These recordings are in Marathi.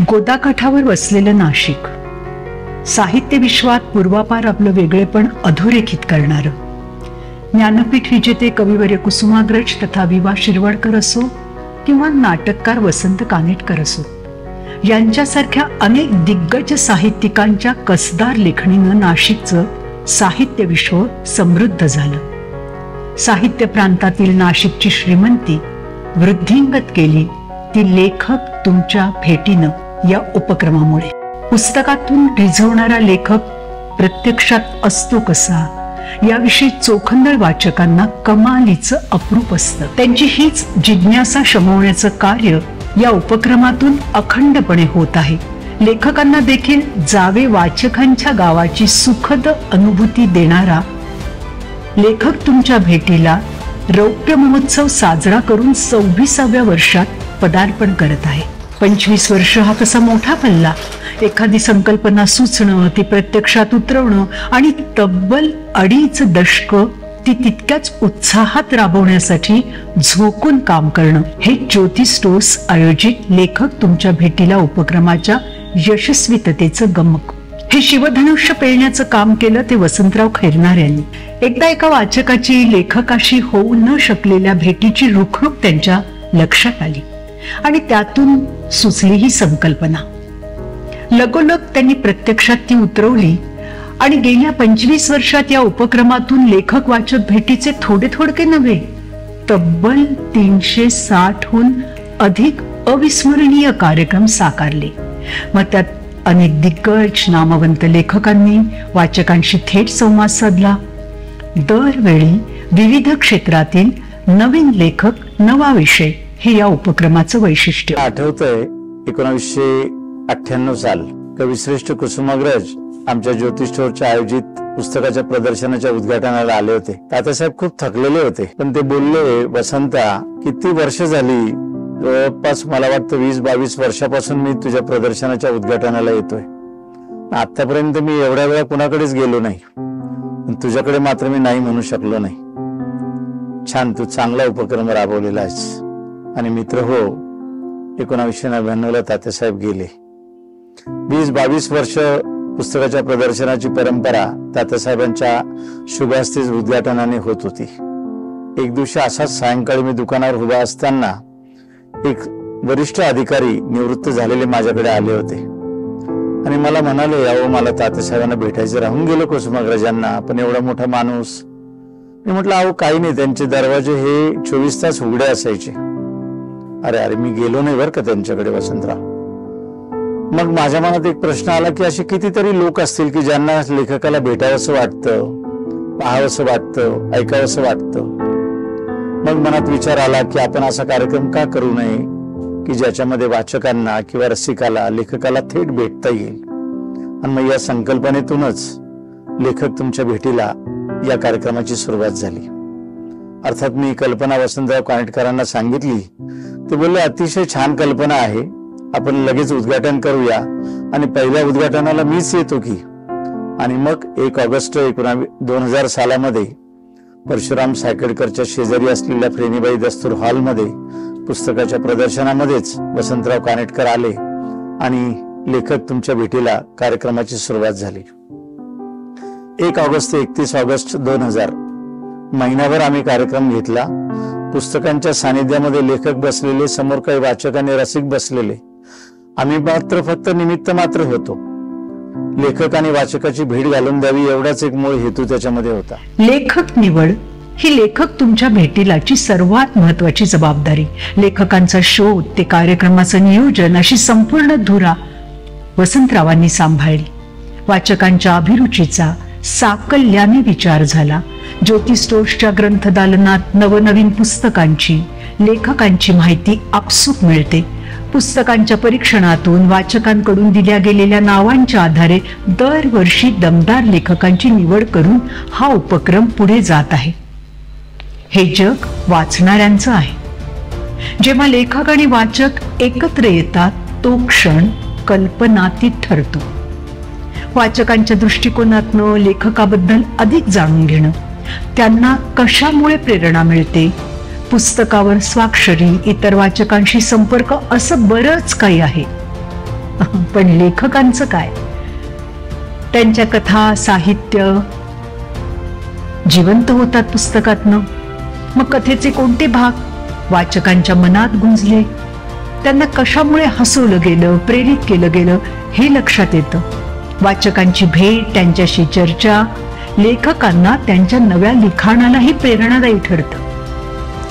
गोदाकाठावर वसलेलं नाशिक, साहित्य विश्वात पूर्वापार आपलं वेगळेपण अधोरेखित करणारं, ज्ञानपीठ विजेते कविवर्य कुसुमाग्रज तथा विवा शिरवाडकर असो किंवा नाटककार वसंत कानेटकर असो, यांच्यासारख्या अनेक दिग्गज साहित्यिकांच्या कसदार लेखणीनं नाशिकचं साहित्य विश्व समृद्ध झालं. साहित्य प्रांतातील नाशिकची श्रीमंती वृद्धिंगत केली ती लेखक तुमच्या भेटीनं या उपक्रमामुळे. पुस्तकातून रिझवणारा लेखक प्रत्यक्षात असतो कसा याविषयी चोखंदळ वाचकांना कमालीचं अप्रूप असतं. त्यांची हीच जिज्ञासा शमवण्याचं कार्य या उपक्रमातून अखंडपणे होत आहे. लेखकांना देखील जावे वाचकांच्या गावाची सुखद अनुभूती देणारा लेखक तुमच्या भेटीला रौप्य महोत्सव साजरा करून 26व्या वर्षात पदार्पण करत आहे. 25 वर्ष हा कसा मोठा पल्ला. एखादी संकल्पना सुचणं, ती प्रत्यक्षात उतरवणं आणि तब्बल 2.5 दशक ती तितक्याच उत्साहात राबवण्यासाठी झोकून काम करणं, हे ज्योती स्टोर्स आयोजित लेखक तुमच्या भेटीला उपक्रमाच्या यशस्वीततेचं गमक. हे शिवधनुष्य पेळण्याचं काम केलं ते वसंतराव खैरनार यांनी. एकदा एका वाचकाची लेखकाशी होऊ न शकलेल्या भेटीची रुखरुख त्यांच्या लक्षात आली आणि त्यातून सुचली ही संकल्पना. लगोलग त्यांनी प्रत्यक्षात ती उतरवली आणि गेल्या 25 वर्षात या उपक्रमातून लेखक वाचक भेटीचे थोडे थोडके नव्हे, तब्बल 360हून अधिक अविस्मरणीय कार्यक्रम साकारले. मग त्यात अनेक दिग्गज नामवंत लेखकांनी वाचकांशी थेट संवाद साधला. दरवेळी विविध क्षेत्रातील नवीन लेखक, नवा विषय, हे या उपक्रमाचं वैशिष्ट्य. आठवतंय 1998 साल कविश्रेष्ठ कुसुमाग्रज आमच्या ज्योती स्टोरच्या आयोजित पुस्तकाच्या प्रदर्शनाच्या उद्घाटनाला आले होते. तात्यासाहेब खूप थकलेले होते, पण ते बोलले, वसंता, किती वर्ष झाली, जवळपास मला वाटतं 20-22 वर्षापासून मी तुझ्या प्रदर्शनाच्या उद्घाटनाला येतोय. आतापर्यंत मी एवढ्या वेळा कुणाकडेच गेलो नाही, पण तुझ्याकडे मात्र मी नाही म्हणू शकलो नाही. छान, तू चांगला उपक्रम राबवलेला आहेस. आणि मित्र हो, 1999ला तात्यासाहेब गेले. 20-22 वर्ष पुस्तकाच्या प्रदर्शनाची परंपरा तात्यासाहेबांच्या शुभास्तीच उद्घाटनाने होत होती. एक दिवशी असाच सायंकाळी मी दुकानावर उभा असताना एक वरिष्ठ अधिकारी निवृत्त झालेले माझ्याकडे आले होते आणि मला म्हणाले, अहो, मला तात्यासाहेबांना भेटायचे राहून गेलो कुसुमाग्रजांना, पण एवढा मोठा माणूस. मी म्हटलं, अहो काही नाही, त्यांचे दरवाजे हे 24 तास उघडे असायचे. अरे मी गेलो नाही बरं का त्यांच्याकडे वसंतराव. मग माझ्या मनात एक प्रश्न आला की असे कितीतरी लोक असतील की ज्यांना लेखकाला भेटावंसं वाटतं, पाहावंसं वाटतं, ऐकावंसं वाटतं. मग मनात विचार आला की आपण असा कार्यक्रम का करू नये की ज्याच्यामध्ये वाचकांना किंवा रसिकाला लेखकाला थेट भेटता येईल. आणि मग या संकल्पनेतूनच लेखक तुमच्या भेटीला या कार्यक्रमाची सुरुवात झाली. अर्थात मी कल्पना वसंतराव कानेटकरांना सांगितली. ते बोलले, अतिशय छान कल्पना आहे, आपण लगेच उद्घाटन करूया आणि पहिल्या उद्घाटनाला मीच येतो की. आणि मग 1 ऑगस्ट 2000 सालामध्ये परशुराम सायकडकरच्या शेजारी असलेल्या फ्रेनीबाई दस्तूर हॉलमध्ये पुस्तकाच्या प्रदर्शनामध्येच वसंतराव कानेटकर आले आणि लेखक तुमच्या भेटीला कार्यक्रमाची सुरुवात झाली. 1 ऑगस्ट ते 31 ऑगस्ट 2000 महिनाभर आम्ही कार्यक्रम घेतला. पुस्तकांच्या सानिध्यामध्ये लेखक बसलेले, समोर काही वाचक आणि रसिक बसलेले. आम्ही मात्र फक्त निमित्त मात्र होतो. लेखक आणि वाचकाची भेट घालून द्यावी एवढाच एक मूळ हेतू त्याच्यामध्ये होता. लेखक निवड ही लेखक तुमच्या भेटीलाची सर्वात महत्वाची जबाबदारी. लेखकांचा शोध ते कार्यक्रमाचं नियोजन अशी संपूर्ण धुरा वसंतरावांनी सांभाळली. वाचकांच्या अभिरुचीचा साकल्याने विचार झाला. ज्योती स्टोर्सच्या ग्रंथदालनात नवनवीन पुस्तकांची, लेखकांची माहिती आपसूक मिळते. पुस्तकांच्या परीक्षणातून वाचकांकडून दिल्या गेलेल्या नावांच्या आधारे दरवर्षी दमदार लेखकांची निवड करून हा उपक्रम पुढे जात आहे. हे जग वाचणाऱ्यांचं आहे. जेव्हा लेखक आणि वाचक एकत्र येतात तो क्षण कल्पनातीत ठरतो. वाचकांच्या दृष्टिकोनातनं लेखकाबद्दल अधिक जाणून घेणं, त्यांना कशामुळे प्रेरणा मिळते, पुस्तकावर स्वाक्षरी, इतर वाचकांशी संपर्क, असं बरंच काही आहे. पण लेखकांचं काय? त्यांच्या कथा, साहित्य जिवंत होतात पुस्तकातनं. मग कथेचे कोणते भाग वाचकांच्या मनात गुंजले, त्यांना कशामुळे हसवलं गेलं, प्रेरित केलं गेलं हे लक्षात येतं. वाचकांची भेट, त्यांच्याशी चर्चा लेखकांना त्यांच्या नव्या लिखाणालाही प्रेरणादायी ठरतं.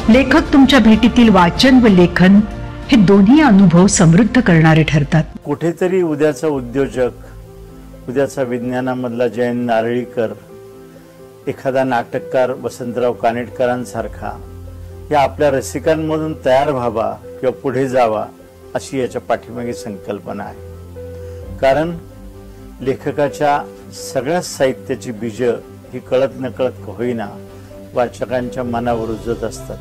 लेखक तुमच्या भेटीतील वाचन व लेखन हे दोन्ही अनुभव समृद्ध करणारे ठरतात. कुठेतरी उद्याचा उद्योजक, उद्याचा विज्ञानामधला जयंत नारळीकर, एखादा नाटककार वसंतराव कानेटकरांसारखा या आपल्या रसिकांमधून तयार व्हावा किंवा पुढे जावा अशी याच्या पाठीमागे संकल्पना आहे. कारण लेखकाच्या सगळ्या साहित्याची बीज ही कळत नकळत होईना वाचकांच्या मनावर रुजत असतात.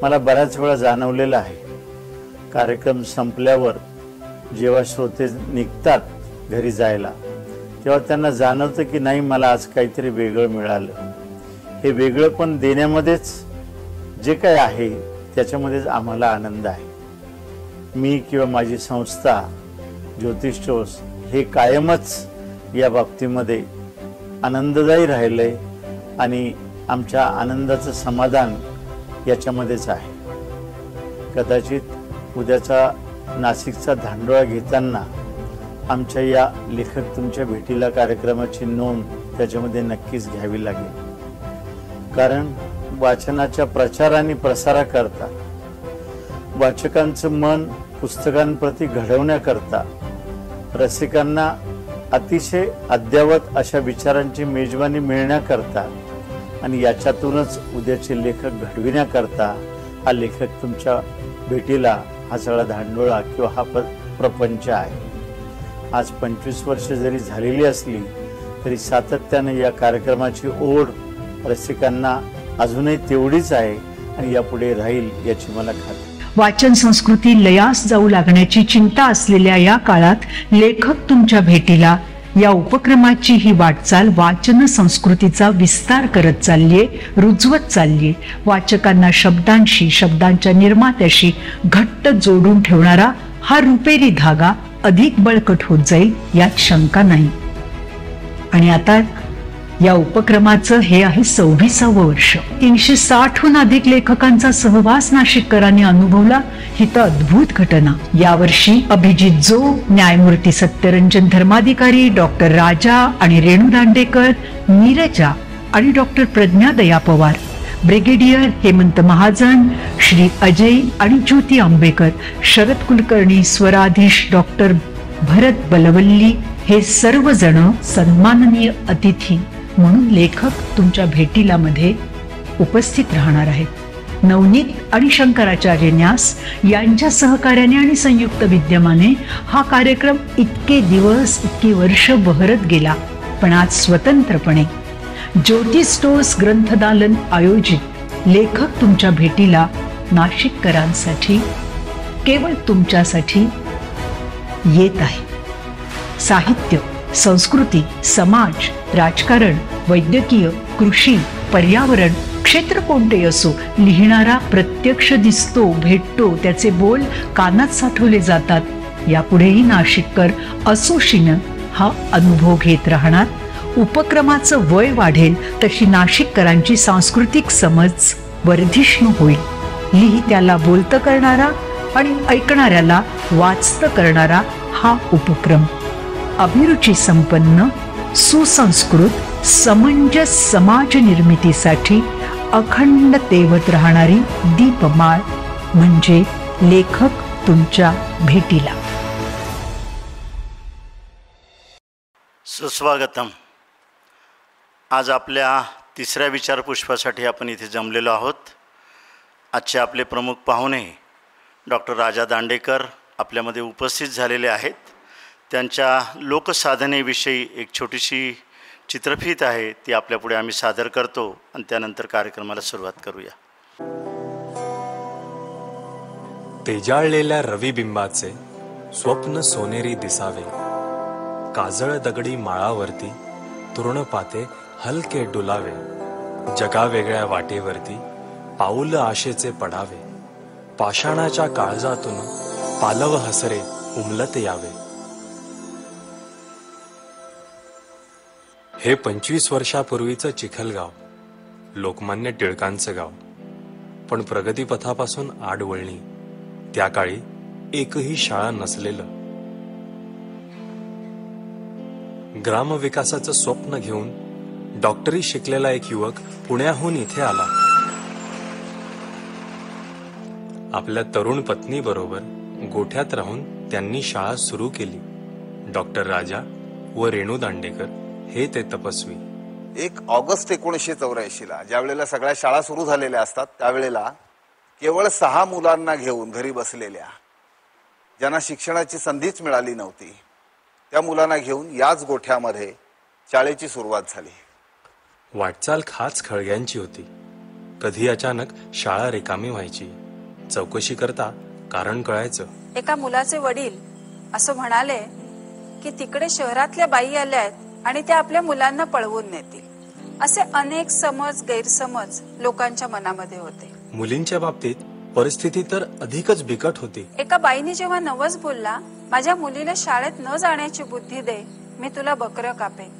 मला बऱ्याच वेळा जाणवलेलं आहे, कार्यक्रम संपल्यावर जेव्हा श्रोते निघतात घरी जायला, तेव्हा त्यांना जाणवतं की नाही, मला आज काहीतरी वेगळं मिळालं. हे वेगळं पण देण्यामध्येच जे काय आहे त्याच्यामध्येच आम्हाला आनंद आहे. मी किंवा माझी संस्था ज्योतिष्ठोस हे कायमच या बाबतीमध्ये आनंददायी राहिलंय आणि आमच्या आनंदाचं समाधान याच्यामध्येच आहे. कदाचित उद्याचा नाशिकचा धांडोळा घेताना आमच्या या लेखक तुमच्या भेटीला कार्यक्रमाची नोंद त्याच्यामध्ये नक्कीच घ्यावी लागेल. कारण वाचनाच्या प्रचार आणि प्रसाराकरता, वाचकांचं मन पुस्तकांप्रती घडवण्याकरता, रसिकांना अतिशय अद्ययावत अशा विचारांची मेजवानी मिळण्याकरता आणि याच्यातूनच उद्याचे लेखक घडविण्याकरता हा लेखक तुमच्या भेटीला हा सगळा धांडोळा किंवा हा प्रपंच आहे. आज 25 वर्ष जरी झालेली असली तरी सातत्याने या कार्यक्रमाची ओढ रसिकांना अजूनही तेवढीच आहे आणि यापुढे राहील याची मला खात्री. वाचन संस्कृती लयास जाऊ लागण्याची चिंता असलेल्या या काळात लेखक तुमच्या भेटीला या उपक्रमाची ही वाटचाल वाचन संस्कृतीचा विस्तार करत चाललीये, रुजवत चाललीये. वाचकांना शब्दांशी, शब्दांच्या निर्मात्याशी घट्ट जोडून ठेवणारा हा रुपेरी धागा अधिक बळकट होत जाईल यात शंका नाही. आणि आता या उपक्रमाचं हे आहे 26वे वर्ष. 360हून अधिक लेखकांचा सहवास नाशिककरांनी अनुभवला. ही तर अद्भुत घटना. यावर्षी अभिजित जो, न्यायमूर्ती सत्यरंजन धर्माधिकारी, डॉक्टर राजा आणि रेणू दांडेकर, नीरजा आणि डॉक्टर प्रज्ञा दया पवार, ब्रिगेडियर हेमंत महाजन, श्री अजय आणि ज्योती आंबेकर, शरद कुलकर्णी, स्वराधीश डॉक्टर भरत बलवल्ली हे सर्वजण सन्माननीय अतिथी म्हणून लेखक तुमच्या भेटीला मध्ये उपस्थित राहणार आहेत. नवनीत आणि शंकराचार्य न्यास यांच्या सहकार्याने आणि संयुक्त विद्यमाने हा कार्यक्रम इतके दिवस, इतकी वर्ष बहरत गेला. पण आज स्वतंत्रपणे ज्योतिष्ठोस ग्रंथदालन आयोजित लेखक तुमच्या भेटीला नाशिककरांसाठी, केवळ तुमच्यासाठी येत आहे. साहित्य, संस्कृती, समाज, राजकारण, वैद्यकीय, कृषी, पर्यावरण क्षेत्र कोणते असो, लिहिणारा प्रत्यक्ष दिसतो, भेटतो, त्याचे बोल कानात साठवले जातात. यापुढेही नाशिककर असोशीनं हा अनुभव घेत राहणार. उपक्रमाचं वय वाढेल तशी नाशिककरांची सांस्कृतिक समज वर्धिष्णू होईल. लिहित्याला बोलतं करणारा आणि ऐकणाऱ्याला वाचतं करणारा हा उपक्रम अभिरुची संपन्न, सुसंस्कृत, समंजस समाज निर्मितीसाठी अखंड तेवत राहणारी दीपमाळ म्हणजे लेखक तुमच्या भेटीला. सुस्वागतम. आज आपल्या तिसऱ्या विचारपुष्पासाठी आपण इथे जमलेलो आहोत. आजचे आपले प्रमुख पाहुणे डॉक्टर राजा दांडेकर आपल्यामध्ये उपस्थित झालेले आहेत. त्यांच्या लोकसाधनेविषयी एक छोटीशी चित्रफीत आहे, ती आपल्यापुढे आम्ही सादर करतो आणि त्यानंतर कार्यक्रमाला सुरुवात करूया. तेजाळलेल्या रविबिंबाचे स्वप्न सोनेरी दिसावे, काजळ दगडी माळावरती तृणपाते हलके डुलावे, जगावेगळ्या वाटेवरती पाऊल आशेचे पडावे, पाषाणाच्या काळजातून पालव हसरे उमलत यावे. हे 25 वर्षापूर्वीचं चिखलगाव, लोकमान्य टिळकांचं गाव. पण प्रगतीपथापासून आड वळणी, त्या काळी एकही शाळा नसलेलं. ग्रामविकासाचं स्वप्न घेऊन डॉक्टरी शिकलेला एक युवक पुण्याहून इथे आला. आपल्या तरुण पत्नीबरोबर गोठ्यात राहून त्यांनी शाळा सुरू केली. डॉक्टर राजा व रेणू दांडेकर हे ते तपस्वी. 1 ऑगस्ट 1984 ज्या वेळेला सगळ्या शाळा सुरू झालेल्या असतात त्यावेळेला केवळ 6 मुलांना घेऊन घरी बसलेल्या, ज्यांना शिक्षणाची संधीच मिळाली नव्हती, त्या मुलांना घेऊन याच गोठ्यामध्ये शाळेची सुरुवात झाली. वाटचाल खास खळग्यांची होती. कधी अचानक शाळा रिकामी व्हायची. चौकशी करता कारण कळायचं. एका मुलाचे वडील असं म्हणाले की तिकडे शहरातल्या बाई आल्या आहेत आणि त्या आपल्या मुलांना पळवून नेतील. असे अनेक समज गैरसमज लोकांच्या मनामध्ये होते. मुलींच्या बाबतीत परिस्थिती तर अधिकच बिकट होती. एका बाईने जेव्हा नवस बोलला, माझ्या मुलीला शाळेत न जाण्याची बुद्धी दे, मी तुला बकरं कापेन.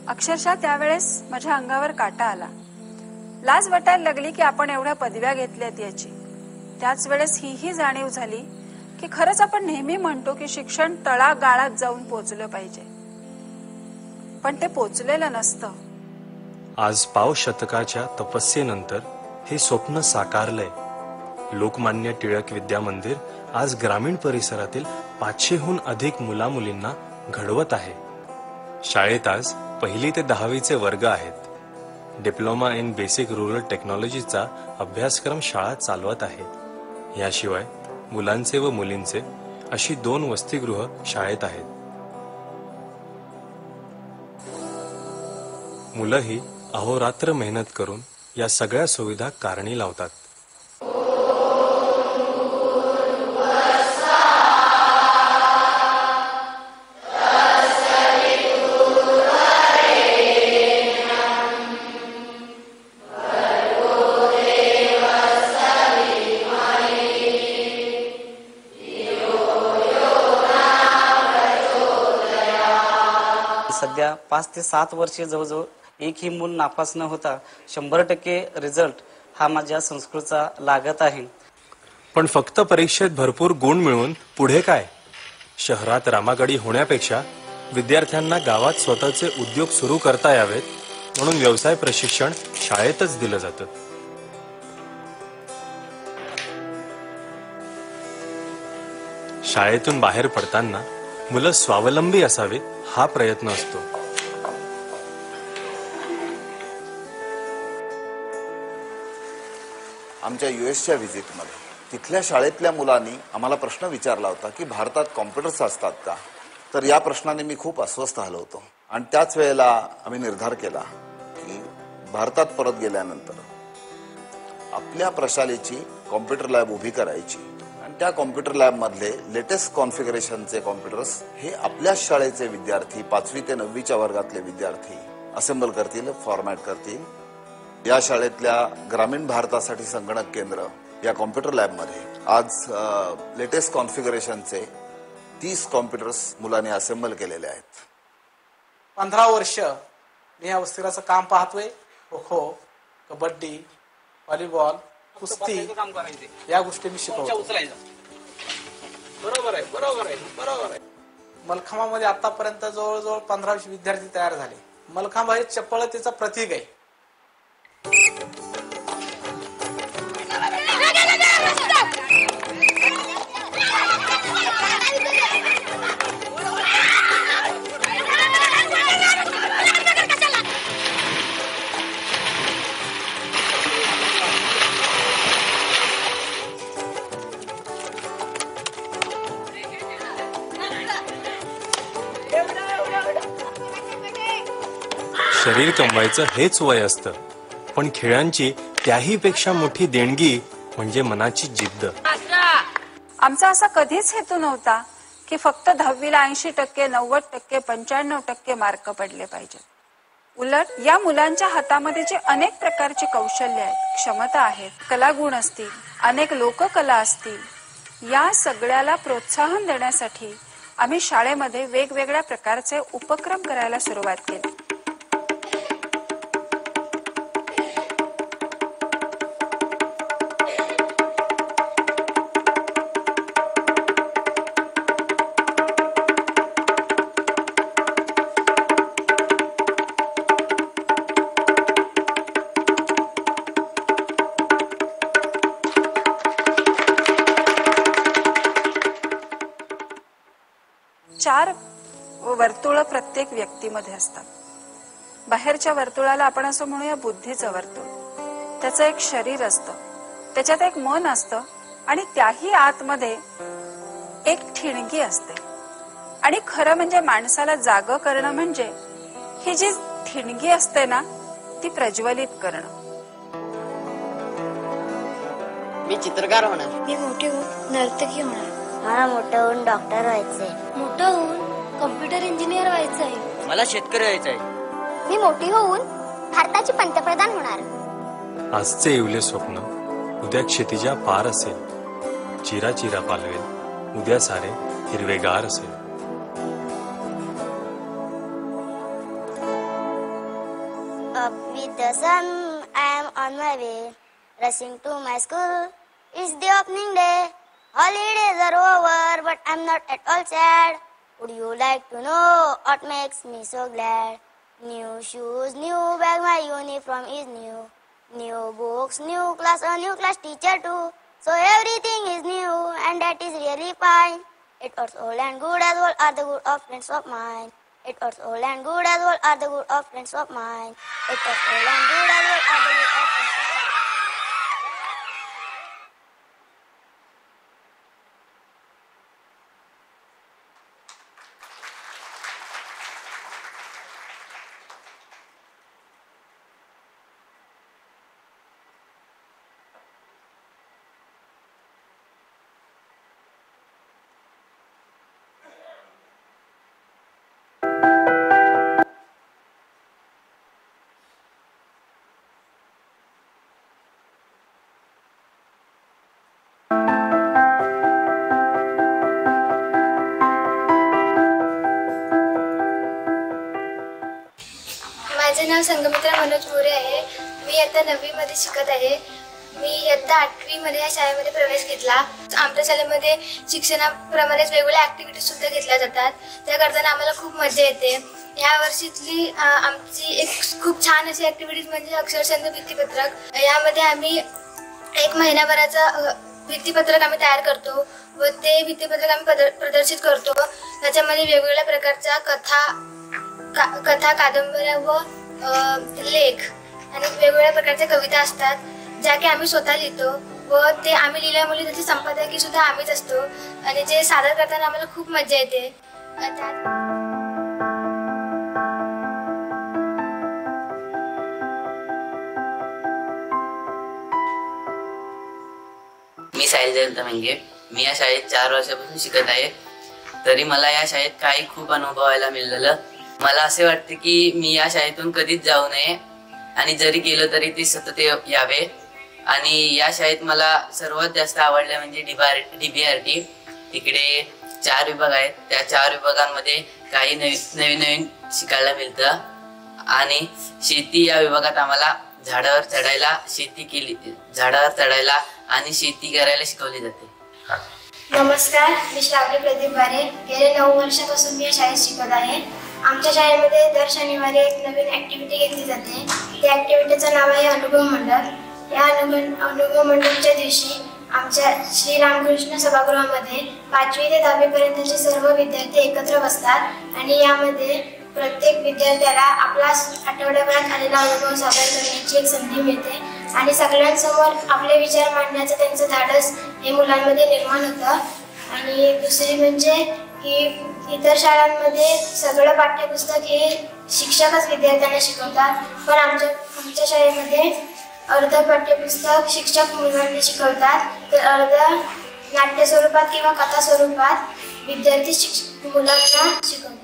अक्षरशः त्यावेळेस माझ्या अंगावर काटा आला. लाज वाटायला लागली की आपण एवढ्या पदव्या घेतल्यात याची. त्याच वेळेस ही जाणीव झाली की खरंच आपण नेहमी म्हणतो की शिक्षण तळागाळात जाऊन पोचलं पाहिजे, पण ते पोचलेलं नसतं. आज पाव शतकाच्या तपस्येनंतर हे स्वप्न साकारलंय. लोकमान्य टिळक विद्या मंदिर आज ग्रामीण परिसरातील 500हून अधिक मुलामुलींना घडवत आहे. शाळेत आज 1ली ते 10वीचे वर्ग आहेत. डिप्लोमा इन बेसिक रुरल टेक्नॉलॉजीचा अभ्यासक्रम शाळा चालवत आहे. याशिवाय मुलांचे व मुलींचे अशी 2 वसतिगृह शाळेत आहेत. मुलंही अहोरात्र मेहनत करून या सगळ्या सुविधा कारणी लावतात. सध्या 5 ते 7 वर्षे जवळजवळ एकही मूल नापास न होता 100% रिझल्ट हा माझ्या संस्कृतचा लागत आहे. पण फक्त परीक्षेत भरपूर गुण मिळवून पुढे काय? शहरात रामागडी होण्यापेक्षा विद्यार्थ्यांना गावात स्वतःचे उद्योग सुरू करता यावेत म्हणून व्यवसाय प्रशिक्षण शाळेतच दिलं जातं. शाळेतून बाहेर पडताना मुलं स्वावलंबी असावीत हा प्रयत्न असतो. आमच्या यूएसच्या व्हिजिटमध्ये तिथल्या शाळेतल्या मुलांनी आम्हाला प्रश्न विचारला होता की भारतात कॉम्प्युटर्स असतात का. तर या प्रश्नाने मी खूप अस्वस्थ झालो होतो आणि त्याच वेळेला आम्ही निर्धार केला की भारतात परत गेल्यानंतर आपल्या प्रशालेची कॉम्प्युटर लॅब उभी करायची आणि त्या कॉम्प्युटर लॅब मधले लेटेस्ट कॉन्फिगरेशनचे कॉम्प्युटर्स हे आपल्या शाळेचे विद्यार्थी 5वी ते 9वीच्या वर्गातले विद्यार्थी असेंबल करतील, फॉर्मॅट करतील. या शाळेतल्या ग्रामीण भारतासाठी संगणक केंद्र या कॉम्प्युटर लॅबमध्ये आज लेटेस्ट कॉन्फिगरेशनचे 30 कॉम्प्युटर्स मुलांनी असेंबल केलेले आहेत. 15 वर्ष मी या वसतिगृहाचं काम पाहतोय. खो खो, कबड्डी, व्हॉलीबॉल, कुस्ती या गोष्टी मी शिकवतो. बरोबर आहे. मलखांबामध्ये आतापर्यंत जवळजवळ 15 विद्यार्थी तयार झाले. मलखांब हे चपळतेचं प्रतीक आहे. शरीर कमवायचं हेच वय असतं, पण खेळांची त्याही पेक्षा मोठी देणगी म्हणजे मनाची जिद्द. आमचा असा कधीच हेतू नव्हता की फक्त 10वीला 80%, 90%, 95% मार्क पडले पाहिजे. उलट या मुलांच्या हातामध्ये जे अनेक प्रकारचे कौशल्य आहेत, क्षमता आहेत, कलागुण असतील, अनेक लोककला असतील, या सगळ्याला प्रोत्साहन देण्यासाठी आम्ही शाळेमध्ये वेगवेगळ्या प्रकारचे उपक्रम करायला सुरुवात केली. चार वर्तुळ प्रत्येक व्यक्तीमध्ये असतात. बाहेरच्या वर्तुळाला आपण असं म्हणूया बुद्धीचं वर्तुळ. त्याचं एक शरीर असतं, त्याच्यात एक मन असतं आणि त्याही आतमध्ये एक ठिणगी असते. आणि खरं म्हणजे माणसाला जागं करणं म्हणजे ही जी ठिणगी असते ना ती प्रज्वलित करणं. मी चित्रकार होणार. मी मोठी होऊन नर्तकी होणार. मला मोठं होऊन डॉक्टर व्हायचंय. मोठं होऊन कम्प्युटर इंजिनियर व्हायचंय. मला शेतकरी व्हायचंय. मी मोठी होऊन भारताची पंतप्रधान होणार. आजचे येवले स्वप्न उद्या क्षितिजा पार असेल. चिरा चिरा पालवेल, उद्या सारे हिरवेगार असेल. Up with the sun, I am on my way, rushing to my school. It's the opening day. Holidays are over, but I'm not at all sad. Would you like to know what makes me so glad? New shoes, new bag, my uniform is new. New books, new class, a new class teacher too. So everything is new, and that is really fine. It was all and good as well are the good of friends of mine. It was all and good as well are the good of friends of mine. It was all and good as well are the good of friends of mine. माझे नाव संगमित्रा मनोज मोरे आहे. मी आता 9वी मध्ये शिकत आहे. मी इयत्ता 8वी मध्ये या शाळेमध्ये प्रवेश घेतला. आमच्या शाळेमध्ये शिक्षणाप्रमाणेच वेगवेगळ्या ऍक्टिव्हिटीज सुद्धा घेतल्या जातात. त्या करताना आम्हाला खूप मजा येते. या वर्षीतली आमची एक खूप छान अशी ऍक्टिव्हिटीज म्हणजे अक्षरछंद भित्तीपत्रक. यामध्ये आम्ही 1 महिन्याभराचं भित्तीपत्रक आम्ही तयार करतो व ते भित्तीपत्रक आम्ही प्रदर्शित करतो. त्याच्यामध्ये वेगवेगळ्या प्रकारच्या कथा कादंबऱ्या व लेख आणि वेगवेगळ्या प्रकारच्या कविता असतात ज्या की आम्ही स्वतः लिहितो व ते आम्ही लिहिल्यामुळे त्याची संपादकी सुद्धा आम्हीच असतो आणि जे सादर करताना आम्हाला खूप मजा येते. मी साहिल जयंत मंगे. मी या शाळेत 4 वर्षापासून शिकत आहे. तरी मला या शाळेत काही खूप अनुभवायला मिळालं. मला असे वाटते की मी या शाळेतून कधीच जाऊ नये आणि जरी गेलो तरी ते सतत यावे. आणि या शाळेत मला सर्वात जास्त आवडले म्हणजे DBRT. तिकडे 4 विभाग आहेत. त्या 4 विभागांमध्ये काही नवीन शिकायला मिळतं. आणि शेती या विभागात आम्हाला झाडावर चढायला आणि शेती करायला शिकवली जाते. नमस्कार, मी श्रावणी प्रदीप बारे. गेले 9 वर्षापासून मी या शाळेत शिकत आहे. आमच्या शाळेमध्ये दर शनिवारी एक नवीन ऍक्टिव्हिटी घेतली जाते. त्या ऍक्टिव्हिटीचं नाव आहे अनुभव मंडळ. या अनुभव मंडळच्या दिवशी आमच्या श्री रामकृष्ण सभागृहामध्ये 5वी ते 10वी पर्यंतचे सर्व विद्यार्थी एकत्र बसतात आणि यामध्ये प्रत्येक विद्यार्थ्याला आपला आठवड्याभरात आलेला अनुभव सादर करण्याची एक संधी मिळते आणि सगळ्यांसमोर आपले विचार मांडण्याचं त्यांचं धाडस हे मुलांमध्ये निर्माण होतं. आणि दुसरी म्हणजे की इतर शाळांमध्ये सगळं पाठ्यपुस्तक हे शिक्षकच विद्यार्थ्यांना शिकवतात, पण आमच्या शाळेमध्ये अर्ध पाठ्यपुस्तक शिक्षक मुलांना शिकवतात तर अर्ध नाट्य स्वरूपात किंवा कथा स्वरूपात विद्यार्थी मुलांना शिकवतात.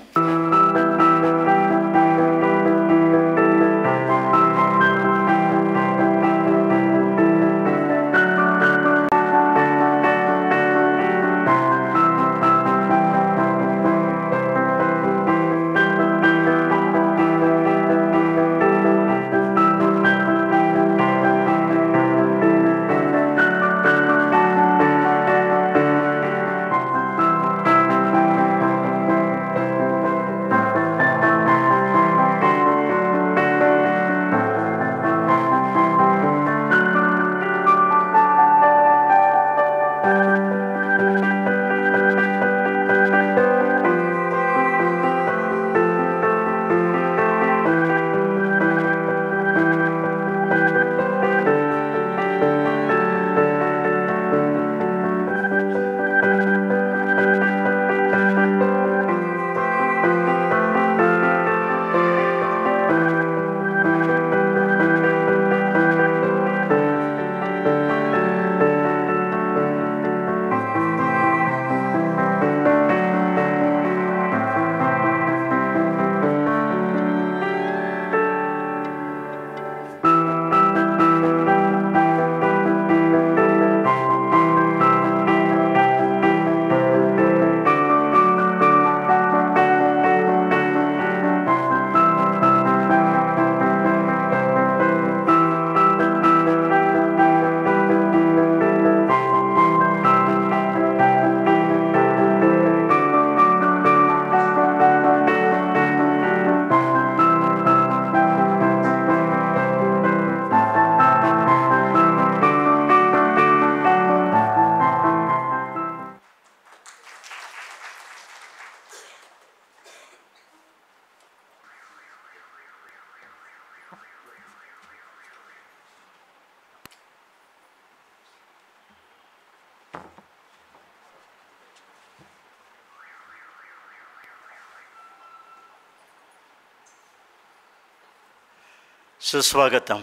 सुस्वागतम.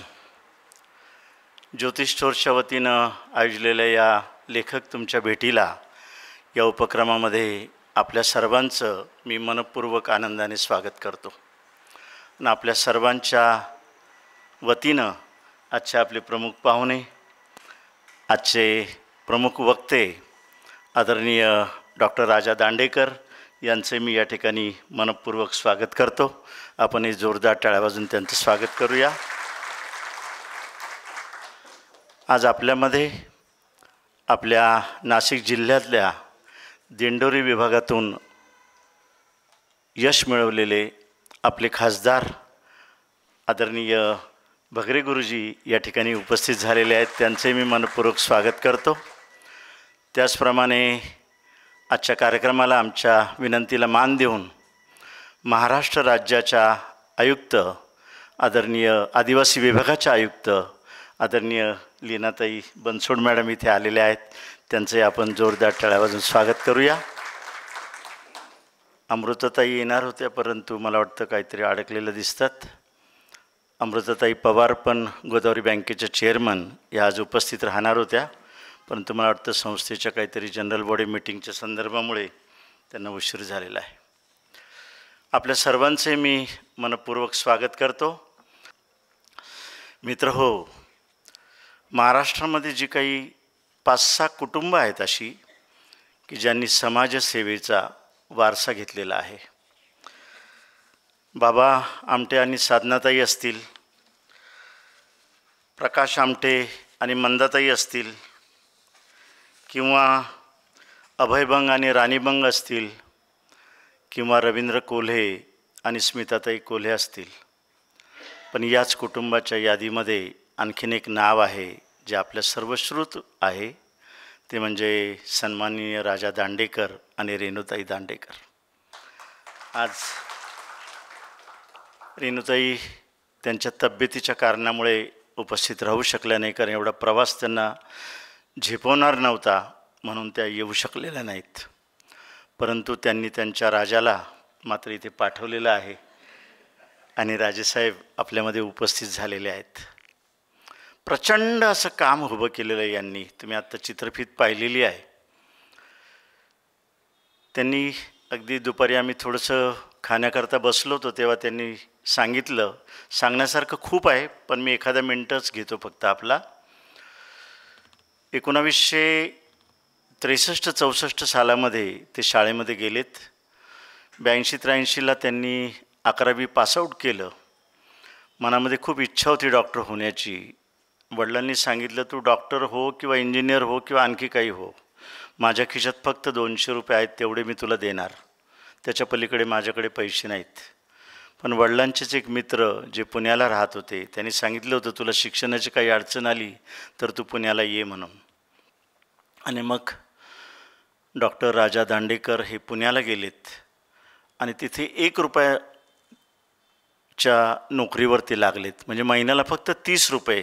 ज्योतिष स्टोर्सच्या वतीनं आयोजलेल्या या लेखक तुमच्या भेटीला या उपक्रमामध्ये आपल्या सर्वांचं मी मनपूर्वक आनंदाने स्वागत करतो. आणि आपल्या सर्वांच्या वतीनं आजचे आपले प्रमुख पाहुणे, आजचे प्रमुख वक्ते आदरणीय डॉक्टर राजा दांडेकर यांचे मी या ठिकाणी मनपूर्वक स्वागत करतो. आपण हे जोरदार टाळ्या वाजवून त्यांचं स्वागत करूया. आज आपल्यामध्ये आपल्या नाशिक जिल्ह्यातल्या दिंडोरी विभागातून यश मिळवलेले आपले खासदार आदरणीय भगरे गुरुजी या ठिकाणी उपस्थित झालेले आहेत. त्यांचे मी मनपूर्वक स्वागत करतो. त्याचप्रमाणे आजच्या कार्यक्रमाला आमच्या विनंतीला मान देऊन महाराष्ट्र राज्याच्या आयुक्त आदरणीय आदिवासी विभागाच्या आयुक्त आदरणीय लीनाताई बनसोड मॅडम इथे आलेले आहेत. त्यांचे आपण जोरदार टाळ्या वाजवून स्वागत करूया. अमृताताई येणार होत्या, परंतु मला वाटतं काहीतरी अडकलेलं दिसतात. अमृताताई पवार पण गोदावरी बँकेच्या चेअरमन या आज उपस्थित राहणार होत्या, परंतु मला वाटतं संस्थेच्या काहीतरी जनरल बॉडी मीटिंगच्या संदर्भामुळे त्यांना उशीर झालेला आहे. आपल्या सर्वांचे मी मनपूर्वक स्वागत करतो. मित्र हो, महाराष्ट्रामध्ये जी काही 5-6 कुटुंबं आहेत अशी की ज्यांनी समाजसेवेचा वारसा घेतलेला आहे. बाबा आमटे आणि साधनाताई असतील, प्रकाश आमटे आणि मंदाताई असतील, किंवा अभयभंग आणि राणीबंग असतील, किंवा रवींद्र कोल्हे आणि स्मिताताई कोल्हे असतील. पण याच कुटुंबाच्या यादीमध्ये आणखीन एक नाव आहे जे आपल्या सर्वश्रुत आहे, ते म्हणजे सन्माननीय राजा दांडेकर आणि रेणुताई दांडेकर. आज रेणुताई त्यांच्या तब्येतीच्या कारणामुळे उपस्थित राहू शकल्या नाही, कारण एवढा प्रवास त्यांना झेपवणार नव्हता म्हणून त्या येऊ शकलेल्या नाहीत. परंतु त्यांनी त्यांच्या राजाला मात्र इथे पाठवलेलं आहे आणि राजेसाहेब आपल्यामध्ये उपस्थित झालेले आहेत. प्रचंड असं काम उभं केलेलं आहे यांनी. तुम्ही आत्ता चित्रफीत पाहिलेली आहे. त्यांनी अगदी दुपारी आम्ही थोडंसं खाण्याकरता बसलो होतो तेव्हा त्यांनी सांगितलं, सांगण्यासारखं खूप आहे पण मी एखादा मिनटच घेतो फक्त आपला. 1963-64 सालामध्ये ते शाळेमध्ये गेलेत. 82-83ला त्यांनी 11वी पासआउट केलं. मनामध्ये खूप इच्छा होती डॉक्टर होण्याची. वडिलांनी सांगितलं, तू डॉक्टर हो किंवा इंजिनियर हो किंवा आणखी काही हो, माझ्या खिशात फक्त 200 रुपये आहेत, तेवढे मी तुला देणार, त्याच्या पलीकडे माझ्याकडे पैसे नाहीत. पण वडिलांचेच एक मित्र जे पुण्याला राहत होते त्यांनी सांगितलं होतं, तुला शिक्षणाची काही अडचण आली तर तू पुण्याला ये म्हणून. आणि मग डॉक्टर राजा दांडेकर हे पुण्याला गेलेत आणि तिथे 1 रुपयाच्या नोकरीवरती लागलेत. म्हणजे महिन्याला फक्त 30 रुपये.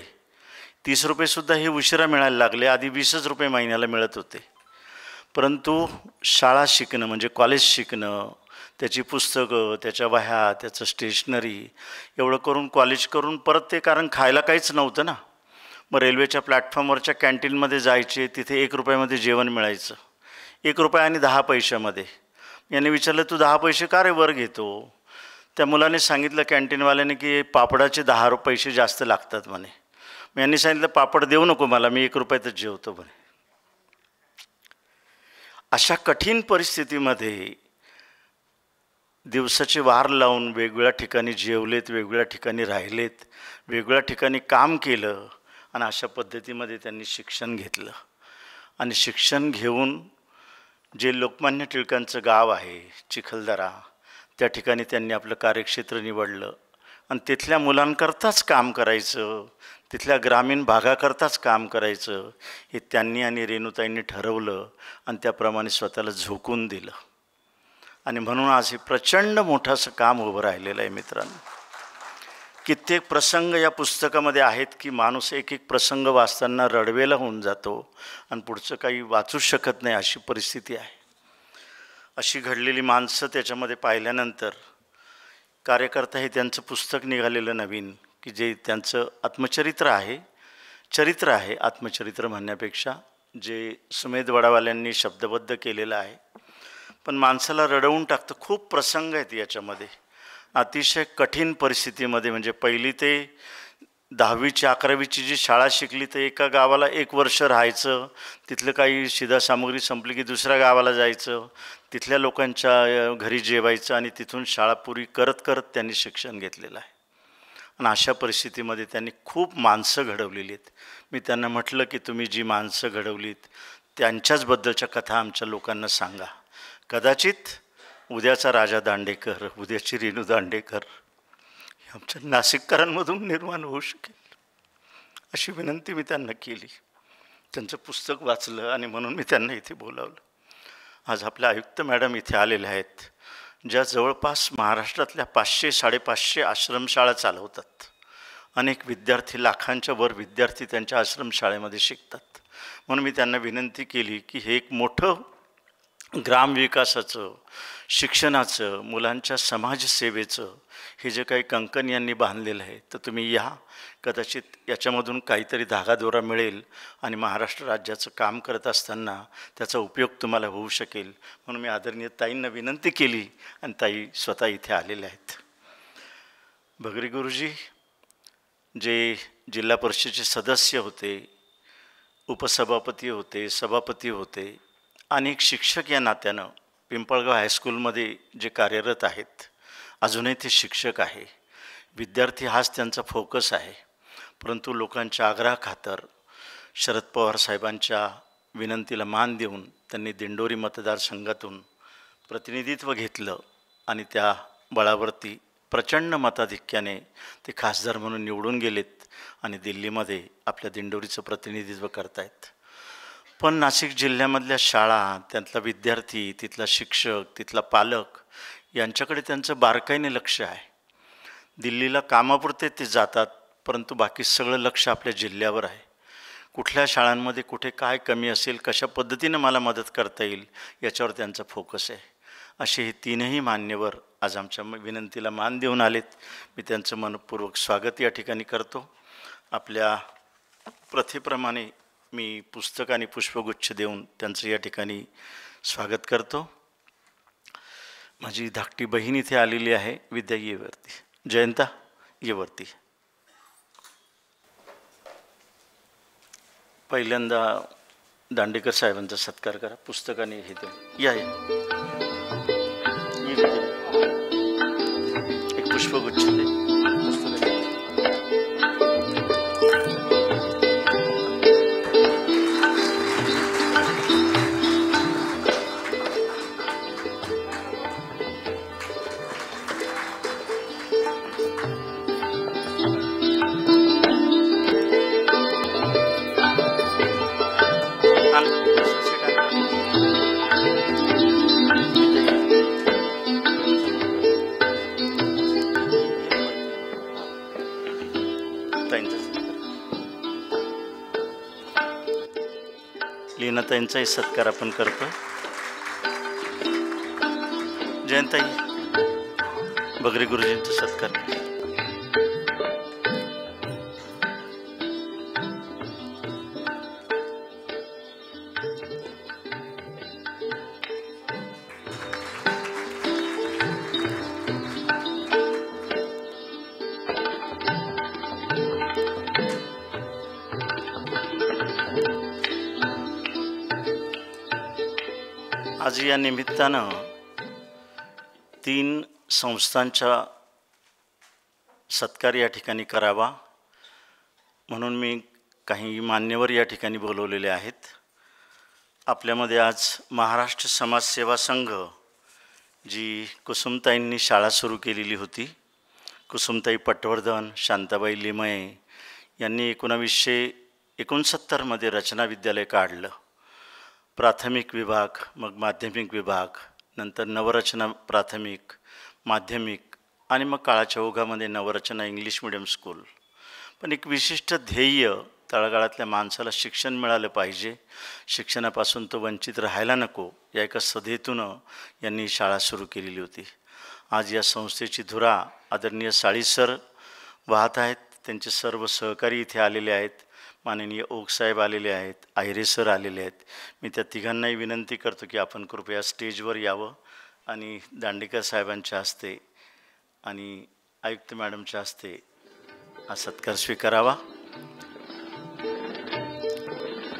30 रुपयेसुद्धा हे उशिरा मिळायला लागले. आधी 20 रुपये महिन्याला मिळत होते. परंतु शाळा शिकणं म्हणजे कॉलेज शिकणं, त्याची पुस्तकं, त्याच्या वह्या, त्याचं स्टेशनरी एवढं करून कॉलेज करून परत ते, कारण खायला काहीच नव्हतं ना, मग रेल्वेच्या प्लॅटफॉर्मवरच्या कॅन्टीनमध्ये जायचे. तिथे 1 रुपयामध्ये जेवण मिळायचं. 1 रुपया आणि 10 पैशामध्ये. याने विचारलं, तू 10 पैसे का रे वर घेतो? त्या मुलाने सांगितलं कॅन्टीनवाल्याने की पापडाचे 10 पैसे जास्त लागतात म्हणे. मी यांनी सांगितलं, पापड देऊ नको मला, मी 1 रुपयातच जेवतो म्हणे. अशा कठीण परिस्थितीमध्ये दिवसाचे वार लावून वेगवेगळ्या ठिकाणी जेवलेत, वेगवेगळ्या ठिकाणी राहिलेत, वेगवेगळ्या ठिकाणी काम केलं आणि अशा पद्धतीमध्ये त्यांनी शिक्षण घेतलं. आणि शिक्षण घेऊन जे लोकमान्य टिळकांचं गाव आहे चिखलदरा, त्या ठिकाणी त्यांनी आपलं कार्यक्षेत्र निवडलं आणि तिथल्या मुलांकरताच काम करायचं, तिथल्या ग्रामीण भागाकरताच काम करायचं हे त्यांनी आणि रेणुताईंनी ठरवलं आणि त्याप्रमाणे स्वतःला झोकून दिलं. आणि म्हणून आज हे प्रचंड मोठं असं काम उभं राहिलेलं आहे मित्रांनो. कित्येक प्रसंग या पुस्तकामध्ये आहेत की माणूस एक एक प्रसंग वाचताना रडवेला होऊन जातो आणि पुढचं काही वाचूच शकत नाही अशी परिस्थिती आहे. अशी घडलेली माणसं त्याच्यामध्ये पाहिल्यानंतर कार्यकर्ता हे त्यांचं पुस्तक निघालेलं नवीन की जे त्यांचं आत्मचरित्र आहे, चरित्र आहे, आत्मचरित्र म्हणण्यापेक्षा, जे सुमेध वडावाल्यांनी शब्दबद्ध केलेलं आहे. पण माणसाला रडवून टाकतं. खूप प्रसंग आहेत याच्यामध्ये. अतिशय कठीण परिस्थितीमध्ये, म्हणजे 1ली ते 10वी 11वीची जी शाळा शिकली तर एका गावाला 1 वर्ष राहायचं, तिथलं काही शिधासामुग्री संपली की दुसऱ्या गावाला जायचं, तिथल्या लोकांच्या घरी जेवायचं आणि तिथून शाळा पुरी करत करत त्यांनी शिक्षण घेतलेलं आहे. आणि अशा परिस्थितीमध्ये त्यांनी खूप माणसं घडवलेली आहेत. मी त्यांना म्हटलं की तुम्ही जी माणसं घडवलीत त्यांच्याचबद्दलच्या कथा आमच्या लोकांना सांगा. कदाचित उद्याचा राजा दांडेकर, उद्याची रेणू दांडेकर आमच्या नाशिककरांमधून निर्माण होऊ शकेल, अशी विनंती मी त्यांना केली. त्यांचं पुस्तक वाचलं आणि म्हणून मी त्यांना इथे बोलावलं. आज आपल्या आयुक्त मॅडम इथे आलेल्या आहेत, ज्या जवळपास महाराष्ट्रातल्या 500-550 आश्रमशाळा चालवतात. अनेक विद्यार्थी, लाखांच्या वर विद्यार्थी त्यांच्या आश्रमशाळेमध्ये शिकतात. म्हणून मी त्यांना विनंती केली की हे एक मोठं ग्रामविकासाचं, शिक्षणाचं, मुलांच्या समाजसेवेचं हे जे काही कंकण यांनी बांधलेलं आहे, तर तुम्ही या, कदाचित याच्यामधून काहीतरी धागादोरा मिळेल आणि महाराष्ट्र राज्याचं काम करत असताना त्याचा उपयोग तुम्हाला होऊ शकेल. म्हणून मी आदरणीय ताईंना विनंती केली आणि ताई स्वतः इथे आलेल्या आहेत. भगरे गुरुजी जे जिल्हा परिषदेचे सदस्य होते, उपसभापती होते, सभापती होते, अनेक शिक्षक या नात्यानं पिंपळगाव हायस्कूलमध्ये जे कार्यरत आहेत, अजूनही ते शिक्षक आहे. विद्यार्थी हाच त्यांचा फोकस आहे. परंतु लोकांच्या आग्रहाखातर शरद पवार साहेबांच्या विनंतीला मान देऊन त्यांनी दिंडोरी मतदारसंघातून प्रतिनिधित्व घेतलं आणि त्या बळावरती प्रचंड मताधिक्याने ते खासदार म्हणून निवडून गेलेत आणि दिल्लीमध्ये आपल्या दिंडोरीचं प्रतिनिधित्व करतायत. पण नाशिक जिल्ह्यामधल्या शाळा, त्यातला विद्यार्थी, तिथला शिक्षक, तिथला पालक यांच्याकडे त्यांचं बारकाईने लक्ष आहे. दिल्लीला कामापुरते ते जातात, परंतु बाकी सगळं लक्ष आपल्या जिल्ह्यावर आहे. कुठल्या शाळांमध्ये कुठे काय कमी असेल, कशा पद्धतीनं मला मदत करता येईल, याच्यावर त्यांचा फोकस आहे. असे हे 3ही मान्यवर आज आमच्या विनंतीला मान देऊन आलेत. मी त्यांचं मनपूर्वक स्वागत या ठिकाणी करतो. आपल्या प्रथेप्रमाणे मी पुस्तक आणि पुष्पगुच्छ देऊन त्यांचं या ठिकाणी स्वागत करतो. माझी धाकटी बहीण इथे आलेली आहे, विद्या येवरती. जयंता येवरती. पहिल्यांदा दांडेकर साहेबांचा सत्कार करा, पुस्तकाने हे देऊन. या एक पुष्पगुच्छ दे. लीनाताईंचाही सत्कार आपण करतो. जयंताई, बगरे गुरुजींचा सत्कार. आज या निमित्तानं 3 संस्थांचा सत्कार या ठिकाणी करावा म्हणून मी काही मान्यवर या ठिकाणी बोलवलेले आहेत. आपल्यामध्ये आज महाराष्ट्र समाजसेवा संघ, जी कुसुमताईंनी शाळा सुरू केलेली होती, कुसुमताई पटवर्धन, शांताबाई लिमये यांनी 1969मध्ये रचना विद्यालय काढलं. प्राथमिक विभाग, मग माध्यमिक विभाग, नंतर नवरचना प्राथमिक, माध्यमिक आणि मग काळाच्या ओघामध्ये नवरचना इंग्लिश मिडियम स्कूल. पण एक विशिष्ट ध्येय, तळागाळातल्या माणसाला शिक्षण मिळालं पाहिजे, शिक्षणापासून तो वंचित राहायला नको, या एका सदेतूनं यांनी शाळा सुरू केलेली होती. आज या संस्थेची धुरा आदरणीय साळी सर वाहत आहेत. त्यांचे सर्व सहकारी इथे आलेले आहेत. माननीय ओक साहेब आलेले आहेत, आहिरे सर आलेले आहेत. मी त्या तिघांनाही विनंती करतो की आपण कृपया स्टेजवर यावं आणि दांडेकर साहेबांच्या हस्ते आणि आयुक्त मॅडमच्या हस्ते हा सत्कार स्वीकारावा.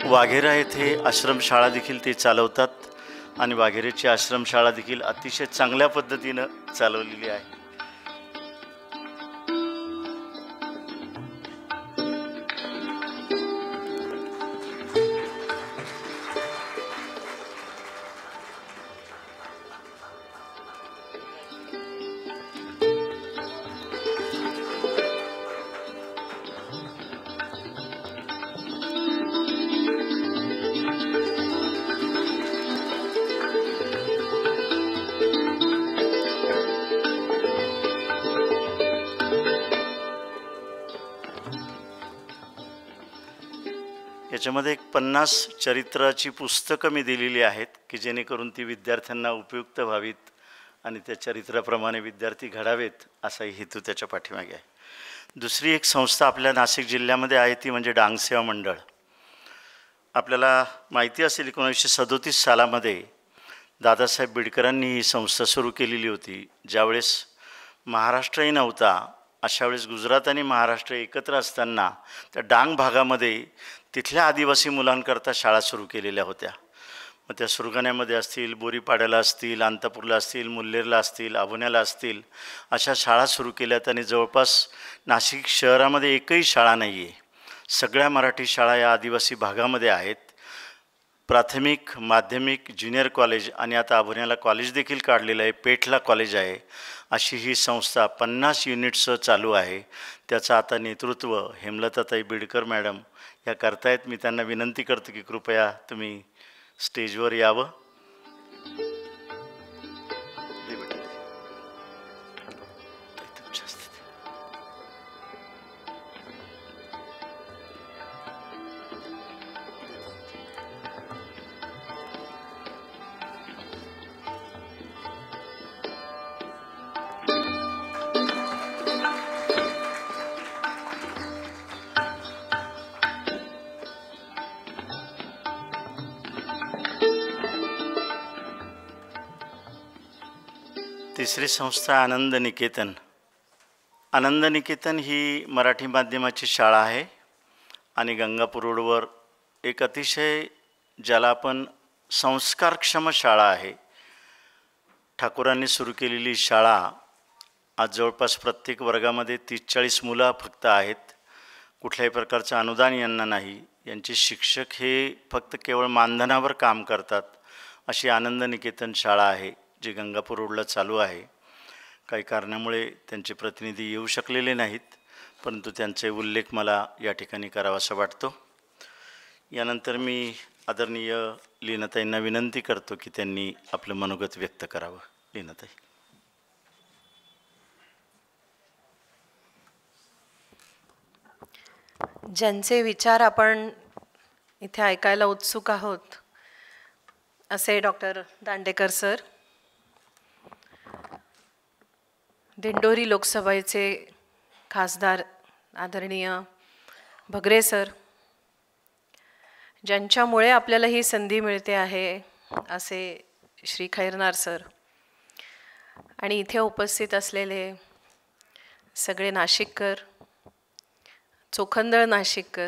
वाघेरा येथे आश्रमशाळा देखील ते चालवतात आणि वाघेरेची आश्रमशाळा देखील अतिशय चांगल्या पद्धतीनं चालवलेली आहे. याच्यामध्ये एक 50 चरित्राची पुस्तकं मी दिलेली आहेत की जेणेकरून ती विद्यार्थ्यांना उपयुक्त व्हावीत आणि त्या चरित्राप्रमाणे विद्यार्थी घडावेत असाही हेतू त्याच्या पाठीमागे आहे. दुसरी एक संस्था आपल्या नाशिक जिल्ह्यामध्ये आहे ती म्हणजे डांग सेवा मंडळ. आपल्याला माहिती असेल 1937 सालामध्ये दादासाहेब बिडकरांनी ही संस्था सुरू केलेली होती. ज्यावेळेस महाराष्ट्रही नव्हता अशा वेळेस गुजरात आणि महाराष्ट्र एकत्र असताना त्या डांग भागामध्ये तिथल्या आदिवासी मुलांकरता शाळा सुरू केलेल्या होत्या. मग त्या सुरगाण्यामध्ये असतील, बोरीपाड्याला असतील, अंतापूरला असतील, मुल्लेरला असतील, आभोण्याला असतील अशा शाळा सुरू केल्यात आणि जवळपास नाशिक शहरामध्ये एकही शाळा नाही आहे. सगळ्या मराठी शाळा या आदिवासी भागामध्ये आहेत. प्राथमिक, माध्यमिक, ज्युनियर कॉलेज आणि आता आभोण्याला कॉलेज देखील काढलेलं आहे, पेठला कॉलेज आहे. अशी ही संस्था 50 युनिट्सचं चालू आहे. त्याचं आता नेतृत्व हेमलताताई बिडकर मॅडम या करतायत. मी त्यांना विनंती करतो की कृपया तुम्ही स्टेजवर यावं. तिसरी संस्था आनंद निकेतन. आनंद निकेतन ही मराठी माध्यमाची शाळा आहे आणि गंगापूर रोडवर एक अतिशय ज्याला आपण संस्कारक्षम शाळा आहे. ठाकूरांनी सुरू केलेली शाळा आज जवळपास प्रत्येक वर्गामध्ये 30-40 मुलं फक्त आहेत. कुठल्याही प्रकारचं अनुदान यांना नाही. यांचे शिक्षक हे फक्त केवळ मानधनावर काम करतात. अशी आनंद निकेतन शाळा आहे जी गंगापूर रोडला चालू आहे. काही कारणामुळे त्यांचे प्रतिनिधी येऊ शकलेले नाहीत, परंतु त्यांचे उल्लेख मला या ठिकाणी करावासा वाटतो. यानंतर मी आदरणीय लीनाताईंना विनंती करतो की त्यांनी आपलं मनोगत व्यक्त करावं. लीनाताई. ज्यांचे विचार आपण इथे ऐकायला उत्सुक आहोत असे डॉक्टर दांडेकर सर, दिंडोरी लोकसभेचे खासदार आदरणीय भगरे सर, ज्यांच्यामुळे आपल्याला ही संधी मिळते आहे असे श्री खैरनार सर, आणि इथे उपस्थित असलेले सगळे नाशिककर, चोखंदळ नाशिककर,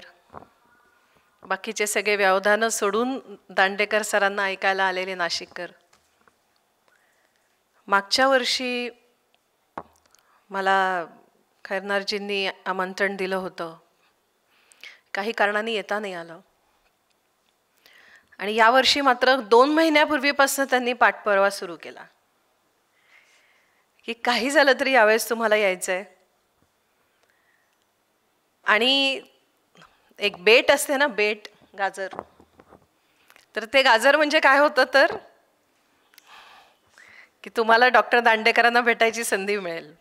बाकीचे सगळे व्यवधानं सोडून दांडेकर सरांना ऐकायला आलेले नाशिककर. मागच्या वर्षी मला खैरनारजींनी आमंत्रण दिलं होतं. काही कारणाने येता नाही आलं आणि यावर्षी मात्र 2 महिन्यापूर्वीपासून त्यांनी पाठपुरावा सुरू केला की काही झालं तरी यावेळेस तुम्हाला यायचं आहे. आणि एक बेट असते ना, बेट गाजर, तर ते गाजर म्हणजे काय होतं तर की तुम्हाला डॉक्टर दांडेकरांना भेटायची संधी मिळेल.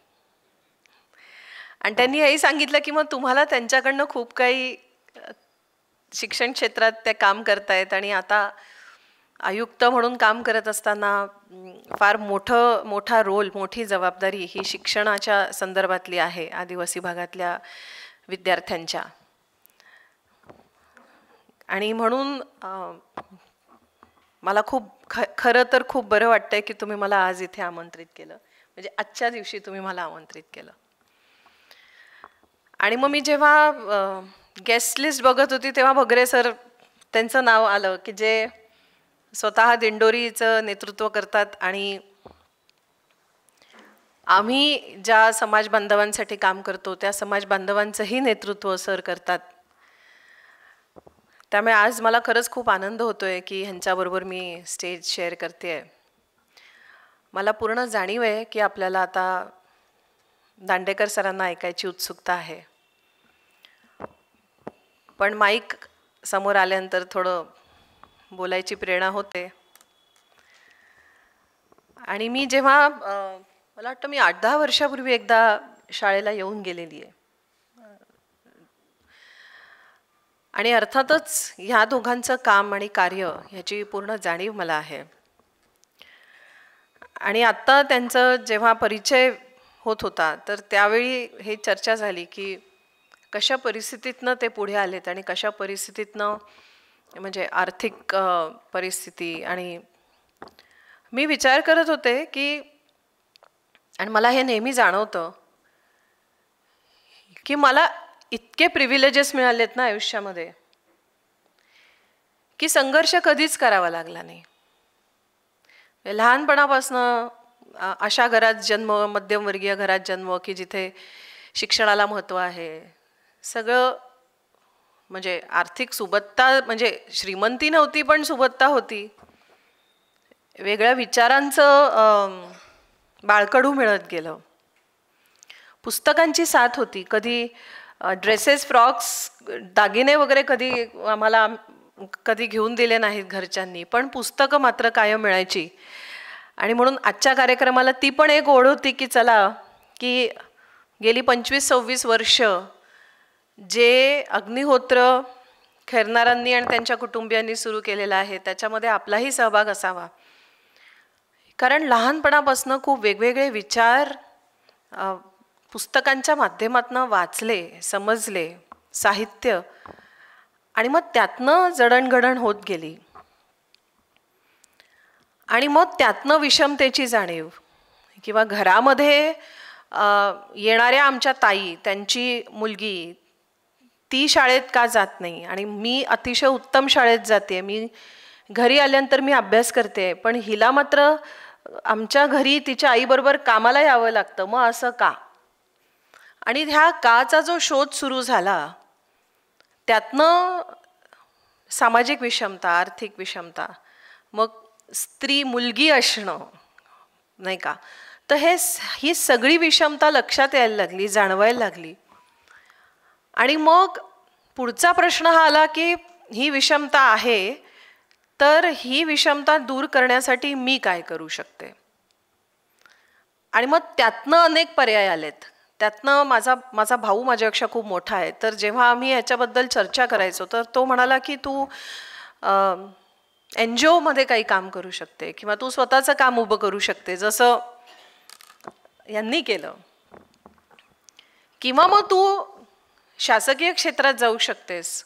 आणि त्यांनी हेही सांगितलं की मग तुम्हाला त्यांच्याकडनं खूप काही शिक्षण क्षेत्रात ते काम करतायत आणि आता आयुक्त म्हणून काम करत असताना फार मोठा रोल, मोठी जबाबदारी ही शिक्षणाच्या संदर्भातली आहे आदिवासी भागातल्या विद्यार्थ्यांच्या. आणि म्हणून मला खरं तर खूप बरं वाटतंय की तुम्ही मला आज इथे आमंत्रित केलं, म्हणजे आजच्या दिवशी तुम्ही मला आमंत्रित केलं. आणि मग मी जेव्हा गेस्ट लिस्ट बघत होती तेव्हा भगरे सर त्यांचं नाव आलं, की जे स्वतः दिंडोरीचं नेतृत्व करतात आणि आम्ही ज्या समाज बांधवांसाठी काम करतो त्या समाज बांधवांचंही नेतृत्व सर करतात. त्यामुळे आज मला खरंच खूप आनंद होतोय की ह्यांच्याबरोबर मी स्टेज शेअर करते. मला पूर्ण जाणीव आहे की आपल्याला आता दांडेकर सरांना ऐकायची उत्सुकता आहे, पण माईक समोर आल्यानंतर थोडं बोलायची प्रेरणा होते. आणि मी जेव्हा मला वाटतं मी 8-10 वर्षापूर्वी एकदा शाळेला येऊन गेलेली आहे, आणि अर्थातच ह्या दोघांचं काम आणि कार्य ह्याची पूर्ण जाणीव मला आहे. आणि आत्ता त्यांचं जेव्हा परिचय होत होता तर त्यावेळी हे चर्चा झाली की कशा परिस्थितीतनं ते पुढे आलेत आणि कशा परिस्थितीतनं, म्हणजे आर्थिक परिस्थिती. आणि मी विचार करत होते की, आणि मला हे नेहमी जाणवतं की मला इतके प्रिव्हिलेजेस मिळालेत ना आयुष्यामध्ये की संघर्ष कधीच करावा लागला नाही. लहानपणापासनं अशा घरात जन्म, मध्यमवर्गीय घरात जन्म की जिथे शिक्षणाला महत्त्व आहे, सगळं म्हणजे आर्थिक सुबत्ता, म्हणजे श्रीमंती नव्हती पण सुबत्ता होती. वेगळ्या विचारांचं बाळकडू मिळत गेलं. पुस्तकांची साथ होती. कधी ड्रेसेस, फ्रॉक्स, दागिने वगैरे आम्हाला कधी घेऊन दिले नाहीत घरच्यांनी, पण पुस्तकं मात्र कायम मिळायची. आणि म्हणून आजच्या कार्यक्रमाला ती पण एक ओढ होती की चला, की गेली 25-26 वर्ष जे अग्निहोत्र खैरनारांनी आणि त्यांच्या कुटुंबियांनी सुरू केलेलं आहे त्याच्यामध्ये आपलाही सहभाग असावा. कारण लहानपणापासून खूप वेगवेगळे विचार पुस्तकांच्या माध्यमातून वाचले, समजले, साहित्य, आणि मग त्यातनं जडणघडण होत गेली. आणि मग त्यातनं विषमतेची जाणीव, किंवा घरामध्ये येणाऱ्या आमच्या ताई, त्यांची मुलगी ती शाळेत का जात नाही आणि मी अतिशय उत्तम शाळेत जाते, मी घरी आल्यानंतर मी अभ्यास करते, पण हिला मात्र आमच्या घरी तिच्या आईबरोबर कामाला यावं लागतं, मग असं का? आणि ह्या काचा जो शोध सुरू झाला त्यातनं सामाजिक विषमता, आर्थिक विषमता, मग स्त्री मुलगी असणं नाही का, तर ही सगळी विषमता लक्षात यायला लागली, जाणवायला लागली. आणि मग पुढचा प्रश्न हा आला की ही विषमता आहे तर ही विषमता दूर करण्यासाठी मी काय करू शकते. आणि मग त्यातनं अनेक पर्याय आलेत. त्यातनं माझा भाऊ माझ्यापेक्षा खूप मोठा आहे, तर जेव्हा आम्ही याच्याबद्दल चर्चा करायचो तर तो म्हणाला की तू NGO मध्ये काही काम करू शकते किंवा तू स्वतःचं काम उभं करू शकते जसं यांनी केलं, किंवा मग तू शासकीय क्षेत्रात जाऊ शकतेस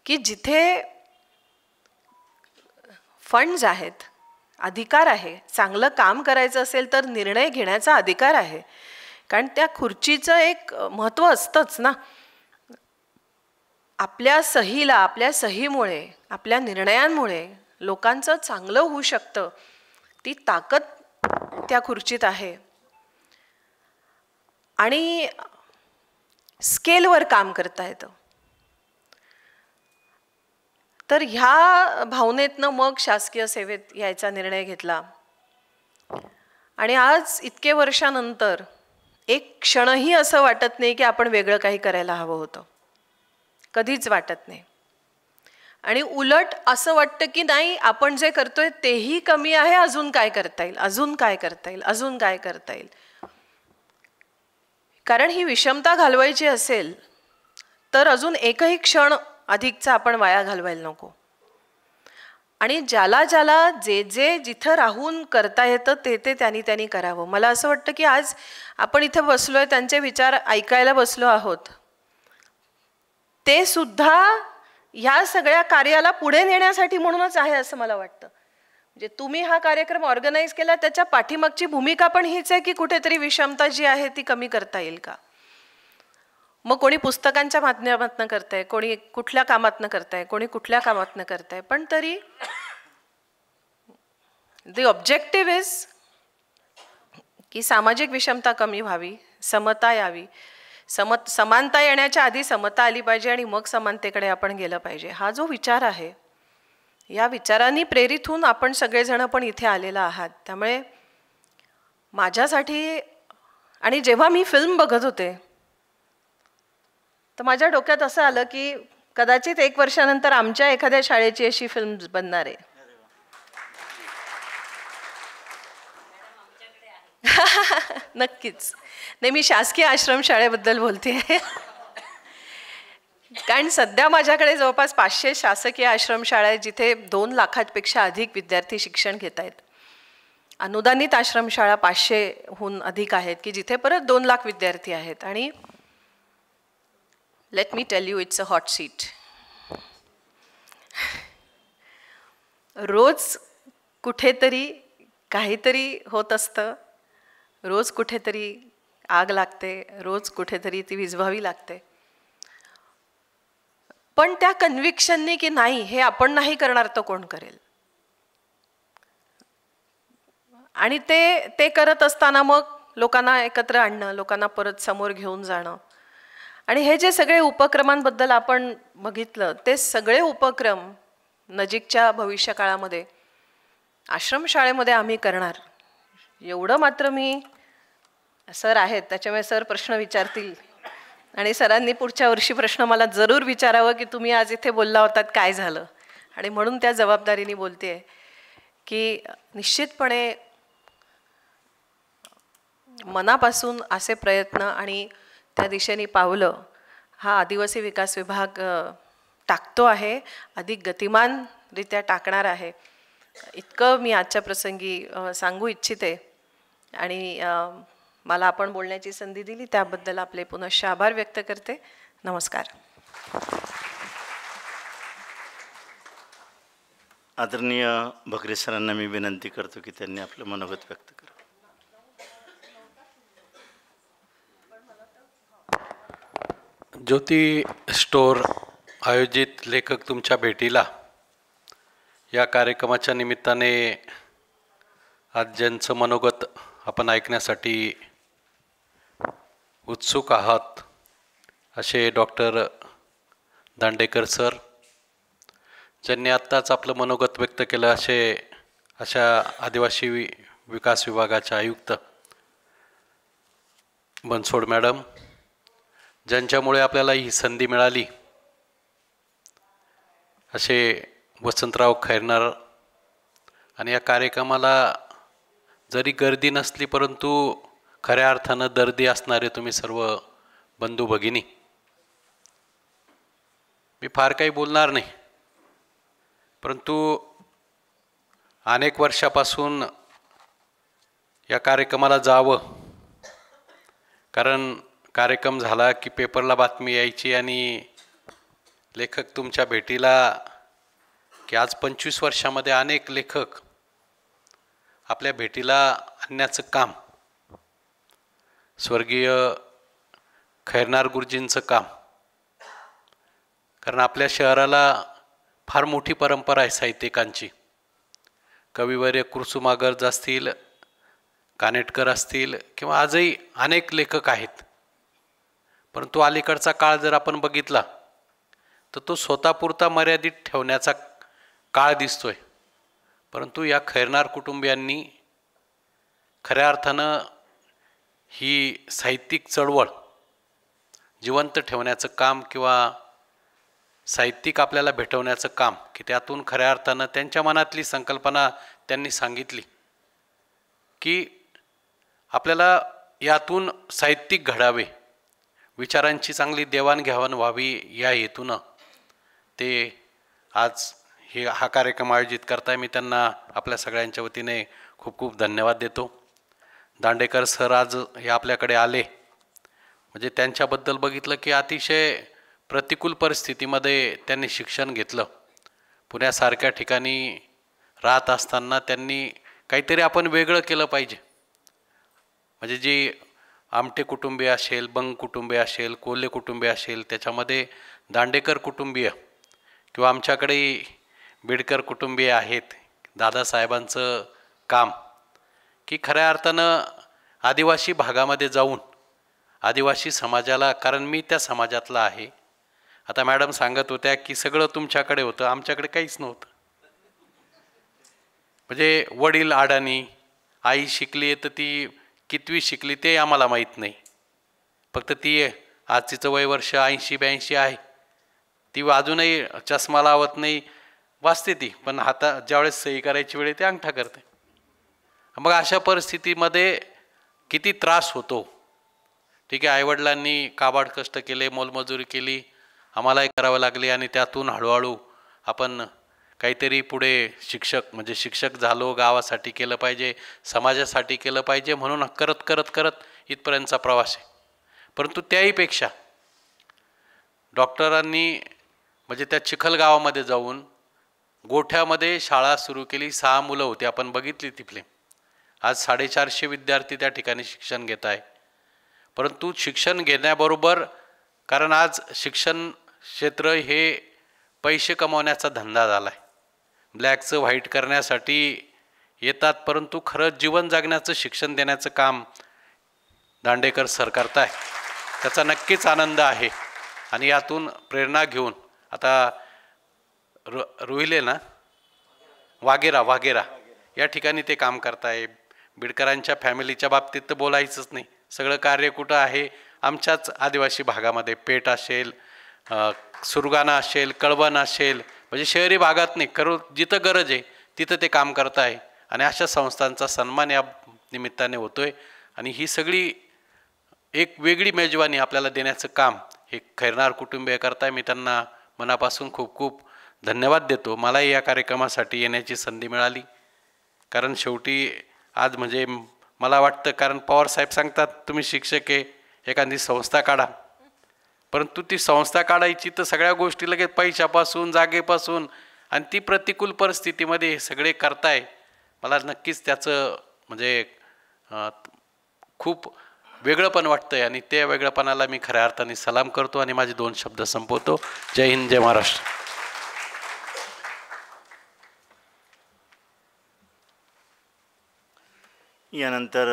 की जिथे फंड्स आहेत, अधिकार आहे, चांगलं काम करायचं असेल तर निर्णय घेण्याचा अधिकार आहे, कारण त्या खुर्चीचं एक महत्त्व असतंच ना. आपल्या सहीला, आपल्या सहीमुळे, आपल्या निर्णयांमुळे लोकांचं चांगलं होऊ शकतं, ती ताकद त्या खुर्चीत आहे. आणि स्केलवर काम करता येतं. तर ह्या भावनेतनं मग शासकीय सेवेत यायचा निर्णय घेतला. आणि आज इतके वर्षानंतर एक क्षणही असं वाटत नाही की आपण वेगळं काही करायला हवं होतं, कधीच वाटत नाही. आणि उलट असं वाटतं की नाही, आपण जे करतोय तेही कमी आहे, अजून काय करता येईल, अजून काय करता येईल, अजून काय करता येईल. कारण ही विषमता घालवायची असेल तर अजून एकही क्षण अधिकचा आपण वाया घालवायला नको. आणि ज्याला ज्याला जे जे जिथं राहून करता येतं ते त्यांनी करावं. मला असं वाटतं की आज आपण इथं बसलोय, त्यांचे विचार ऐकायला बसलो आहोत, ते सुद्धा ह्या सगळ्या कार्याला पुढे नेण्यासाठी म्हणूनच आहे असं मला वाटतं. म्हणजे तुम्ही हा कार्यक्रम ऑर्गनाईज केला, त्याच्या पाठीमागची भूमिका पण हीच आहे की कुठेतरी विषमता जी आहे ती कमी करता येईल का. मग कोणी पुस्तकांच्या माध्यमातून करताय, कोणी कुठल्या कामातनं करताय, कोणी कुठल्या कामातनं करताय, पण तरी द ऑब्जेक्टिव्ह इज की सामाजिक विषमता कमी व्हावी, समता यावी. समानता येण्याच्या आधी समता आली पाहिजे आणि मग समानतेकडे आपण गेलं पाहिजे. हा जो विचार आहे, या विचारांनी प्रेरित होऊन आपण सगळेजण पण इथे आलेला आहात. त्यामुळे माझ्यासाठी, आणि जेव्हा मी फिल्म बघत होते तर माझ्या डोक्यात असं आलं की कदाचित 1 वर्षानंतर आमच्या एखाद्या शाळेची अशी फिल्म बनणार आहे. नक्कीच. नाही, मी शासकीय आश्रमशाळेबद्दल बोलते. कारण सध्या माझ्याकडे जवळपास 500 शासकीय आश्रमशाळा आहेत जिथे 2 लाखांपेक्षा अधिक विद्यार्थी शिक्षण घेत आहेत. अनुदानित आश्रमशाळा 500हून अधिक आहेत की जिथे परत 2 लाख विद्यार्थी आहेत. आणि let me tell you, it's a hot seat. रोज कुठेतरी काहीतरी होत असतं, रोज कुठेतरी आग लागते, रोज कुठेतरी ती विझवावी लागते. पण त्या कन्व्हिक्शननी की नाही, हे आपण नाही करणार तर कोण करेल. आणि ते करत असताना मग लोकांना एकत्र आणणं, लोकांना परत समोर घेऊन जाणं. आणि हे जे सगळे उपक्रमांबद्दल आपण बघितलं, ते सगळे उपक्रम नजीकच्या भविष्यकाळामध्ये आश्रमशाळेमध्ये आम्ही करणार. एवढं मात्र मी, सर आहेत त्याच्यामुळे सर प्रश्न विचारतील आणि सरांनी पुढच्या वर्षी प्रश्न मला जरूर विचारावं की तुम्ही आज इथे बोलला होतात, काय झालं. आणि म्हणून त्या जबाबदारीने बोलते की निश्चितपणे मनापासून असे प्रयत्न आणि त्या दिशेने पावलं हा आदिवासी विकास विभाग टाकतो आहे, अधिक गतिमानरित्या टाकणार आहे. इतकं मी आजच्या प्रसंगी सांगू इच्छिते. आणि मला आपण बोलण्याची संधी दिली त्याबद्दल आपले पुनश्च आभार व्यक्त करते. नमस्कार. आदरणीय भकरे सरांना मी विनंती करतो की त्यांनी आपलं मनोगत व्यक्त करावं. ज्योती स्टोर आयोजित लेखक तुमच्या भेटीला या कार्यक्रमाच्या निमित्ताने आज ज्यांचं मनोगत आपण ऐकण्यासाठी उत्सुक आहात असे डॉक्टर दांडेकर सर, ज्यांनी आत्ताच आपलं मनोगत व्यक्त केलं अशा आदिवासी विकास विभागाच्या आयुक्त बनसोड मॅडम, ज्यांच्यामुळे आपल्याला ही संधी मिळाली असे वसंतराव खैरनार. आणि या कार्यक्रमाला जरी गर्दी नसली परंतु खऱ्या अर्थानं दर्दी असणारे तुम्ही सर्व बंधू भगिनी, मी फार काही बोलणार नाही, परंतु अनेक वर्षापासून या कार्यक्रमाला जावं, कारण कार्यक्रम झाला की पेपरला बातमी यायची आणि लेखक तुमच्या भेटीला की आज 25 वर्षामध्ये अनेक लेखक आपल्या भेटीला आणण्याचं काम, स्वर्गीय खैरनार गुरुजींचं काम, कारण आपल्या शहराला फार मोठी परंपरा आहे साहित्यिकांची. कविवर्य कुसुमाग्रज असतील, कानेटकर असतील किंवा आजही अनेक लेखक आहेत. परंतु अलीकडचा काळ जर आपण बघितला तर तो स्वतःपुरता मर्यादित ठेवण्याचा काळ दिसतोय. परंतु या खैरनार कुटुंबियांनी खऱ्या अर्थानं ही साहित्यिक चळवळ जिवंत ठेवण्याचं काम किंवा साहित्यिक आपल्याला भेटवण्याचं काम, की त्यातून खऱ्या अर्थानं त्यांच्या मनातली संकल्पना त्यांनी सांगितली की आपल्याला यातून साहित्यिक घडावे, विचारांची चांगली देवाणघेवाण व्हावी, या हेतूनं ते आज हा कार्यक्रम आयोजित करताय. मी त्यांना आपल्या सगळ्यांच्या वतीने खूप खूप धन्यवाद देतो. दांडेकर सर आज हे आपल्याकडे आले म्हणजे त्यांच्याबद्दल बघितलं की अतिशय प्रतिकूल परिस्थितीमध्ये त्यांनी शिक्षण घेतलं. पुण्यासारख्या ठिकाणी राहत असताना त्यांनी काहीतरी आपण वेगळं केलं पाहिजे. म्हणजे जी आमटे कुटुंबीय असेल, बंग कुटुंबीय असेल, कोल्हे कुटुंबीय असेल, त्याच्यामध्ये दांडेकर कुटुंबीय किंवा आमच्याकडे बिडकर कुटुंबीय आहेत, दादासाहेबांचं काम की खऱ्या अर्थानं आदिवासी भागामध्ये जाऊन आदिवासी समाजाला, कारण मी त्या समाजातला आहे. आता मॅडम सांगत होत्या की सगळं तुमच्याकडे होतं, आमच्याकडे काहीच नव्हतं. म्हणजे वडील अडाणी, आई शिकली तर ती कितवी शिकली ते आम्हाला माहीत नाही. फक्त ती आज तिचं वय वर्ष 80-82 आहे. ती अजूनही चष्मा लावत नाही, वाचते ती, पण हाता ज्यावेळेस सही करायची वेळ ते अंगठा करते. मग अशा परिस्थितीमध्ये किती त्रास होतो. ठीक आहे, आईवडिलांनी काबाड कष्ट केले, मोलमजुरी केली, आम्हालाही करावं लागली आणि त्यातून हळूहळू आपण काहीतरी पुढे शिक्षक झालो, गावासाठी केलं पाहिजे, समाजासाठी केलं पाहिजे, म्हणून करत करत करत इथपर्यंतचा प्रवास आहे. परंतु त्याहीपेक्षा डॉक्टरांनी म्हणजे त्या चिखल गावामध्ये जाऊन गोठ्यामध्ये शाळा सुरू केली. 6 मुलं होती, आपण बघितली तिथले. आज 450 विद्यार्थी त्या ठिकाणी शिक्षण घेत आहे. परंतु शिक्षण घेण्याबरोबर, कारण आज शिक्षण क्षेत्र हे पैसे कमावण्याचा धंदा झाला आहे. ब्लॅकचं व्हाईट करण्यासाठी येतात, परंतु खरं जीवन जगण्याचं शिक्षण देण्याचं काम दांडेकर सर करताय. त्याचा नक्कीच आनंद आहे. आणि यातून प्रेरणा घेऊन आता रोहिले ना वाघेरा या ठिकाणी ते काम करताय. बिडकरांच्या फॅमिलीच्या बाबतीत तर बोलायचंच नाही. सगळं कार्य कुठं आहे? आमच्याच आदिवासी भागामध्ये. पेठ असेल, सुरगाणा असेल, कळवण असेल, म्हणजे शहरी भागात नाही, जिथं गरज आहे तिथं ते काम करत आहे. आणि अशा संस्थांचा सन्मान या निमित्ताने होतोय. आणि ही सगळी एक वेगळी मेजवानी आपल्याला देण्याचं काम हे खैरनार कुटुंबीय करताय. मी त्यांना मनापासून खूप खूप धन्यवाद देतो. मलाही या कार्यक्रमासाठी येण्याची संधी मिळाली. कारण शेवटी आज म्हणजे मला वाटतं, कारण पवारसाहेब सांगतात तुम्ही शिक्षक आहे, एखादी संस्था काढा. परंतु ती संस्था काढायची तर सगळ्या गोष्टी लगेच पैशापासून, जागेपासून, आणि ती प्रतिकूल परिस्थितीमध्ये सगळे करताय. मला नक्कीच त्याचं म्हणजे खूप वेगळंपण वाटतं आहे. आणि त्या वेगळेपणाला मी खऱ्या अर्थाने सलाम करतो आणि माझे 2 शब्द संपवतो. जय हिंद, जय महाराष्ट्र. यानंतर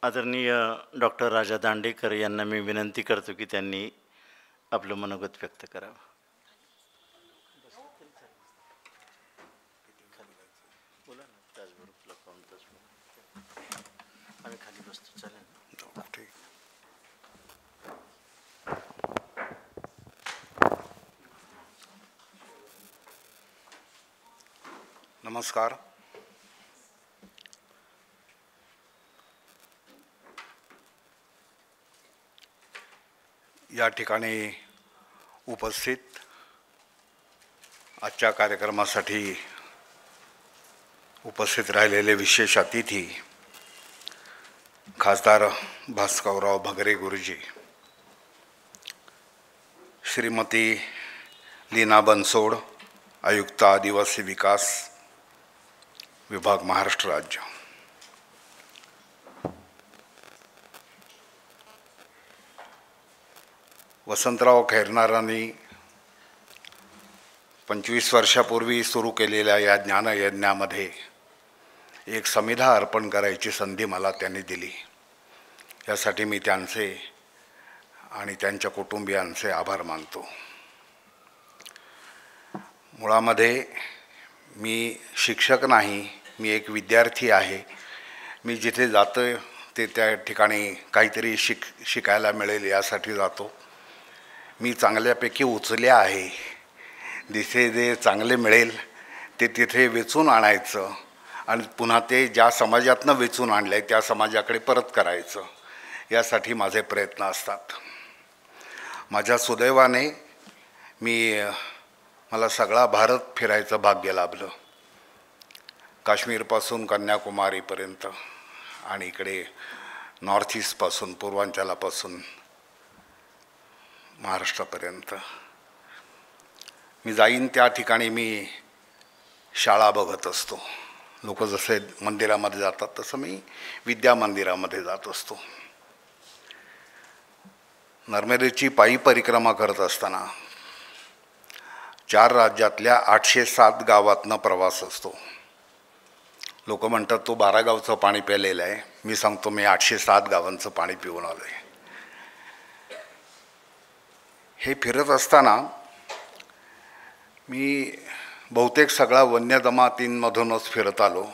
आदरणीय डॉक्टर राजा दांडेकर यांना मी विनंती करतो की त्यांनी आपलं मनोगत व्यक्त करावं. नमस्कार. या ठिकाणी उपस्थित आजच्या कार्यक्रमासाठी उपस्थित राहिलेले विशेष अतिथी खासदार भास्करराव भगरे गुरुजी, श्रीमती लीना बनसोड, आयुक्त आदिवासी विकास विभाग महाराष्ट्र राज्य, वसंतराव खैरनारांनी 25 वर्षापूर्वी सुरू केलेल्या या ज्ञानयज्ञामध्ये एक समिधा अर्पण करायची संधी मला त्यांनी दिली. यासाठी मी त्यांचे आणि त्यांच्या कुटुंबियांचे आभार मानतो. मुळामध्ये मी शिक्षक नाही, मी एक विद्यार्थी आहे. मी जिथे जातो ते त्या ठिकाणी काहीतरी शिकायला मिळेल यासाठी जातो. मी चांगल्यापैकी उचले आहे. जिथे जे चांगले मिळेल ते तिथे वेचून आणायचं आणि पुन्हा ते ज्या समाजातनं वेचून आणलं आहे त्या समाजाकडे परत करायचं, यासाठी माझे प्रयत्न असतात. माझ्या सुदैवाने मला सगळा भारत फिरायचं भाग्य लाभलं. काश्मीरपासून कन्याकुमारीपर्यंत आणि इकडे नॉर्थ ईस्टपासून, पूर्वांचलापासून महाराष्ट्रापर्यंत मी जाईन त्या ठिकाणी मी शाळा बघत असतो. लोक जसे मंदिरामध्ये जातात तसं मी विद्या मंदिरामध्ये जात असतो. नर्मदेची पायी परिक्रमा करत असताना 4 राज्यातल्या 807 गावातनं प्रवास असतो. लोक म्हणतात तो 12 गावचं पाणी प्यायलेलं आहे. मी सांगतो मी 807 गावांचं पाणी पिऊन आलो आहे. हे फिरत असताना मी बहुतेक सगळा वन्य जमातींमधूनच फिरत आलो.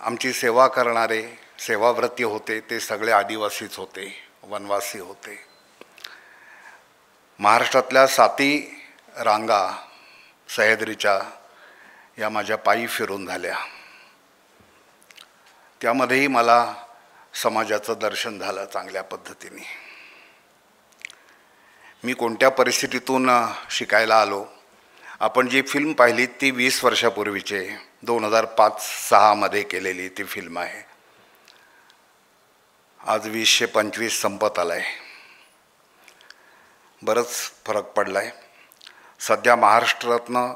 आमची सेवा करणारे सेवाव्रती होते ते सगळे आदिवासीच होते, वनवासी होते. महाराष्ट्रातल्या 7 रांगा सह्याद्रीच्या या माझ्या पायी फिरून झाल्या. त्यामध्येही मला समाजाचं दर्शन झालं चांगल्या पद्धतीने. मी कोणत्या परिस्थितीतून शिकायला आलो. आपण जी फिल्म पाहिली ती 20 वर्षापूर्वीचे 2005-06 मध्ये केलेली ती फिल्म आहे. आज 2025 संपत आला आहे. बरंच फरक पडला आहे. सध्या महाराष्ट्रातनं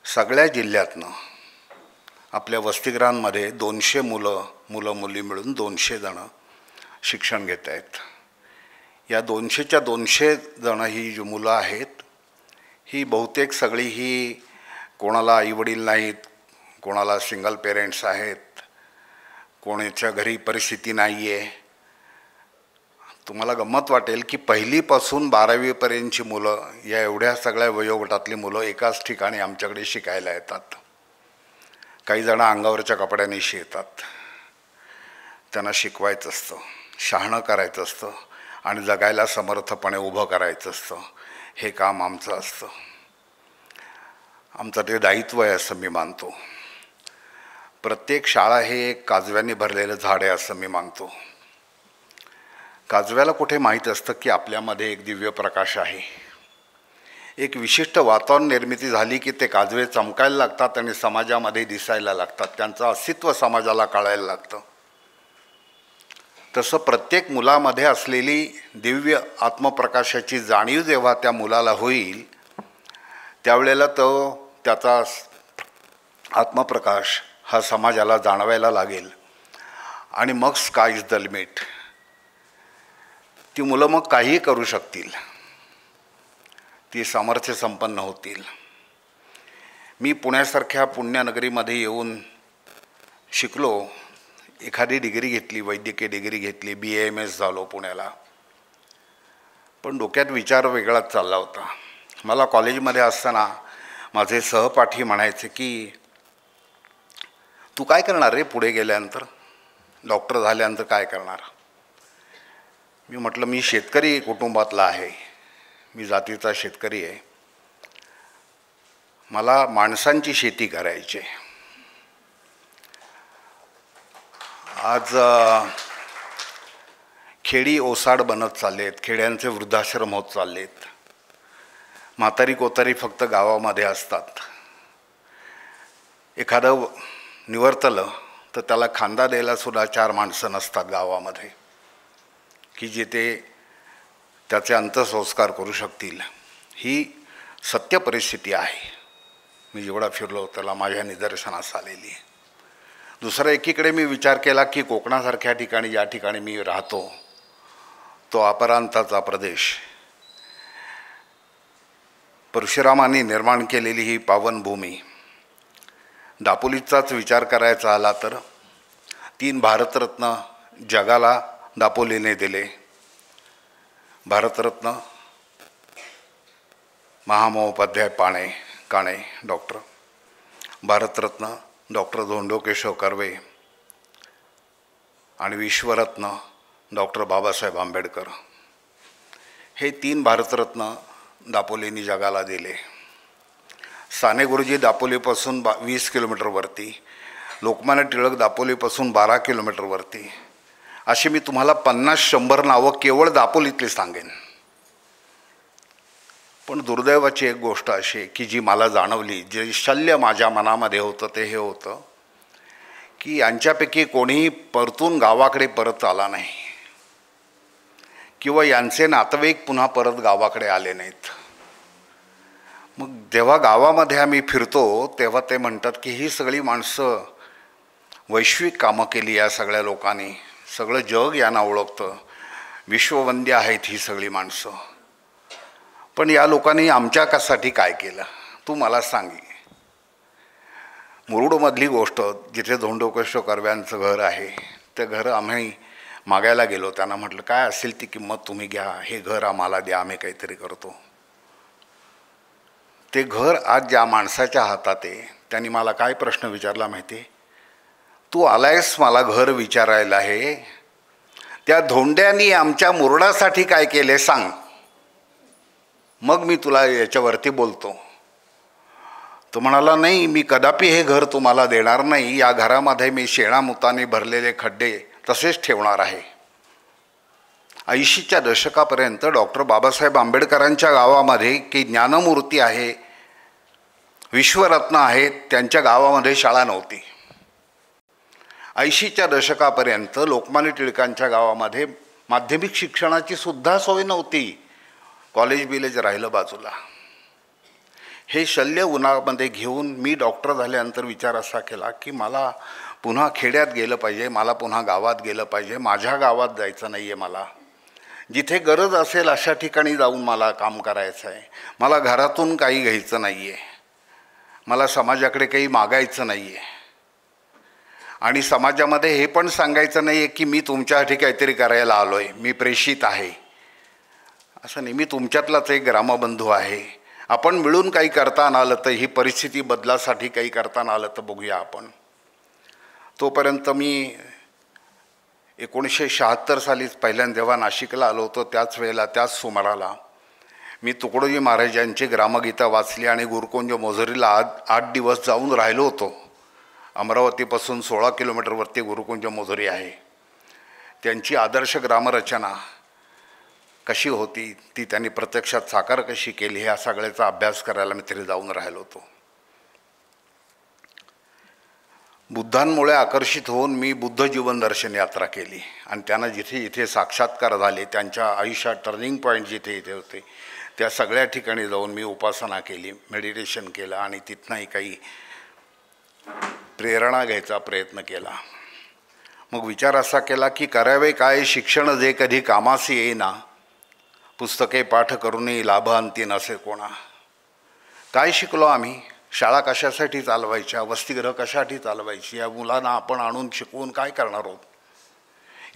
सगळ्या जिल्ह्यातनं आपल्या वसतिगृहांमध्ये 200 मुलं मुली मिळून 200 जणं शिक्षण घेत आहेत. या 200च्या 200 जणं ही जी मुलं आहेत ही बहुतेक सगळी ही कोणाला आईवडील नाहीत, कोणाला सिंगल पेरेंट्स आहेत, कोणाच्या घरी परिस्थिती नाही आहे. तुम्हाला गंमत वाटेल की 1लीपासून 12वीपर्यंतची मुलं या एवढ्या सगळ्या वयोगटातली मुलं एकाच ठिकाणी आमच्याकडे शिकायला येतात. काही जण अंगावरच्या कपड्यांनीशी येतात. त्यांना शिकवायचं असतं, शहाणं करायचं असतं आणि जगायला समर्थपणे उभं करायचं असतं. हे काम आमचं असतं. आमचं ते दायित्व आहे असं मी मानतो. प्रत्येक शाळा हे एक काजव्याने भरलेलं झाड आहे असं मी मानतो. काजव्याला कुठे माहीत असतं की आपल्यामध्ये एक दिव्य प्रकाश आहे. एक विशिष्ट वातावरण निर्मिती झाली की ते काजवे चमकायला लागतात आणि समाजामध्ये दिसायला लागतात. त्यांचं अस्तित्व समाजाला कळायला लागतं. तसं प्रत्येक मुलामध्ये असलेली दिव्य आत्मप्रकाशाची जाणीव जेव्हा त्या मुलाला होईल त्यावेळेला त्याचा आत्मप्रकाश हा समाजाला जाणवायला लागेल आणि मग स्काय इज द लिमिट. ती मुलं मग काहीही करू शकतील. ती सामर्थ्य संपन्न होतील. मी पुण्यासारख्या पुण्यनगरीमध्ये येऊन शिकलो. एखादी डिग्री घेतली, वैद्यकीय डिग्री घेतली, BAMS झालो पुण्याला. पण डोक्यात विचार वेगळाच चालला होता. मला कॉलेजमध्ये असताना माझे सहपाठी म्हणायचे की तू काय करणार रे पुढे गेल्यानंतर, डॉक्टर झाल्यानंतर काय करणार. मी म्हटलं मी शेतकरी कुटुंबातला आहे, मी जातीचा शेतकरी आहे, मला माणसांची शेती करायची. आज खेडी ओसाड बनत चाललेत, खेड्यांचे वृद्धाश्रम होत चाललेत. म्हातारी कोतारी फक्त गावामध्ये असतात. एखादं निवर्तलं तर त्याला खांदा द्यायला सुद्धा 4 माणसं नसतात गावामध्ये की जे ते त्याचे अंत्यसंस्कार करू शकतील. ही सत्य परिस्थिती आहे. मी जेवढा फिरलो त्याला माझ्या निदर्शनास आलेली. दुसरं एकीकडे मी विचार केला की कोकणासारख्या ठिकाणी ज्या ठिकाणी मी राहतो तो अपरांताचा प्रदेश, परशुरामांनी निर्माण केलेली ही पावनभूमी, दापोलीचाच विचार करायचा आला तर 3 भारतरत्न जगाला दापोलीने दिले. भारतरत्न महामहोपाध्याय काणे डॉक्टर, भारतरत्न डॉक्टर धोंडो केशव कर्वे आणि विश्वरत्न डॉक्टर बाबासाहेब आंबेडकर. हे 3 भारतरत्न दापोलींनी जगाला दिले. साने गुरुजी दापोलीपासून 20 किलोमीटरवरती, लोकमान्य टिळक दापोलीपासून 12 किलोमीटरवरती. अशी मी तुम्हाला 50-100 नावं केवळ दापोलीतली सांगेन. पण दुर्दैवाची एक गोष्ट अशी की जी मला जाणवली, जे शल्य माझ्या मनामध्ये होतं ते हे होतं की यांच्यापैकी कोणीही परतून गावाकडे परत आला नाही. किंवा यांचे नातेवाईक पुन्हा परत गावाकडे आले नाहीत. मग जेव्हा गावामध्ये आम्ही फिरतो तेव्हा ते म्हणतात की ही सगळी माणसं वैश्विक कामं केली या सगळ्या लोकांनी, सगळं जग यांना ओळखतं, विश्ववंद्य आहेत ही सगळी माणसं. पण या लोकांनी आमच्यासाठी काय केलं तू मला सांग. मुरुडमधली गोष्ट, जिथे धोंडोकेश्वर कर्व्यांचं घर आहे, ते घर आम्ही मागायला गेलो. त्यांना म्हटलं काय असेल ती किंमत तुम्ही घ्या, हे घर आम्हाला द्या, आम्ही काहीतरी करतो. ते घर आज ज्या माणसाच्या हातात आहे त्यांनी मला काय प्रश्न विचारला माहिती आहे? तू आलायस मला घर विचारायला आहे, त्या धोंड्यांनी आमच्या मुरडासाठी काय केले सांग, मग मी तुला याच्यावरती बोलतो. तो म्हणाला नाही, मी कदापि हे घर तुम्हाला देणार नाही, या घरामध्ये मी शेणामुताने भरलेले खड्डे तसेच ठेवणार आहे. 80च्या दशकापर्यंत डॉक्टर बाबासाहेब आंबेडकरांच्या गावामध्ये की ज्ञानमूर्ती आहे, विश्वरत्न आहेत, त्यांच्या गावामध्ये शाळा नव्हती. 80च्या दशकापर्यंत लोकमान्य टिळकांच्या गावामध्ये माध्यमिक शिक्षणाची सुद्धा सोय नव्हती. कॉलेज बिलेज राहिलं बाजूला. हे शल्य उन्हामध्ये घेऊन मी डॉक्टर झाल्यानंतर विचार असा केला की मला पुन्हा खेड्यात गेलं पाहिजे, मला पुन्हा गावात गेलं पाहिजे. माझ्या गावात जायचं नाही आहे, मला जिथे गरज असेल अशा ठिकाणी जाऊन मला काम करायचं आहे. मला घरातून काही घ्यायचं नाही आहे, मला समाजाकडे काही मागायचं नाही आहे, आणि समाजामध्ये हे पण सांगायचं नाही आहे की मी तुमच्यासाठी काहीतरी करायला आलो आहे, मी प्रेषित आहे. असं नाही, मी तुमच्यातलाच एक ग्रामबंधू आहे. आपण मिळून काही करताना आलं तर, ही परिस्थिती बदलासाठी काही करताना आलं तर बघूया आपण. तोपर्यंत मी 1976 सालीच पहिल्यांदा जेव्हा नाशिकला आलो होतो, त्याच वेळेला त्याच सुमाराला मी तुकडोजी महाराजांची ग्रामगीता वाचली आणि गुरुकुंज मोझरीला 8 दिवस जाऊन राहिलो होतो. अमरावतीपासून 16 किलोमीटरवरती गुरुकुंज मोझरी आहे. त्यांची आदर्श ग्रामरचना कशी होती, ती त्यांनी प्रत्यक्षात साकार कशी केली, ह्या सगळ्याचा अभ्यास करायला मी तरी जाऊन राहिलो होतो. बुद्धांमुळे आकर्षित होऊन मी बुद्ध जीवन दर्शन यात्रा केली आणि त्यांना जिथे जिथे साक्षात्कार झाले, त्यांच्या आयुष्यात टर्निंग पॉईंट जिथे इथे होते, त्या सगळ्या ठिकाणी जाऊन मी उपासना केली, मेडिटेशन केलं आणि तिथनंही काही प्रेरणा घ्यायचा प्रयत्न केला. मग विचार असा केला की करावे काय, शिक्षण जे कधी कामासी येईना, पुस्तके पाठ करूनही लाभ अंती नसे कोणा. काय शिकलो आम्ही? शाळा कशासाठी चालवायच्या, वसतिगृह कशासाठी चालवायची, या मुलांना आपण आणून शिकवून काय करणार आहोत?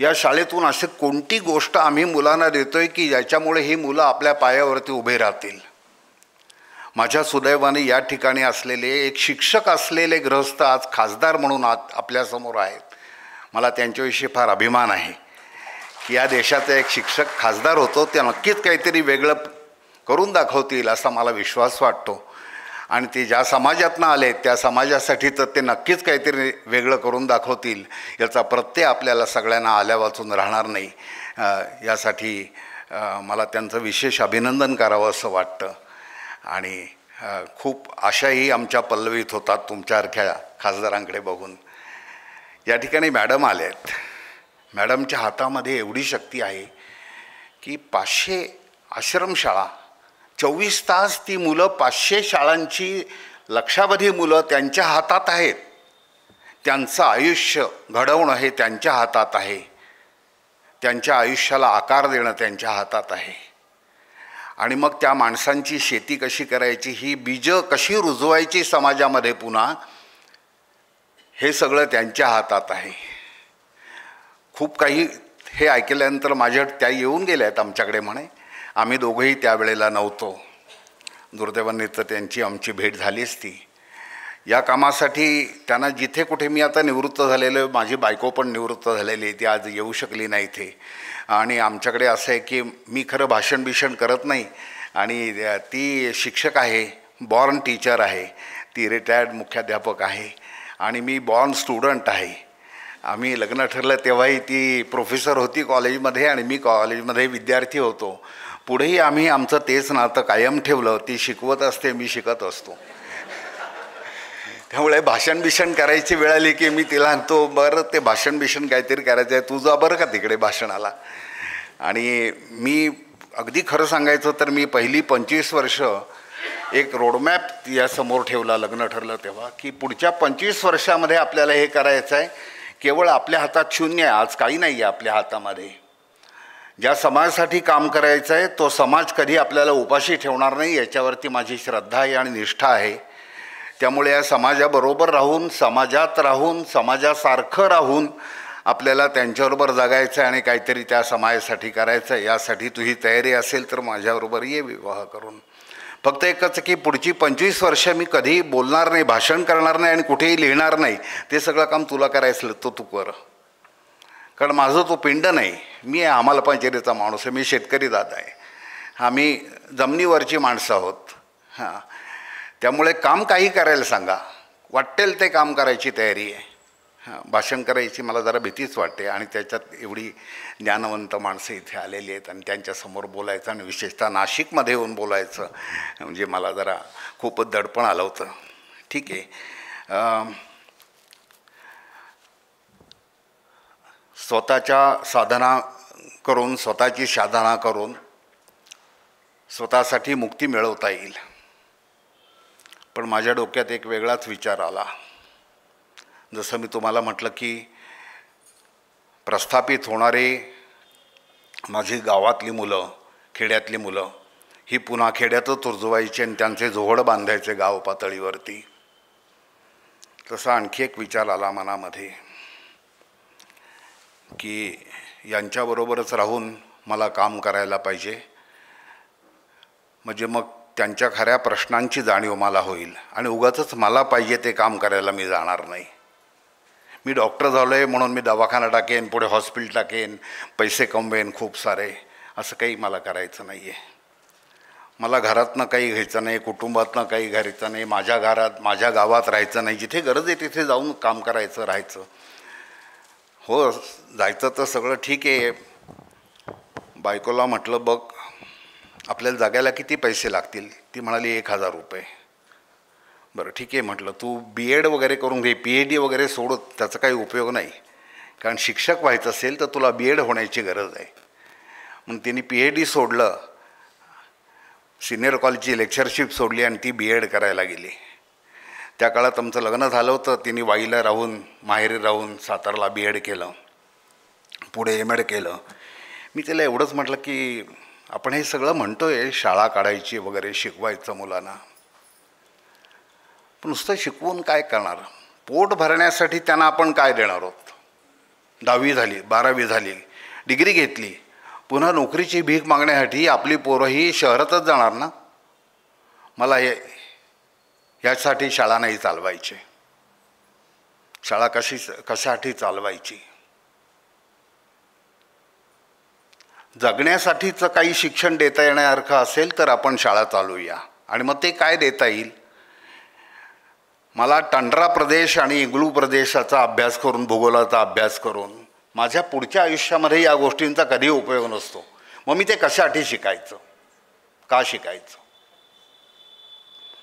या शाळेतून असे कोणती गोष्ट आम्ही मुलांना देतोय की ज्याच्यामुळे ही मुलं आपल्या पायावरती उभे राहतील? माझ्या सुदैवाने या ठिकाणी असलेले एक शिक्षक असलेले गृहस्थ आज खासदार म्हणून आपल्यासमोर आहेत. मला त्यांच्याविषयी फार अभिमान आहे की या देशाचा एक शिक्षक खासदार होतो, ते नक्कीच काहीतरी वेगळं करून दाखवतील असा मला विश्वास वाटतो. आणि ते ज्या समाजातनं आले त्या समाजासाठी तर ते नक्कीच काहीतरी वेगळं करून दाखवतील, याचा प्रत्यय आपल्याला सगळ्यांना आल्या वाचून राहणार नाही. यासाठी मला त्यांचं विशेष अभिनंदन करावं असं वाटतं. आणि खूप आशाही आमच्या पल्लवीत होतात तुमच्यासारख्या खासदारांकडे बघून. या ठिकाणी मॅडम आल्या आहेत. मॅडमच्या हातामध्ये एवढी शक्ती आहे की 500 आश्रमशाळा, 24 तास ती मुलं, 500 शाळांची लक्षावधी मुलं त्यांच्या हातात आहेत. त्यांचं आयुष्य घडवणं हे त्यांच्या हातात आहे. त्यांच्या आयुष्याला आकार देणं त्यांच्या हातात आहे. आणि मग त्या माणसांची शेती कशी करायची, ही बीजं कशी रुजवायची समाजामध्ये पुन्हा, हे सगळं त्यांच्या हातात आहे. खूप काही हे ऐकल्यानंतर माझ्या त्या येऊन गेल्या आहेत आमच्याकडे म्हणे. आम्ही दोघंही त्यावेळेला नव्हतो. दुर्दैवाने तर त्यांची आमची भेट झालीच ती. या कामासाठी त्यांना जिथे कुठे, मी आता निवृत्त झालेलो, माझी बायको पण निवृत्त झालेली, ती आज येऊ शकली नाही इथे. आणि आमच्याकडे असं आहे की मी खरं भाषण करत नाही, आणि ती शिक्षक आहे, बॉर्न टीचर आहे, ती रिटायर्ड मुख्याध्यापक आहे, आणि मी बॉर्न स्टुडंट आहे. आम्ही लग्न ठरलं तेव्हाही ती प्रोफेसर होती कॉलेजमध्ये आणि मी कॉलेजमध्ये विद्यार्थी होतो. पुढेही आम्ही आमचं तेच नातं कायम ठेवलं. ती शिकवत असते, मी शिकत असतो. त्यामुळे भाषण करायची वेळ आली की मी तिला म्हणतो, बरं ते भाषण काहीतरी करायचं आहे, तू जा बरं का तिकडे भाषणाला. आणि मी अगदी खरं सांगायचं तर मी पहिली 25 वर्ष एक रोडमॅप यासमोर ठेवला, लग्न ठरलं तेव्हा, की पुढच्या 25 वर्षामध्ये आपल्याला हे करायचं आहे. केवळ आपल्या हातात शून्य आहे, आज काही नाही आहे आपल्या हातामध्ये. ज्या समाजासाठी काम करायचं आहे तो समाज कधी आपल्याला उपाशी ठेवणार नाही, याच्यावरती माझी श्रद्धा आहे आणि निष्ठा आहे. त्यामुळे या समाजाबरोबर राहून, समाजात राहून, समाजासारखं राहून आपल्याला त्यांच्याबरोबर जगायचं आहे आणि काहीतरी त्या समाजासाठी करायचं आहे. यासाठी तुझी तयारी असेल तर माझ्याबरोबर ये विवाह करून. फक्त एकच की पुढची 25 वर्ष मी कधी बोलणार नाही, भाषण करणार नाही आणि कुठेही लिहिणार नाही. ते सगळं काम तुला करायचं तो तू कर, कारण माझं तो पिंड नाही. मी आम्हाला पंचायतीचा माणूस आहे, मी शेतकरी दादा आहे, आम्ही जमिनीवरची माणसं आहोत. हां, त्यामुळे काम काही करायला सांगा, वाटेल ते काम करायची तयारी आहे. हां, भाषण करायची मला जरा भीतीच वाटते आणि त्याच्यात एवढी ज्ञानवंत माणसं इथे आलेली आहेत आणि त्यांच्यासमोर बोलायचं आणि विशेषतः नाशिकमध्ये येऊन बोलायचं म्हणजे मला जरा खूपच दडपण आलं होतं. ठीक आहे, स्वतःच्या साधना करून, स्वतःची साधना करून स्वतःसाठी मुक्ती मिळवता येईल. पण माझ्या डोक्यात एक वेगळाच विचार आला. जसं मी तुम्हाला म्हटलं की प्रस्थापित होणारे माझी गावातली मुलं, खेड्यातली मुलं ही पुन्हा खेड्यातच रुजवायची आणि त्यांचे जोहड बांधायचे गाव पातळीवरती. तसा आणखी एक विचार आला मनामध्ये की यांच्याबरोबरच राहून मला काम करायला पाहिजे, म्हणजे मग त्यांच्या खऱ्या प्रश्नांची जाणीव मला होईल आणि उगाचच मला पाहिजे ते काम करायला मी जाणार नाही. मी डॉक्टर झालो आहे म्हणून मी दवाखाना टाकेन, पुढे हॉस्पिटल टाकेन, पैसे कमवेन खूप सारे, असं काही मला करायचं नाही आहे. मला घरातनं काही घ्यायचं नाही, कुटुंबातनं काही घ्यायचं नाही, माझ्या घरात माझ्या गावात राहायचं नाही. जिथे गरज आहे तिथे जाऊन काम करायचं, राहायचं. हो, जायचं तर सगळं ठीक आहे. बायकोला म्हटलं बघ आपल्याला जगायला किती पैसे लागतील? ती म्हणाली 1000 रुपये. बरं ठीक आहे म्हटलं, तू BEd वगैरे करून घे, PhD वगैरे सोडत, त्याचा काही उपयोग नाही, कारण शिक्षक व्हायचं असेल तर तुला BEd होण्याची गरज आहे. मग तिने PhD सोडलं, सिनियर कॉलेजची लेक्चरशिप सोडली आणि ती BEd करायला गेली. त्या काळात आमचं लग्न झालं होतं. तिने वाईला राहून, माहेरी राहून सातारला BEd केलं, पुढे MAd केलं. मी तिला एवढंच म्हटलं की आपण हे सगळं म्हणतो आहे, शाळा काढायची वगैरे, शिकवायचं मुलांना, पण नुसतं शिकवून काय करणार? पोट भरण्यासाठी त्यांना आपण काय देणार आहोत? 10वी झाली, 12वी झाली, डिग्री घेतली, पुन्हा नोकरीची भीक मागण्यासाठी आपली पोरं ही शहरातच जाणार ना. मला ह्यासाठी शाळा नाही चालवायची. शाळा कशासाठी चालवायची? जगण्यासाठीचं काही शिक्षण देता येण्यासारखं असेल तर आपण शाळा चालवूया. आणि मग ते काय देता येईल? मला टंड्रा प्रदेश आणि इग्लू प्रदेशाचा अभ्यास करून, भूगोलाचा अभ्यास करून माझ्या पुढच्या आयुष्यामध्ये या गोष्टींचा कधी उपयोग नसतो. मग मी ते कशासाठी शिकायचं? का शिकायचं?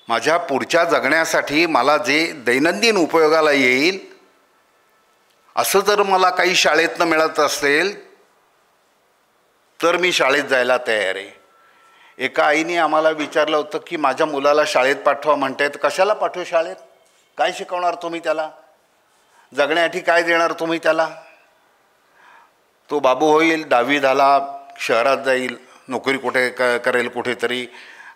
माझ्या पुढच्या जगण्यासाठी मला जे दैनंदिन उपयोगाला येईल असं जर मला काही शाळेतनं मिळत असेल तर मी शाळेत जायला तयार आहे. एका आईने आम्हाला विचारलं होतं की माझ्या मुलाला शाळेत पाठवा म्हणतायत, कशाला पाठवू शाळेत? काय शिकवणार तुम्ही त्याला? जगण्यासाठी काय देणार तुम्ही त्याला? तो बाबू होईल, 10वी झाला, शहरात जाईल, नोकरी कुठे करेल कुठेतरी,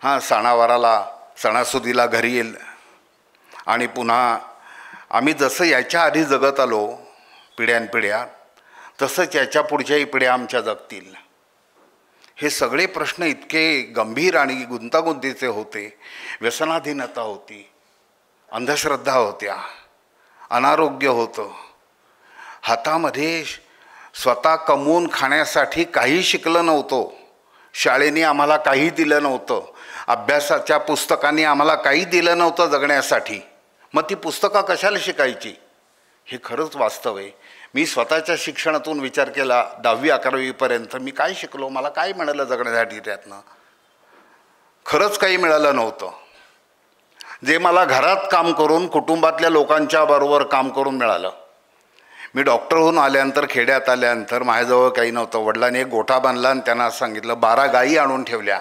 हां, सणावाराला सणासुदीला घरी येईल. आणि पुन्हा आम्ही जसं याच्या आधी जगत आलो पिढ्यानपिढ्या, तसंच याच्या पुढच्याही पिढ्या आमच्या जगतील. हे सगळे प्रश्न इतके गंभीर आणि गुंतागुंतीचे होते. व्यसनाधीनता होती, अंधश्रद्धा होत्या, अनारोग्य होतं, हातामध्ये स्वतः कमवून खाण्यासाठी काही शिकलं नव्हतं, शाळेने आम्हाला काही दिलं नव्हतं, अभ्यासाच्या पुस्तकांनी आम्हाला काही दिलं नव्हतं जगण्यासाठी. मग ती पुस्तकं कशाला शिकायची? हे खरंच वास्तव आहे. मी स्वतःच्या शिक्षणातून विचार केला, 10वी 11वीपर्यंत मी काय शिकलो, मला काय मिळालं जगण्यासाठी? त्यातनं खरंच काही मिळालं नव्हतं. जे मला घरात काम करून, कुटुंबातल्या लोकांच्या बरोबर काम करून मिळालं. मी डॉक्टर होऊन आल्यानंतर खेड्यात आल्यानंतर माझ्याजवळ काही नव्हतं. वडिलांनी एक गोठा बांधला आणि त्यांना सांगितलं 12 गायी आणून ठेवल्या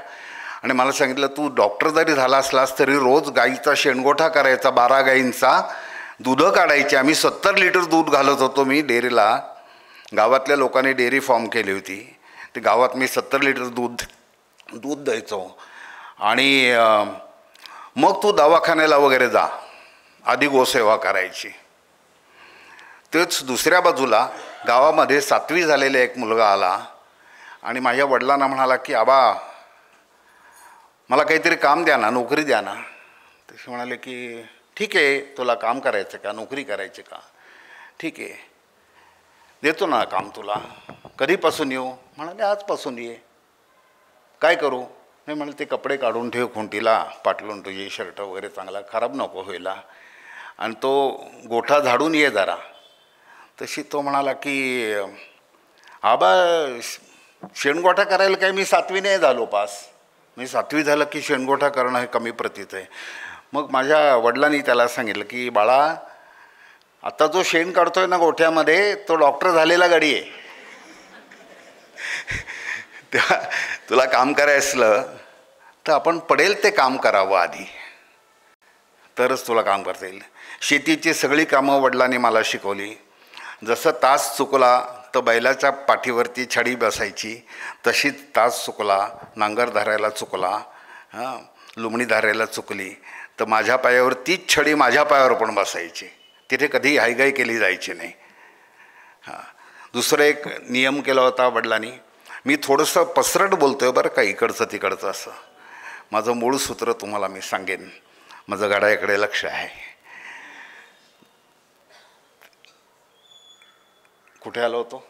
आणि मला सांगितलं तू डॉक्टर जरी झाला असलास तरी रोज गाईचा शेणगोठा करायचा, 12 गायींचा, दूधं काढायची. आम्ही 70 लिटर दूध घालत होतो मी डेअरीला. गावातल्या लोकांनी डेअरी फॉर्म केली होती. ते गावात मी 70 लिटर दूध द्यायचो. आणि मग तू दवाखान्याला वगैरे जा, आधी गोसेवा करायची. तेच दुसऱ्या बाजूला गावामध्ये 7वी झालेला एक मुलगा आला आणि माझ्या वडिलांना म्हणाला की आबा मला काहीतरी काम द्या ना, नोकरी द्या ना. तसे म्हणाले की ठीक आहे, तुला काम करायचं का, नोकरी करायची का? ठीक आहे, देतो ना काम तुला. कधीपासून येऊ? म्हणाले आजपासून ये. काय करू? नाही म्हणाले ते कपडे काढून ठेव खुंटीला, पाटलून तुझी शर्ट वगैरे चांगला खराब नको व्हायला, आणि तो गोठा झाडून ये जरा. तशी तो म्हणाला की आबा शेणगोठा करायला काय मी 7वी नाही झालो पास. मी 7वी झालं की शेणगोठा करणं हे कमी प्रतीचं आहे. मग माझ्या वडिलांनी त्याला सांगितलं की बाळा आता जो शेण काढतोय ना गोठ्यामध्ये तो डॉक्टर झालेला गाडी आहे. तेव्हा तुला काम करायचं असलं तर आपण पडेल ते काम करावं आधी, तरच तुला काम करता येईल. शेतीची सगळी कामं वडिलांनी मला शिकवली. जसं तास चुकला तर बैलाच्या पाठीवरती छडी बसायची, तशीच तास चुकला, नांगर धरायला चुकला, लुमणी धरायला चुकली तर माझ्या पायावर तीच छडी माझ्या पायावर पण बसायची. तिथे कधी हायगाई केली जायची नाही. दुसरं एक नियम केला होता वडिलांनी. मी थोडंसं पसरट बोलतो आहे बरं का, इकडचं तिकडचं असं. माझं मूळ सूत्र तुम्हाला मी सांगेन. माझं गाड्याकडे लक्ष आहे. कुठे आलो होतो?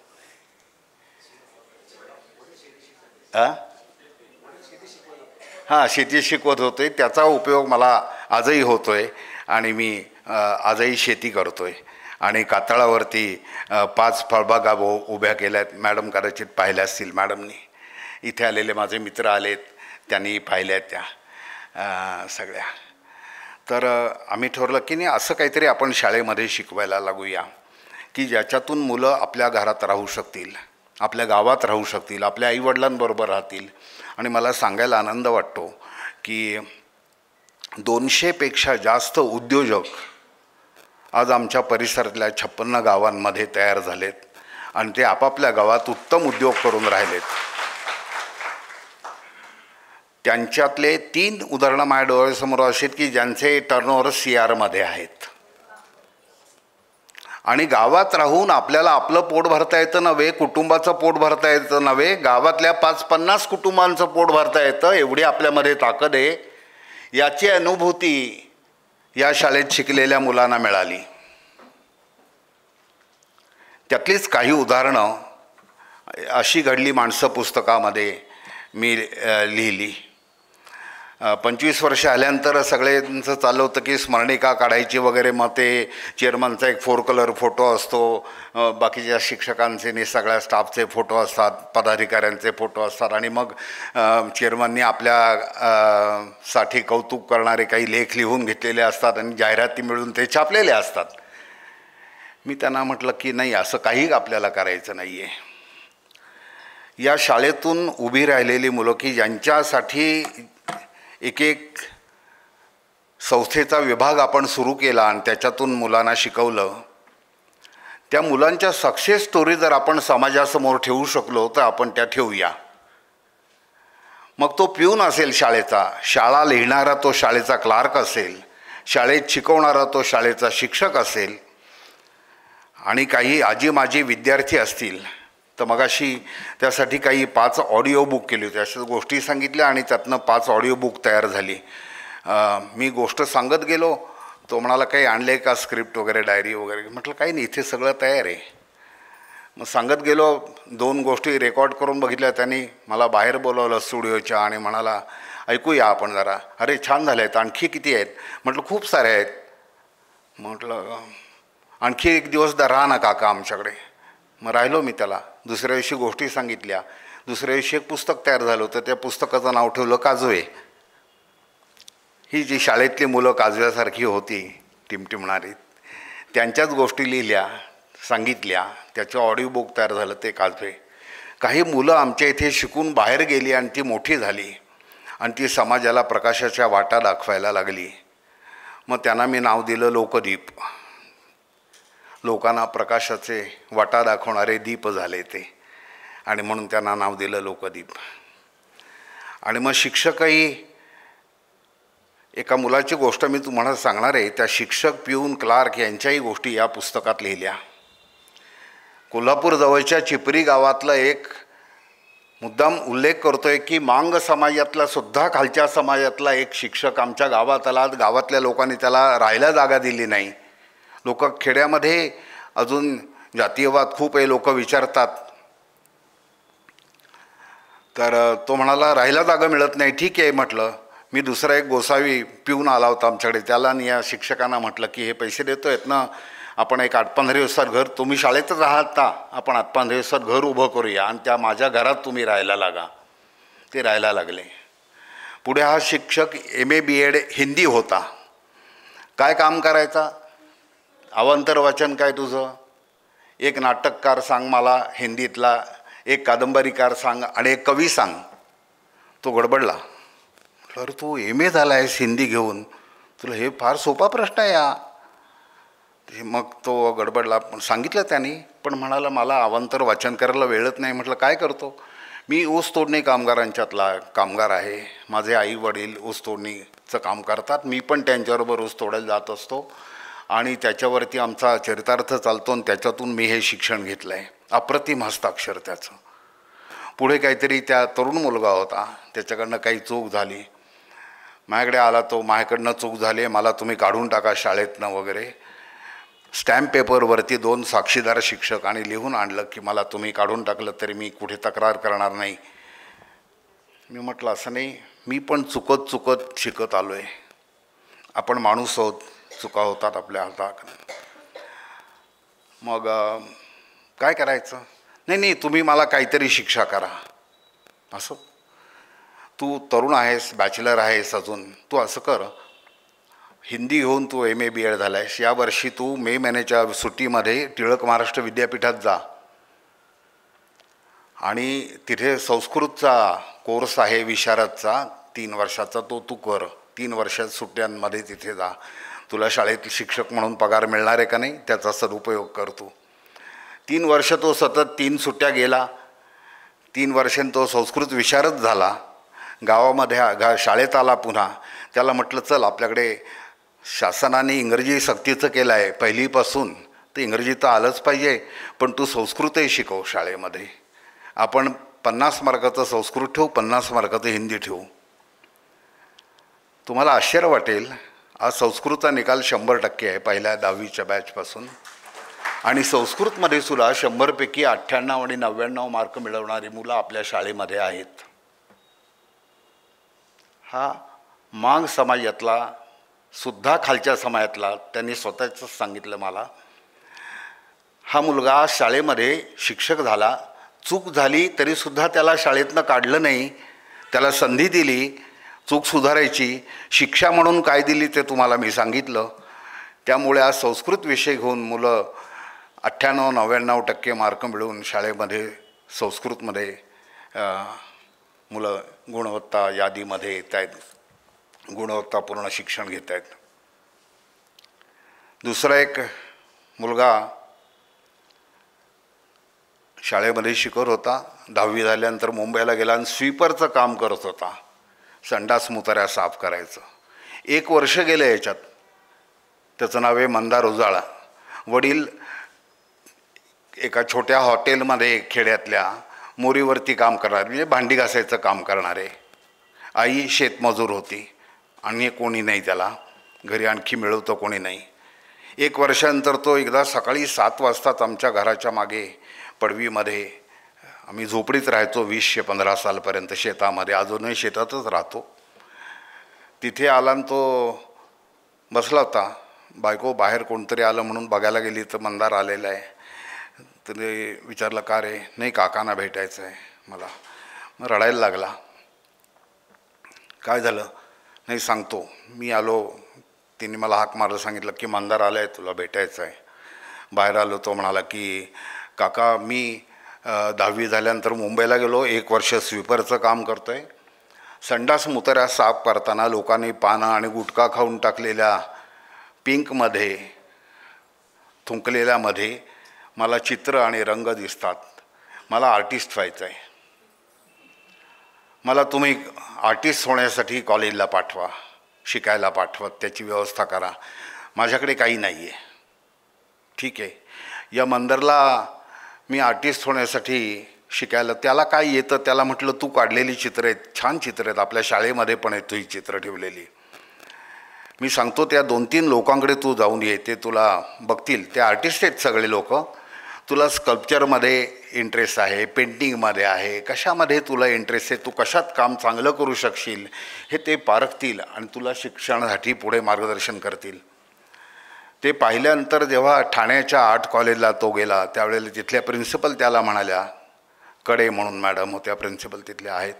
हां, शेती शिकवत होते. त्याचा उपयोग मला आजही होतो आहे आणि मी आजही शेती करतो आहे. आणि कातळावरती 5 फळबागा उभ्या केल्यात. मॅडम कदाचित पाहिल्या असतील मॅडमनी. इथे आलेले माझे मित्र आलेत, त्यांनी पाहिल्या त्या सगळ्या. तर आम्ही ठरवलं की नाही असं काहीतरी आपण शाळेमध्ये शिकवायला लागूया की ज्याच्यातून मुलं आपल्या घरात राहू शकतील, आपल्या गावात राहू शकतील, आपल्या आईवडिलांबरोबर राहतील. आणि मला सांगायला आनंद वाटतो की 200पेक्षा जास्त उद्योजक आज आमच्या परिसरातल्या 56 गावांमध्ये तयार झालेत आणि ते आपापल्या गावात उत्तम उद्योग करून राहिलेत. त्यांच्यातले 3 उदाहरणं माझ्या डोळ्यासमोर अशी आहेत की ज्यांचे टर्नओव्हर CR आहेत. आणि गावात राहून आपल्याला आपलं पोट भरता येतं नव्हे, कुटुंबाचं पोट भरता येतं नव्हे, गावातल्या 50-50 कुटुंबांचं पोट भरता येतं. एवढी आपल्यामध्ये ताकद आहे. याची अनुभूती या शाळेत शिकलेल्या मुलांना मिळाली. त्यातलीच काही उदाहरणं अशी घडली माणसं पुस्तकामध्ये मी लिहिली. 25 वर्ष आल्यानंतर सगळ्यांचं चाललं होतं की स्मरणिका काढायची वगैरे. मग ते चेअरमनचा एक 4 कलर फोटो असतो, बाकीच्या शिक्षकांचे आणि सगळ्या स्टाफचे फोटो असतात, पदाधिकाऱ्यांचे फोटो असतात. आणि मग चेअरमननी आपल्या साठी कौतुक करणारे काही लेख लिहून घेतलेले असतात आणि जाहिराती मिळून ते छापलेले असतात. मी त्यांना म्हटलं की नाही, असं काही आपल्याला करायचं नाही आहे. या शाळेतून उभी राहिलेली मुलं की ज्यांच्यासाठी एक संस्थेचा विभाग आपण सुरू केला आणि त्याच्यातून मुलांना शिकवलं, त्या मुलांच्या सक्सेस स्टोरी जर आपण समाजासमोर ठेवू शकलो तर आपण त्या ठेवूया. मग तो पिऊन असेल शाळेचा, शाळा लिहिणारा तो शाळेचा क्लार्क असेल, शाळेत शिकवणारा तो शाळेचा शिक्षक असेल, आणि काही आजी माजी विद्यार्थी असतील. तर मगाशी त्यासाठी काही 5 ऑडिओ बुक केली होती. अशा गोष्टी सांगितल्या आणि त्यातनं 5 ऑडिओ बुक तयार झाली. मी गोष्ट सांगत गेलो, तो म्हणाला काही आणले का स्क्रिप्ट वगैरे, डायरी वगैरे? म्हटलं काही नाही, इथे सगळं तयार आहे. मग सांगत गेलो. 2 गोष्टी रेकॉर्ड करून बघितल्या त्यांनी. मला बाहेर बोलवलं स्टुडिओच्या आणि म्हणाला ऐकूया आपण जरा. अरे छान झाले आहेत, आणखी किती आहेत? म्हटलं खूप सारे आहेत. म्हटलं आणखी एक दिवस राहा ना काका आमच्याकडे. मग राहिलो मी त्याला. दुसऱ्या दिवशी गोष्टी सांगितल्या. दुसऱ्या दिवशी एक पुस्तक तयार झालं होतं. त्या पुस्तकाचं नाव ठेवलं काजवे. ही जी शाळेतली मुलं काजव्यासारखी होती टिमटिमणारी, त्यांच्याच गोष्टी लिहिल्या, सांगितल्या, त्याचं ऑडिओ बुक तयार झालं, ते काजवे. काही मुलं आमच्या इथे शिकून बाहेर गेली आणि ती मोठी झाली आणि ती समाजाला प्रकाशाच्या वाटा दाखवायला लागली. मग त्यांना मी नाव दिलं लोकदीप. लोकांना प्रकाशाचे वाटा दाखवणारे दीप झाले ते, आणि म्हणून त्यांना नाव दिलं लोकदीप. आणि मग शिक्षकही, एका मुलाची गोष्ट मी तुम्हाला सांगणार आहे. त्या शिक्षक पिऊन क्लार्क यांच्याही गोष्टी या पुस्तकात लिहिल्या. कोल्हापूर जवळच्या चिपरी गावातला एक मुद्दाम उल्लेख करतोय की मांग समाजातला सुद्धा, खालच्या समाजातला एक शिक्षक आमच्या गावात आला. गावातल्या लोकांनी त्याला राहायला जागा दिली नाही. लोक खेड्यामध्ये अजून जातीयवाद खूप आहे, लोक विचारतात. तर तो म्हणाला राहायला जागा मिळत नाही. ठीक आहे म्हटलं. मी दुसरा एक गोसावी पिऊन आला होता आमच्याकडे. त्याला आणि या शिक्षकांना म्हटलं की हे पैसे देतो आहेत ना, आपण एक 8-15 दिवसात घर, तुम्ही शाळेतच राहता, आपण 8-15 दिवसात घर उभं करूया आणि त्या माझ्या घरात तुम्ही राहायला लागा. ते राहायला लागले. पुढे हा शिक्षक MA BEd हिंदी होता. काय काम करायचा? अवांतर वाचन काय तुझं? एक नाटककार सांग मला हिंदीतला, एक कादंबरीकार सांग आणि एक कवी सांग. तो गडबडला. अरे तू MA झाला आहेस हिंदी घेऊन, तुला हे फार सोपा प्रश्न आहे या. मग तो गडबडला. सांगितलं त्याने, पण म्हणाला मला अवांतर वाचन करायला वेळच नाही. म्हटलं काय करतो? मी ऊस तोडणी कामगारांच्यातला कामगार आहे. माझे आई वडील ऊस तोडणीचं काम करतात, मी पण त्यांच्याबरोबर ऊस तोडायला जात असतो आणि त्याच्यावरती आमचा चरितार्थ चालतो आणि त्याच्यातून मी हे शिक्षण घेतलं आहे. अप्रतिम हस्ताक्षर त्याचं. पुढे काहीतरी त्या तरुण मुलगा होता, त्याच्याकडनं काही चूक झाली. माझ्याकडे आला तो, माझ्याकडनं चूक झाली, मला तुम्ही काढून टाका शाळेतनं वगैरे. स्टॅम्प पेपरवरती 2 साक्षीदार शिक्षक आणि लिहून आणलं की मला तुम्ही काढून टाकलं तरी मी कुठे तक्रार करणार नाही. मी म्हटलं असं नाही, मी पण चुकत शिकत आलो आहे. आपण माणूस आहोत, चुका होतात आपल्या हातात. मग काय करायचं? नाही तुम्ही मला काहीतरी शिक्षा करा. असं तू तरुण आहेस, बॅचलर आहेस अजून, तू असं कर, हिंदी घेऊन तू MA BEd झाला आहेस, यावर्षी तू मे महिन्याच्या सुट्टीमध्ये टिळक महाराष्ट्र विद्यापीठात जा आणि तिथे संस्कृतचा कोर्स आहे विशारदचा 3 वर्षाचा, तो तू कर. 3 वर्षात सुट्ट्यांमध्ये तिथे जा. तुला शाळेत शिक्षक म्हणून पगार मिळणार आहे का नाही, त्याचा सदुपयोग कर तू. 3 वर्ष तो सतत 3 सुट्ट्या गेला. 3 वर्षांनी तो संस्कृत विशारद झाला. गावामध्ये शाळेत आला पुन्हा. त्याला म्हटलं चल, आपल्याकडे शासनाने इंग्रजी सक्तीचं केलं आहे पहिलीपासून, तर इंग्रजी तर आलंच पाहिजे, पण तू संस्कृतही शिकव शाळेमध्ये. आपण 50 मार्काचं संस्कृत ठेवू, 50 मार्काचं हिंदी ठेवू. तुम्हाला आश्चर्य वाटेल, आज संस्कृतचा निकाल 100% आहे पहिल्या 10वीच्या बॅचपासून. आणि संस्कृतमध्ये सुद्धा 100पैकी 98 आणि 99 मार्क मिळवणारी मुलं आपल्या शाळेमध्ये आहेत. हा मांग समाजातला सुद्धा, खालच्या समाजातला, त्यांनी स्वतःच सांगितलं मला. हा मुलगा शाळेमध्ये शिक्षक झाला, चूक झाली तरीसुद्धा त्याला शाळेतनं काढलं नाही, त्याला संधी दिली चूक सुधारायची. शिक्षा म्हणून काय दिली ते तुम्हाला मी सांगितलं. त्यामुळे आज संस्कृत विषय घेऊन मुलं 98-99% मार्क मिळवून शाळेमध्ये संस्कृतमध्ये मुलं गुणवत्ता यादीमध्ये येत आहेत, गुणवत्तापूर्ण शिक्षण घेत आहेत. दुसरा एक मुलगा शाळेमध्ये शिकवत होता, 10वी झाल्यानंतर मुंबईला गेला आणि स्वीपरचं काम करत होता, संडास मुताऱ्या साफ करायचं. 1 वर्ष गेलं याच्यात. त्याचं नाव आहे मंदार उजाळा. वडील एका छोट्या हॉटेलमध्ये खेड्यातल्या मोरीवरती काम करणारे, म्हणजे भांडी घासायचं काम करणारे. आई शेतमजूर होती आणि कोणी नाही त्याला घरी, आणखी मिळवतं कोणी नाही. 1 वर्षानंतर तो एकदा सकाळी 7 वाजताच आमच्या घराच्या मागे पडवीमध्ये, आम्ही झोपडीत राहायचो 20-15 सालपर्यंत, शेतामध्ये, अजूनही शेतातच राहतो. तिथे आला आणि तो बसला होता. बायको बाहेर कोणतरी आलं म्हणून बघायला गेली तर मंदार आलेला आहे. तर विचारलं का रे? नाही काकांना भेटायचं आहे मला. मग रडायला लागला. काय झालं? नाही सांगतो, मी आलो, तिने मला हाक मारलं, सांगितलं की मंदार आलं आहे, तुला भेटायचं आहे. बाहेर आलो. तो म्हणाला की काका मी 10वी झाल्यानंतर मुंबईला गेलो, 1 वर्ष स्वीपरचं काम करतो आहे. संडास मुतऱ्या साफ करताना लोकांनी पानं आणि गुटखा खाऊन टाकलेल्या पिंकमध्ये थुंकलेल्यामध्ये मला चित्र आणि रंग दिसतात. मला आर्टिस्ट व्हायचं आहे. मला तुम्ही आर्टिस्ट होण्यासाठी कॉलेजला पाठवा, शिकायला पाठवा, त्याची व्यवस्था करा. माझ्याकडे काही नाही आहे. ठीक आहे. या मंदरला मी आर्टिस्ट होण्यासाठी शिकायला, त्याला काय येतं त्याला म्हटलं तू काढलेली चित्र आहेत, छान चित्र आहेत, आपल्या शाळेमध्ये पण आहेत ही चित्र ठेवलेली. मी सांगतो त्या 2-3 लोकांकडे तू जाऊन ये, ते तुला बघतील. ते आर्टिस्ट आहेत सगळे लोक. तुला स्कल्पचरमध्ये इंटरेस्ट आहे, पेंटिंगमध्ये आहे, कशामध्ये तुला इंटरेस्ट आहे, तू कशात काम चांगलं करू शकशील हे ते पारखतील आणि तुला शिक्षणासाठी पुढे मार्गदर्शन करतील. ते पाहिल्यानंतर जेव्हा ठाण्याच्या आर्ट कॉलेजला तो गेला त्यावेळेला तिथल्या प्रिन्सिपल त्याला म्हणाल्या, कडे म्हणून मॅडम होत्या प्रिन्सिपल तिथल्या आहेत,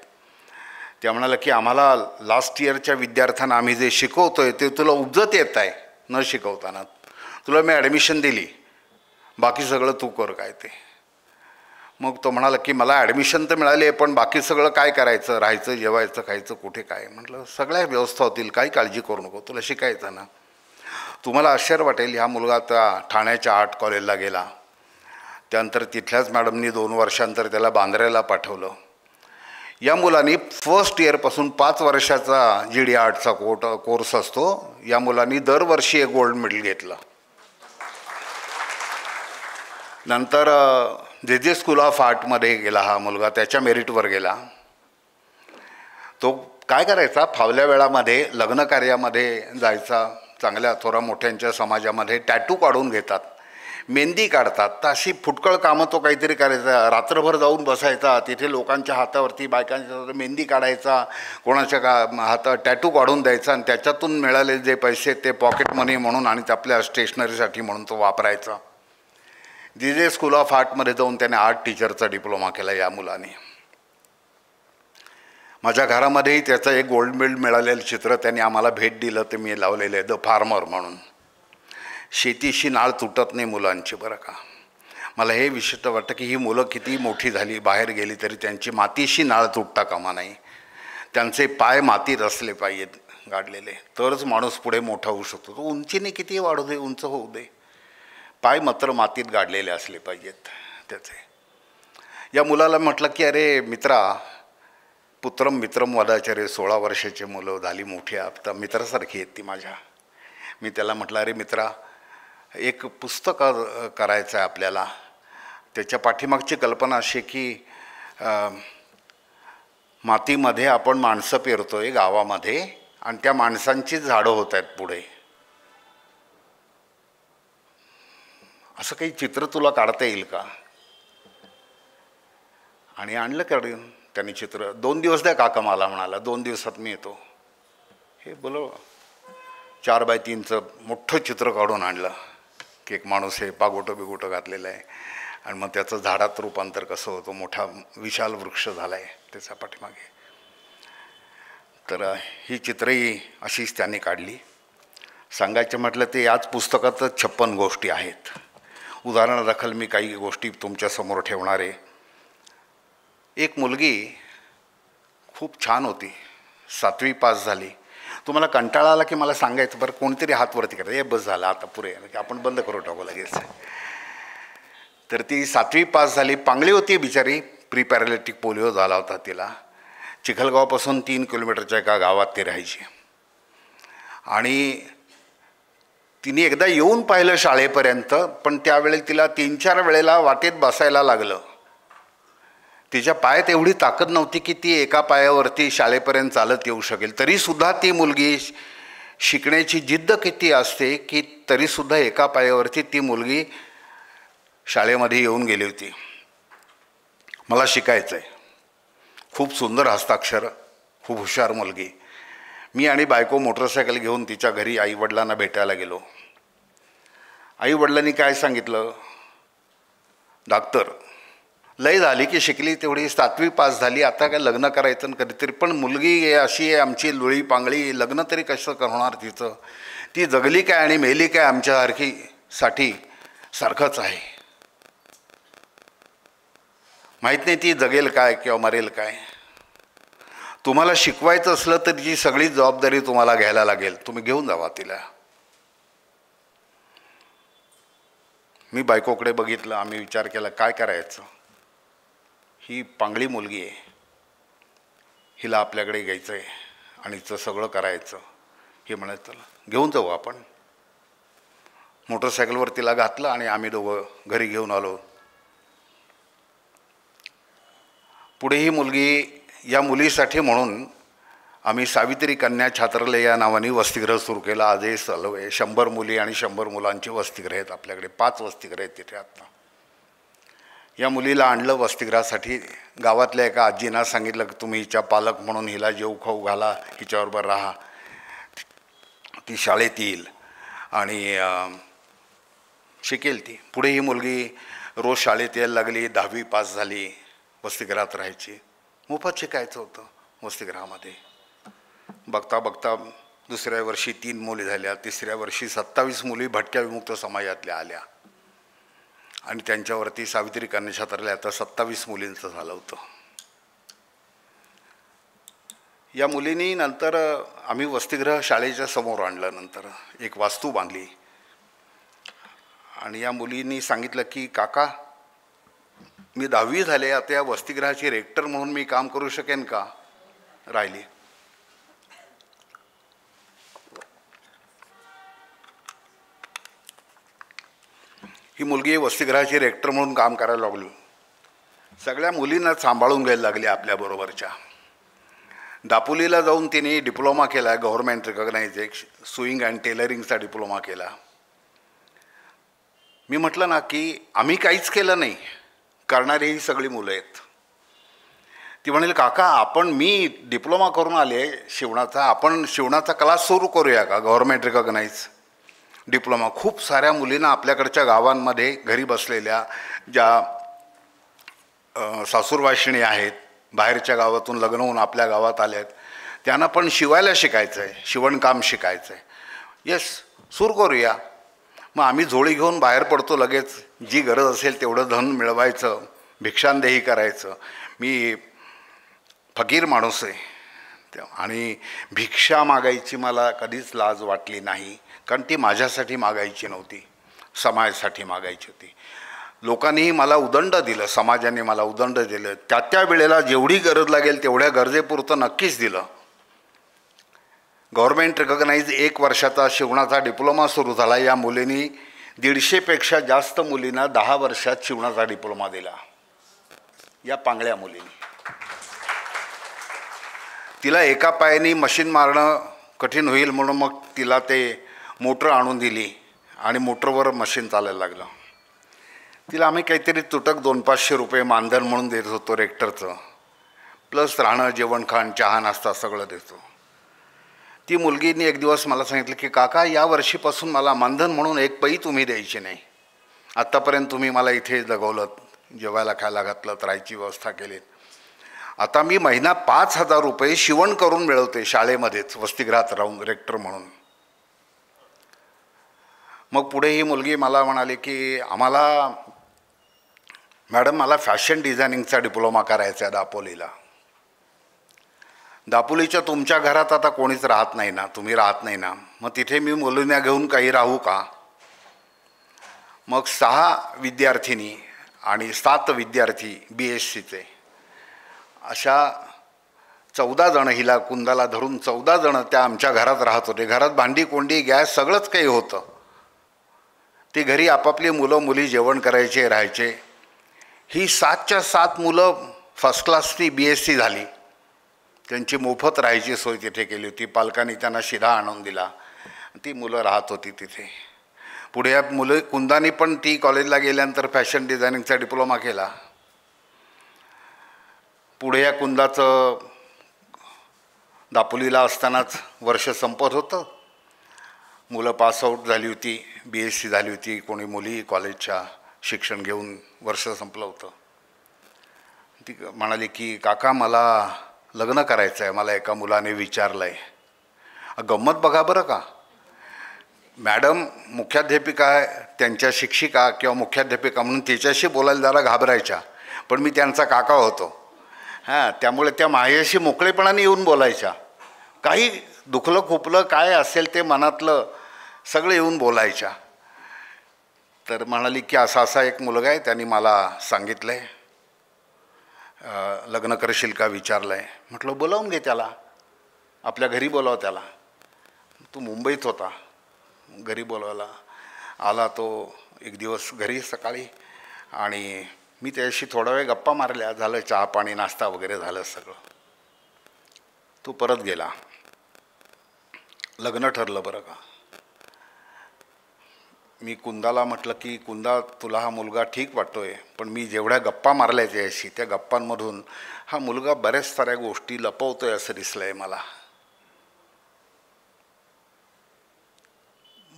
त्या म्हणाल्या की आम्हाला लास्ट इयरच्या विद्यार्थ्यांना आम्ही जे शिकवतो आहे ते तुला उपजत येत आहे न शिकवताना. तुला मी ॲडमिशन दिली, बाकी सगळं तू कर काय ते. मग तो म्हणाला की मला ॲडमिशन तर मिळाली आहे पण बाकी सगळं काय करायचं, राहायचं, जेवायचं, खायचं, कुठे काय. म्हटलं सगळ्या व्यवस्था होतील, काही काळजी करू नको, तुला शिकायचं ना. तुम्हाला आश्चर्य वाटेल, ह्या मुलगा त्या ठाण्याच्या आर्ट कॉलेजला गेला. त्यानंतर तिथल्याच मॅडमनी 2 वर्षांतर त्याला बांद्र्याला पाठवलं. या मुलांनी फर्स्ट इयरपासून 5 वर्षाचा GD आर्टचा कोर्स असतो. या मुलांनी दरवर्षी एक गोल्ड मेडल घेतलं. नंतर जे स्कूल ऑफ आर्टमध्ये गेला हा मुलगा, त्याच्या मेरिटवर गेला. तो काय करायचा, फावल्या वेळामध्ये लग्न कार्यामध्ये जायचा, चांगल्या थोरा मोठ्यांच्या समाजामध्ये टॅटू काढून घेतात, मेहंदी काढतात, तर अशी फुटकळ कामं तो काहीतरी करायचा. रात्रभर जाऊन बसायचा तिथे, लोकांच्या हातावरती, बायकांच्या हातावर मेहंदी काढायचा, कोणाच्या हातात टॅटू काढून द्यायचा आणि त्याच्यातून मिळालेले जे पैसे ते पॉकेट मनी म्हणून आणि आपल्या स्टेशनरीसाठी म्हणून तो वापरायचा. जे स्कूल ऑफ आर्टमध्ये जाऊन त्याने आर्ट टीचरचा डिप्लोमा केला या मुलाने. माझ्या घरामध्येही त्याचं एक गोल्ड मेडल मिळालेलं चित्र त्यांनी आम्हाला भेट दिलं, ते मी लावलेलं आहे, द फार्मर म्हणून. शेतीशी नाळ तुटत नाही मुलांची, बरं का. मला हे विशिष्ट वाटतं की ही मुलं किती मोठी झाली, बाहेर गेली तरी त्यांची मातीशी नाळ तुटता कामा नाही. त्यांचे पाय मातीत असले पाहिजेत गाडलेले, तरच माणूस पुढे मोठा होऊ शकतो. तो उंचीने किती वाढू दे, उंच होऊ दे, पाय मात्र मातीत गाडलेले असले पाहिजेत त्याचे. या मुलाला म्हटलं की अरे मित्रा, पुत्रम मित्रम वदाचार्य, 16 वर्षाची मुलं झाली मोठी, आता मित्रासारखी आहेत ती माझ्या. मी त्याला म्हटलं अरे मित्रा, एक पुस्तक करायचं आहे आपल्याला. त्याच्या पाठीमागची कल्पना अशी की मातीमध्ये आपण माणसं पेरतोय गावामध्ये आणि त्या माणसांची झाडं होत आहेत पुढे. असं काही चित्र तुला काढता येईल का? आणि आणलं काढून त्यांनी चित्र. 2 दिवस द्या काका मला, म्हणाला 2 दिवसात मी येतो. हे बोलो 4x3चं मोठं चित्र काढून आणलं की एक माणूस हे पागोटं बिगोटं घातलेलं आहे आणि मग त्याचं झाडात रूपांतर कसं होतं, मोठा विशाल वृक्ष झाला आहे त्याच्या पाठीमागे. तर ही चित्रही अशीच त्यांनी काढली. सांगायचं म्हटलं ते याच पुस्तकातच 56 गोष्टी आहेत. उदाहरणादाखल मी काही गोष्टी तुमच्यासमोर ठेवणार आहे. एक मुलगी खूप छान होती, 7वी पास झाली. तुम्हाला कंटाळा आला की मला सांगायचं, बरं कोणतरी हात वरती करायचं, हे बस झालं आता पुरे, आपण बंद करू टाकू लगेच. तर ती 7वी पास झाली. पांगळी होती बिचारी, प्री पॅरालिटिक पोलिओ झाला होता तिला. चिखलगावपासून 3 किलोमीटरच्या एका गावात ती राहायची. आणि तिने एकदा येऊन पाहिलं शाळेपर्यंत, पण त्यावेळेला तिला 3-4 वेळेला वाटेत बसायला लागलं. तिच्या पायात एवढी ताकद नव्हती की ती एका पायावरती शाळेपर्यंत चालत येऊ शकेल. तरीसुद्धा ती मुलगी, शिकण्याची जिद्द किती असते की तरीसुद्धा एका पायावरती ती मुलगी शाळेमध्ये येऊन गेली होती. मला शिकायचं आहे. खूप सुंदर हस्ताक्षर, खूप हुशार मुलगी. मी आणि बायको मोटरसायकल घेऊन तिच्या घरी आईवडिलांना भेटायला गेलो. आईवडिलांनी काय सांगितलं, डॉक्टर लय झाली की शिकली तेवढी, 7वी पास झाली, आता काय लग्न करायचं कधीतरी, पण मुलगी अशी आहे आमची लुळी पांगळी, लग्न तरी कसं करणार तिचं, ती जगली काय आणि मेली काय आमच्यासारखी साठी, सारखंच आहे. माहीत नाही ती जगेल काय किंवा मरेल काय. तुम्हाला शिकवायचं असलं तर तिची सगळी जबाबदारी तुम्हाला घ्यायला लागेल. तुम्ही घेऊन जावा तिला. मी बायकोकडे बघितलं. आम्ही विचार केला काय करायचं. ही पांगळी मुलगी आहे, हिला आपल्याकडे घ्यायचं आहे आणि हिचं सगळं करायचं. हे म्हणत चला घेऊन जाऊ आपण. मोटरसायकलवर तिला घातलं आणि आम्ही दोघं घरी घेऊन आलो. पुढे ही मुलगी, या मुलीसाठी म्हणून आम्ही सावित्री कन्या छात्रालय या नावाने वसतिगृह सुरू केलं. आजही चालू आहे. 100 मुली आणि 100 मुलांची वसतिगृह आहेत आपल्याकडे. 5 वसतिगृह आहेत तिथे आत्ता. या मुलीला आणलं वसतिगृहासाठी. गावातल्या एका आजींना सांगितलं की तुम्ही हिच्या पालक म्हणून हिला जेव खाऊ घाला, हिच्याबरोबर राहा, ती शाळेत येईल आणि शिकेल ती. पुढे ही मुलगी रोज शाळेत यायला लागली. 10वी पास झाली. वसतिगृहात राहायची. मोफत शिकायचं होतं वसतिगृहामध्ये. बघता बघता दुसऱ्या वर्षी 3 मुली झाल्या. तिसऱ्या वर्षी 27 मुली भटक्या विमुक्त समाजातल्या आल्या आणि त्यांच्यावरती सावित्री कन्या छात्रालय आता 27 मुलींचं झालं होतं. या मुलींनी नंतर आम्ही वसतिगृह शाळेच्या समोर आणलं. नंतर एक वास्तू बांधली आणि या मुलींनी सांगितलं की काका मी 10वी झाले, आता या वसतिगृहाची रेक्टर म्हणून मी काम करू शकेन का. राहिली. ही मुलगी वसतिगृहाची रेक्टर म्हणून काम करायला लागली. सगळ्या मुलींना सांभाळून घ्यायला लागली आपल्याबरोबरच्या. दापोलीला जाऊन तिने डिप्लोमा केला, गव्हर्नमेंट रिकॉग्नाइज एक सुईंग अँड टेलरिंगचा डिप्लोमा केला. मी म्हटलं ना की आम्ही काहीच केलं नाही, करणारी ही सगळी मुलं आहेत. ती म्हणेल काका मी डिप्लोमा करून आले शिवणाचा, आपण शिवणाचा क्लास सुरू करूया का, गव्हर्नमेंट रिकॉग्नाइज डिप्लोमा. खूप साऱ्या मुलींना आपल्याकडच्या गावांमध्ये घरी बसलेल्या ज्या सासूरवाशिणी आहेत, बाहेरच्या गावातून लग्न होऊन आपल्या गावात आल्या आहेत, त्यांना पण शिवायला शिकायचं आहे, शिवणकाम शिकायचं आहे. येस सुरू करूया. मग आम्ही झोळी घेऊन बाहेर पडतो लगेच. जी गरज असेल तेवढं धन मिळवायचं, भिक्षांदेही करायचं. मी फकीर माणूस आहे आणि भिक्षा मागायची मला कधीच लाज वाटली नाही, कारण ती माझ्यासाठी मागायची नव्हती, समाजासाठी मागायची होती. लोकांनीही मला उदंड दिलं, समाजाने मला उदंड दिलं. त्या वेळेला जेवढी गरज लागेल तेवढ्या गरजेपुरतं नक्कीच दिलं. गव्हर्नमेंट रिकॉग्नाइज 1 वर्षाचा शिवणाचा डिप्लोमा सुरू झाला. या मुलींनी 150पेक्षा जास्त मुलींना 10 वर्षात शिवणाचा डिप्लोमा दिला. या पांगळ्या मुलींनी. तिला एका पायाने मशीन मारणं कठीण होईल म्हणून मग तिला ते मोटर आणून दिली आणि मोटरवर मशीन चालायला लागलं. तिला आम्ही काहीतरी तुटक 200-500 रुपये मानधन म्हणून देत होतो रेक्टरचं, प्लस राहणं, जेवण, खाण, चहा, नाश्ता सगळं देतो. ती मुलगीने एक दिवस मला सांगितलं की काका या वर्षीपासून मला मानधन म्हणून 1 पै तुम्ही द्यायची नाही. आत्तापर्यंत तुम्ही मला इथे जगवलं, जेवायला खायला घातलं, राहायची व्यवस्था केली. आता मी महिना 5,000 रुपये शिवण करून मिळवते शाळेमध्येच वसतिगृहात राहून रेक्टर म्हणून. मग पुढे ही मुलगी मला म्हणाली की मॅडम मला फॅशन डिझायनिंगचा डिप्लोमा करायचा आहे दापोलीला. दापोलीच्या तुमच्या घरात आता कोणीच राहत नाही ना, तुम्ही राहत नाही ना, मग तिथे मी मुलींना घेऊन काही राहू का. मग 6 विद्यार्थिनी आणि 7 विद्यार्थी BSCचे अशा 14 जण, हिला कुंदाला धरून 14 जण त्या आमच्या घरात राहत होते. घरात भांडी कोंडी गॅस सगळंच काही होतं. ते घरी आपापली मुलं मुली जेवण करायचे, राहायचे. ही 7च्या 7 मुलं फर्स्ट क्लासनी BSc झाली. त्यांची मोफत राहायची सोय तिथे केली होती. पालकांनी त्यांना शिधा आणून दिला. ती मुलं राहत होती तिथे. पुढे या मुलं कुंदानी पण ती कॉलेजला गेल्यानंतर फॅशन डिझायनिंगचा डिप्लोमा केला. पुढे या कुंदाचं दापोलीला असतानाच वर्ष संपत होतं. मुलं पासआउट झाली होती, BSc झाली होती. कोणी मुली कॉलेजच्या शिक्षण घेऊन वर्ष संपलं होतं. ती म्हणाली की काका मला लग्न करायचं आहे, मला एका मुलाने विचारलं आहे. गंमत बघा बरं का, मॅडम मुख्याध्यापिका त्यांच्या शिक्षिका किंवा मुख्याध्यापिका म्हणून तिच्याशी बोलायला जरा घाबरायच्या, पण मी त्यांचा काका होतो. त्यामुळे त्या माझ्याशी मोकळेपणाने येऊन बोलायच्या. काही दुखलं खुपलं काय असेल ते मनातलं सगळं येऊन बोलायच्या. तर म्हणाली की असा असा एक मुलगा आहे, त्यांनी मला सांगितलं आहे, लग्न करशील का विचारलं आहे. म्हटलं बोलावून घे त्याला, आपल्या घरी बोलाव त्याला. तो मुंबईत होता, घरी बोलवायला आला. तो एक दिवस घरी सकाळी, आणि मी त्याच्याशी थोडा वेळ गप्पा मारल्या. झालं चहा पाणी नाश्ता वगैरे झालं सगळं. तो परत गेला. लग्न ठरलं बरं का. मी कुंदाला म्हटलं की कुंदा तुला हा मुलगा ठीक वाटतोय, पण मी जेवढ्या गप्पा मारल्या त्याच्याशी त्या गप्पांमधून हा मुलगा बऱ्याच साऱ्या गोष्टी लपवतोय असं दिसलं आहे मला.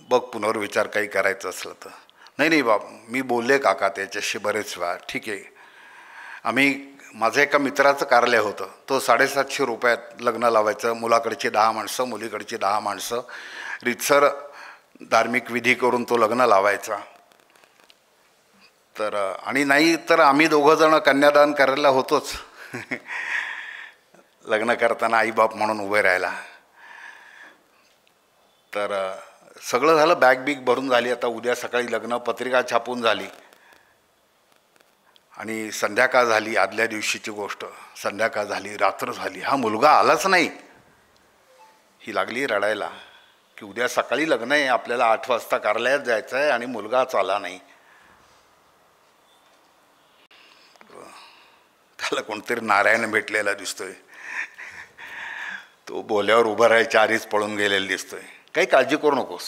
बघ पुनर्विचार काही करायचं असलं तर. नाही बाब, मी बोलले काका त्याच्याशी बरेच वेळा. ठीक आहे. माझं एका मित्राचं कार्यालय होतं. तो 750 रुपयात लग्न लावायचं. मुलाकडची 10 माणसं, मुलीकडची 10 माणसं, रितसर धार्मिक विधी करून तो लग्न लावायचा. तर आणि नाही तर आम्ही दोघंजणं कन्यादान करायला होतोच. लग्न करताना आईबाप म्हणून उभे राहायला. तर सगळं झालं, बॅग बिग भरून झाली. आता उद्या सकाळी लग्न, पत्रिका छापून झाली आणि संध्याकाळ झाली. आदल्या दिवशीची गोष्ट. संध्याकाळ झाली, रात्र झाली, हा मुलगा आलाच नाही. ही लागली रडायला की उद्या सकाळी लग्न आहे, आपल्याला 8 वाजता कार्यालयात जायचं आहे आणि मुलगाच आला नाही. त्याला कोणतरी नारायण भेटलेला दिसतोय. तो बोल्यावर उभा राहायच्या आधीच पळून गेलेला दिसतोय. काही काळजी करू नकोस,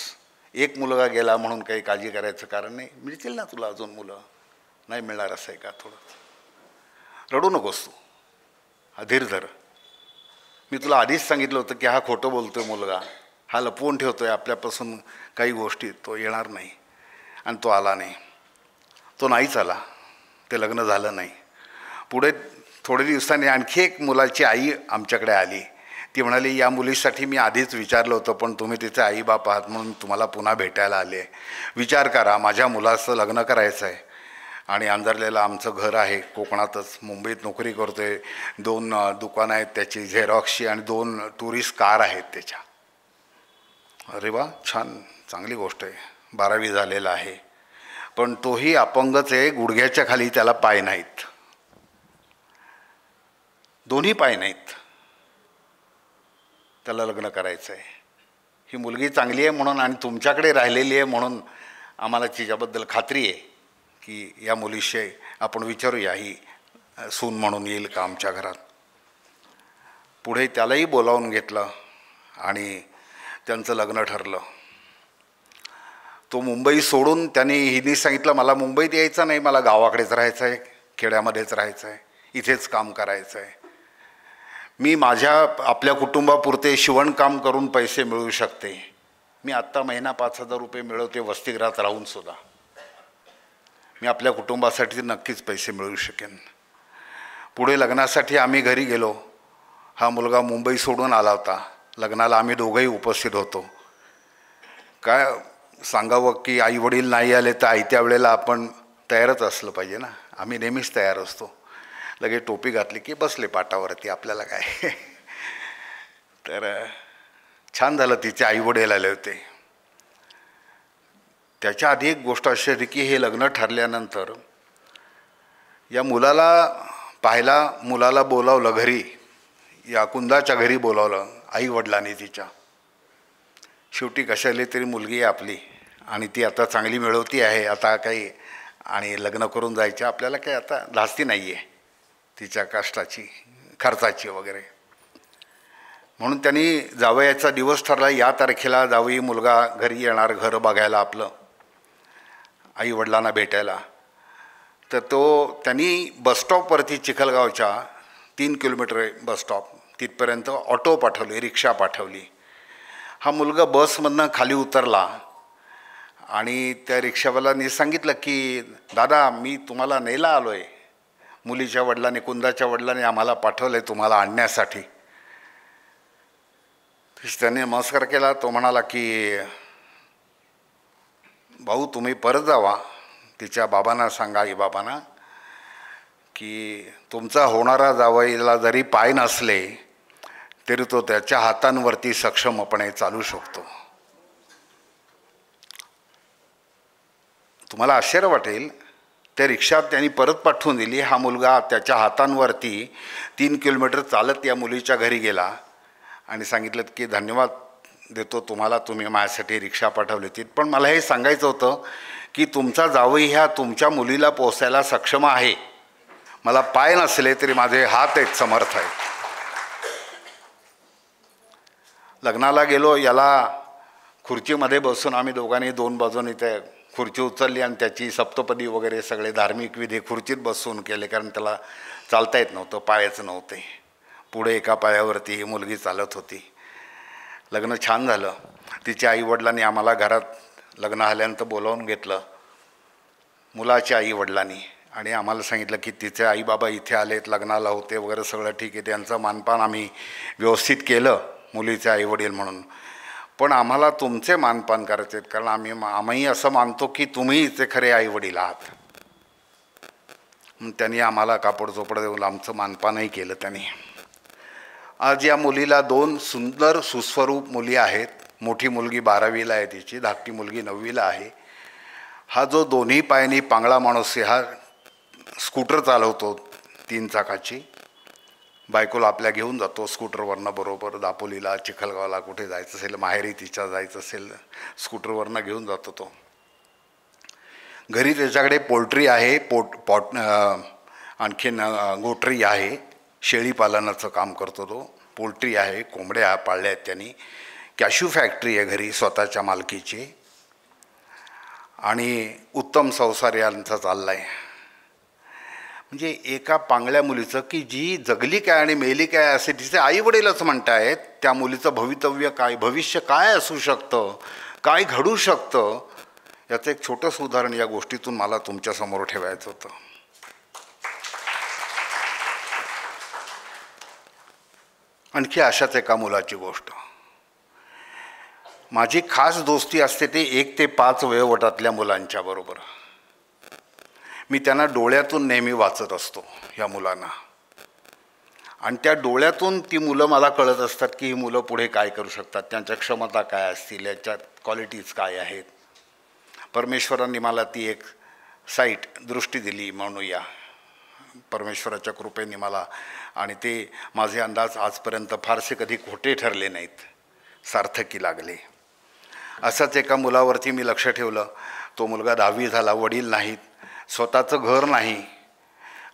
एक मुलगा गेला म्हणून काही काळजी करायचं कारण नाही. मिळतील ना तुला अजून मुलं. नाही मिळणार असं आहे का? थोडं रडू नकोस तू, अधीर धर. मी तुला आधीच सांगितलं होतं की हा खोटं बोलतोय मुलगा, हा लपवून ठेवतोय आपल्यापासून काही गोष्टी. तो येणार नाही. आणि तो आला नाही. तो नाहीच आला. ते लग्न झालं नाही. पुढे थोड्या दिवसांनी आणखी एक मुलाची आई आमच्याकडे आली. ती म्हणाली या मुलीसाठी मी आधीच विचारलं होतं, पण तुम्ही तिचे आईबाप आहात म्हणून तुम्हाला पुन्हा भेटायला आले. विचार करा, माझ्या मुलाचं लग्न करायचं आहे आणि अंधारलेलं आमचं घर आहे कोकणातच. मुंबईत नोकरी करतो आहे. 2 दुकानं आहेत त्याची, झेरॉक्सची, आणि 2 टुरिस्ट कार आहेत त्याच्या. अरे वा, छान, चांगली गोष्ट आहे. 12वी झालेला आहे, पण तोही अपंगच आहे. गुडघ्याच्या खाली त्याला पाय नाहीत, दोन्ही पाय नाहीत. त्याला लग्न करायचं आहे. ही मुलगी चांगली आहे म्हणून आणि तुमच्याकडे राहिलेली आहे म्हणून आम्हाला तिच्याबद्दल खात्री आहे की या मुलीशी आपण विचारूया, ही सून म्हणून येईल का आमच्या घरात. पुढे त्यालाही बोलावून घेतलं आणि त्यांचं लग्न ठरलं. तो मुंबई सोडून हिने सांगितलं मला मुंबईत यायचं नाही, मला गावाकडेच राहायचं आहे, खेड्यामध्येच राहायचं आहे, इथेच काम करायचं आहे. मी आपल्या कुटुंबापुरते शिवणकाम करून पैसे मिळवू शकते. मी आत्ता महिना 5,000 रुपये मिळवते वसतिगृहात राहूनसुद्धा. मी आपल्या कुटुंबासाठी नक्कीच पैसे मिळवू शकेन. पुढे लग्नासाठी आम्ही घरी गेलो. हा मुलगा मुंबई सोडून आला होता. लग्नाला आम्ही दोघंही उपस्थित होतो. काय सांगावं की आईवडील नाही आले तर आयत्या वेळेला आपण तयारच असलं पाहिजे ना. आम्ही नेहमीच तयार असतो. लगेच टोपी घातली की बसले पाटावरती, आपल्याला काय. तर छान झालं, तिचे आईवडील आले होते. त्याच्या आधी एक गोष्ट अशी होती की हे लग्न ठरल्यानंतर या मुलाला पाहायला मुलाला बोलावलं घरी, या कुंदाच्या घरी बोलावलं आईवडिलांनी तिच्या. शेवटी कशाले तरी मुलगी आहे आपली आणि ती आता चांगली मिळवती आहे. आता काही आणि लग्न करून जायचं आपल्याला काही आता धास्ती नाही आहे तिच्या कष्टाची, खर्चाची वगैरे. म्हणून त्यांनी जावयाचा दिवस ठरला, या तारखेला जावई मुलगा घरी येणार घर बघायला आपलं, आईवडिलांना भेटायला. तर त्यांनी बसस्टॉपवरती चिखलगावच्या 3 किलोमीटर बसस्टॉप तिथपर्यंत ऑटो पाठवली, रिक्षा पाठवली. हा मुलगा बसमधनं खाली उतरला आणि त्या रिक्षावाल्याने सांगितलं की दादा मी तुम्हाला न्यायला आलो आहे, मुलीच्या वडिलांनी, कुंदाच्या वडिलांनी आम्हाला पाठवलं आहे तुम्हाला आणण्यासाठी. त्याने नमस्कार केला. तो म्हणाला की भाऊ तुम्ही परत जावा, तिच्या बाबांना सांगा, आई बाबांना, की तुमचा होणारा जावईला जरी पाय नसले तरी तो त्याच्या हातांवरती सक्षमपणे चालू शकतो. तुम्हाला आश्चर्य वाटेल, त्या रिक्षात त्यांनी परत पाठवून दिली. हा मुलगा त्याच्या हातांवरती 3 किलोमीटर चालत या मुलीच्या घरी गेला आणि सांगितलं की धन्यवाद देतो तुम्हाला, तुम्ही माझ्यासाठी रिक्षा पाठवली होती, पण मला हे सांगायचं होतं की तुमचा जावई ह्या तुमच्या मुलीला पोचायला सक्षम आहे. मला पाय नसले तरी माझे हात आहेत, समर्थ आहेत. लग्नाला गेलो, याला खुर्चीमध्ये बसून आम्ही दोघांनी 2 बाजूने ते खुर्ची उचलली आणि त्याची सप्तपदी वगैरे सगळे धार्मिक विधी खुर्चीत बसून केले, कारण त्याला चालता येत नव्हतं, पायच नव्हते. पुढे एका पायावरती ही मुलगी चालत होती. लग्न छान झालं. तिच्या आईवडिलांनी आम्हाला घरात लग्न झाल्यानंतर बोलावून घेतलं, मुलाच्या आईवडिलांनी, आणि आम्हाला सांगितलं की तिचे आईबाबा इथे आलेत, लग्नाला होते वगैरे, सगळं ठीक आहे. त्यांचं मानपान आम्ही व्यवस्थित केलं मुलीचे आईवडील म्हणून, पण आम्हाला तुमचे मानपान करायचे आहेत, कारण आम्ही असं मानतो की तुम्ही इथे खरे आईवडील आहात. त्यांनी आम्हाला कापड चोपड देऊन आमचं मानपानही केलं त्यांनी. आज या मुलीला 2 सुंदर सुस्वरूप मुली आहेत. मोठी मुलगी 12वीला आहे, तिची धाकटी मुलगी 9वीला आहे. हा जो दोन्ही पायानी पांगळा माणूस आहे, हा स्कूटर चालवतो 3 चाकाची. बायकोला आपल्या घेऊन जातो स्कूटरवरनं, बरोबर दापोलीला, चिखलगावला कुठे जायचं असेल, माहेरी तिच्या जायचं असेल, स्कूटरवरनं घेऊन जातो तो. घरी त्याच्याकडे पोल्ट्री आहे, आणखीन गोटरी आहे, शेळी पालनाचं काम करतो तो. पोल्ट्री आहे, कोंबड्या पाळल्या आहेत त्यांनी. कॅश्यू फॅक्टरी आहे घरी स्वतःच्या मालकीची, आणि उत्तम संसार यांचा चालला आहे. म्हणजे एका पांगळ्या मुलीचं की जी जगली काय आणि मेली काय असे तिचे आईवडीलच म्हणतायत, त्या मुलीचं भवितव्य काय, भविष्य काय असू शकतं, काय घडू शकतं, याचं एक छोटंसं उदाहरण या गोष्टीतून मला तुमच्यासमोर ठेवायचं होतं. आणखी अशाच एका मुलाची गोष्ट. माझी खास दोस्ती असते ते 1 ते 5 वयोगटातल्या मुलांच्या बरोबर. मी त्यांना डोळ्यातून नेहमी वाचत असतो या मुलांना, आणि त्या डोळ्यातून ती मुलं मला कळत असतात की ही मुलं पुढे काय करू शकतात, त्यांच्या क्षमता काय असतील, याच्यात क्वालिटीज काय आहेत. परमेश्वरांनी मला ती एक साईट दृष्टी दिली म्हणूया, परमेश्वराच्या कृपेने मला, आणि ते माझे अंदाज आजपर्यंत फारसे कधी खोटे ठरले नाहीत, सार्थकी लागले. असाच एका मुलावरती मी लक्ष ठेवलं. तो मुलगा 10वी झाला, वडील नाहीत, स्वतःचं घर नाही,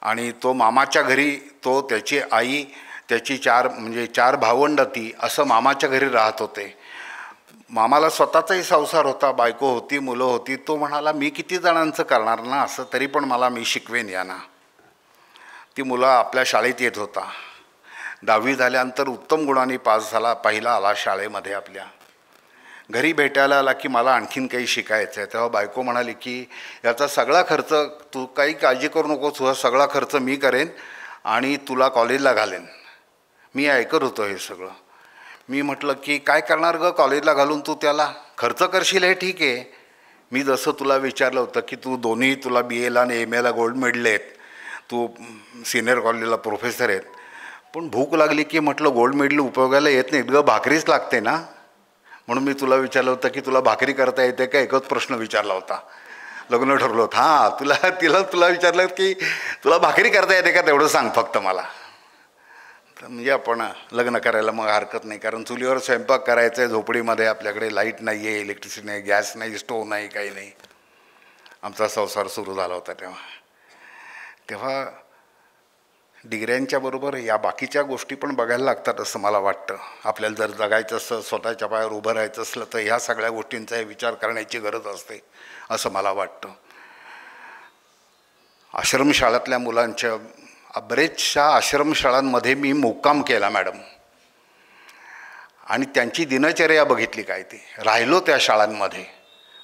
आणि तो मामाच्या घरी, तो त्याची आई, त्याची 4 भावंड ती, असं मामाच्या घरी राहत होते. मामाला स्वतःचाही संसार होता, बायको होती, मुलं होती. तो म्हणाला मी किती जणांचं करणार ना असं, तरी पण मला मी शिकवेन यांना. ती मुलं आपल्या शाळेत येत होता. 10वी झाल्यानंतर उत्तम गुणांनी पास झाला, पहिला आला शाळेमध्ये. आपल्या घरी भेटायला आला की मला आणखीन काही शिकायचं आहे. तेव्हा बायको म्हणाली की याचा सगळा खर्च, तू काही काळजी करू नको, तुझा सगळा खर्च मी करेन आणि तुला कॉलेजला घालेन. मी ऐकत होतो हे सगळं. मी म्हटलं की काय करणार गं कॉलेजला घालून, तू त्याला खर्च करशील हे ठीक आहे. मी जसं तुला विचारलं होतं की तू दोन्ही, तुला BAला आणि MAला गोल्ड मेडल आहेत, तू सिनियर कॉलेजला प्रोफेसर आहेत, पण भूक लागली की म्हटलं गोल्ड मेडल उपयोगाला येत नाहीत गं, भाकरीच लागते ना. म्हणून मी तुला विचारलं होतं की तुला भाकरी करता येते का, एकच प्रश्न विचारला होता. लग्न ठरलं होतं. हां, तुला विचारलं की तुला भाकरी करता येते का, तेवढं सांग फक्त मला. तर म्हणजे आपण लग्न करायला मग हरकत नाही, कारण चुलीवर स्वयंपाक करायचा आहे, झोपडीमध्ये आपल्याकडे लाईट नाही आहे, इलेक्ट्रिसिटी नाही, गॅस नाही, स्टोव नाही, काही नाही. आमचा संसार सुरू झाला होता तेव्हा डिग्र्यांच्या बरोबर या बाकीच्या गोष्टी पण बघायला लागतात असं मला वाटतं. आपल्याला जर जगायचं असं, स्वतःच्या पायावर उभं राहायचं असलं तर ह्या सगळ्या गोष्टींचा विचार करण्याची गरज असते असं मला वाटतं. आश्रमशाळातल्या मुलांच्या, बरेचशा आश्रमशाळांमध्ये मी मुक्काम केला मॅडम, आणि त्यांची दिनचर्या बघितली काय ती. राहिलो त्या शाळांमध्ये.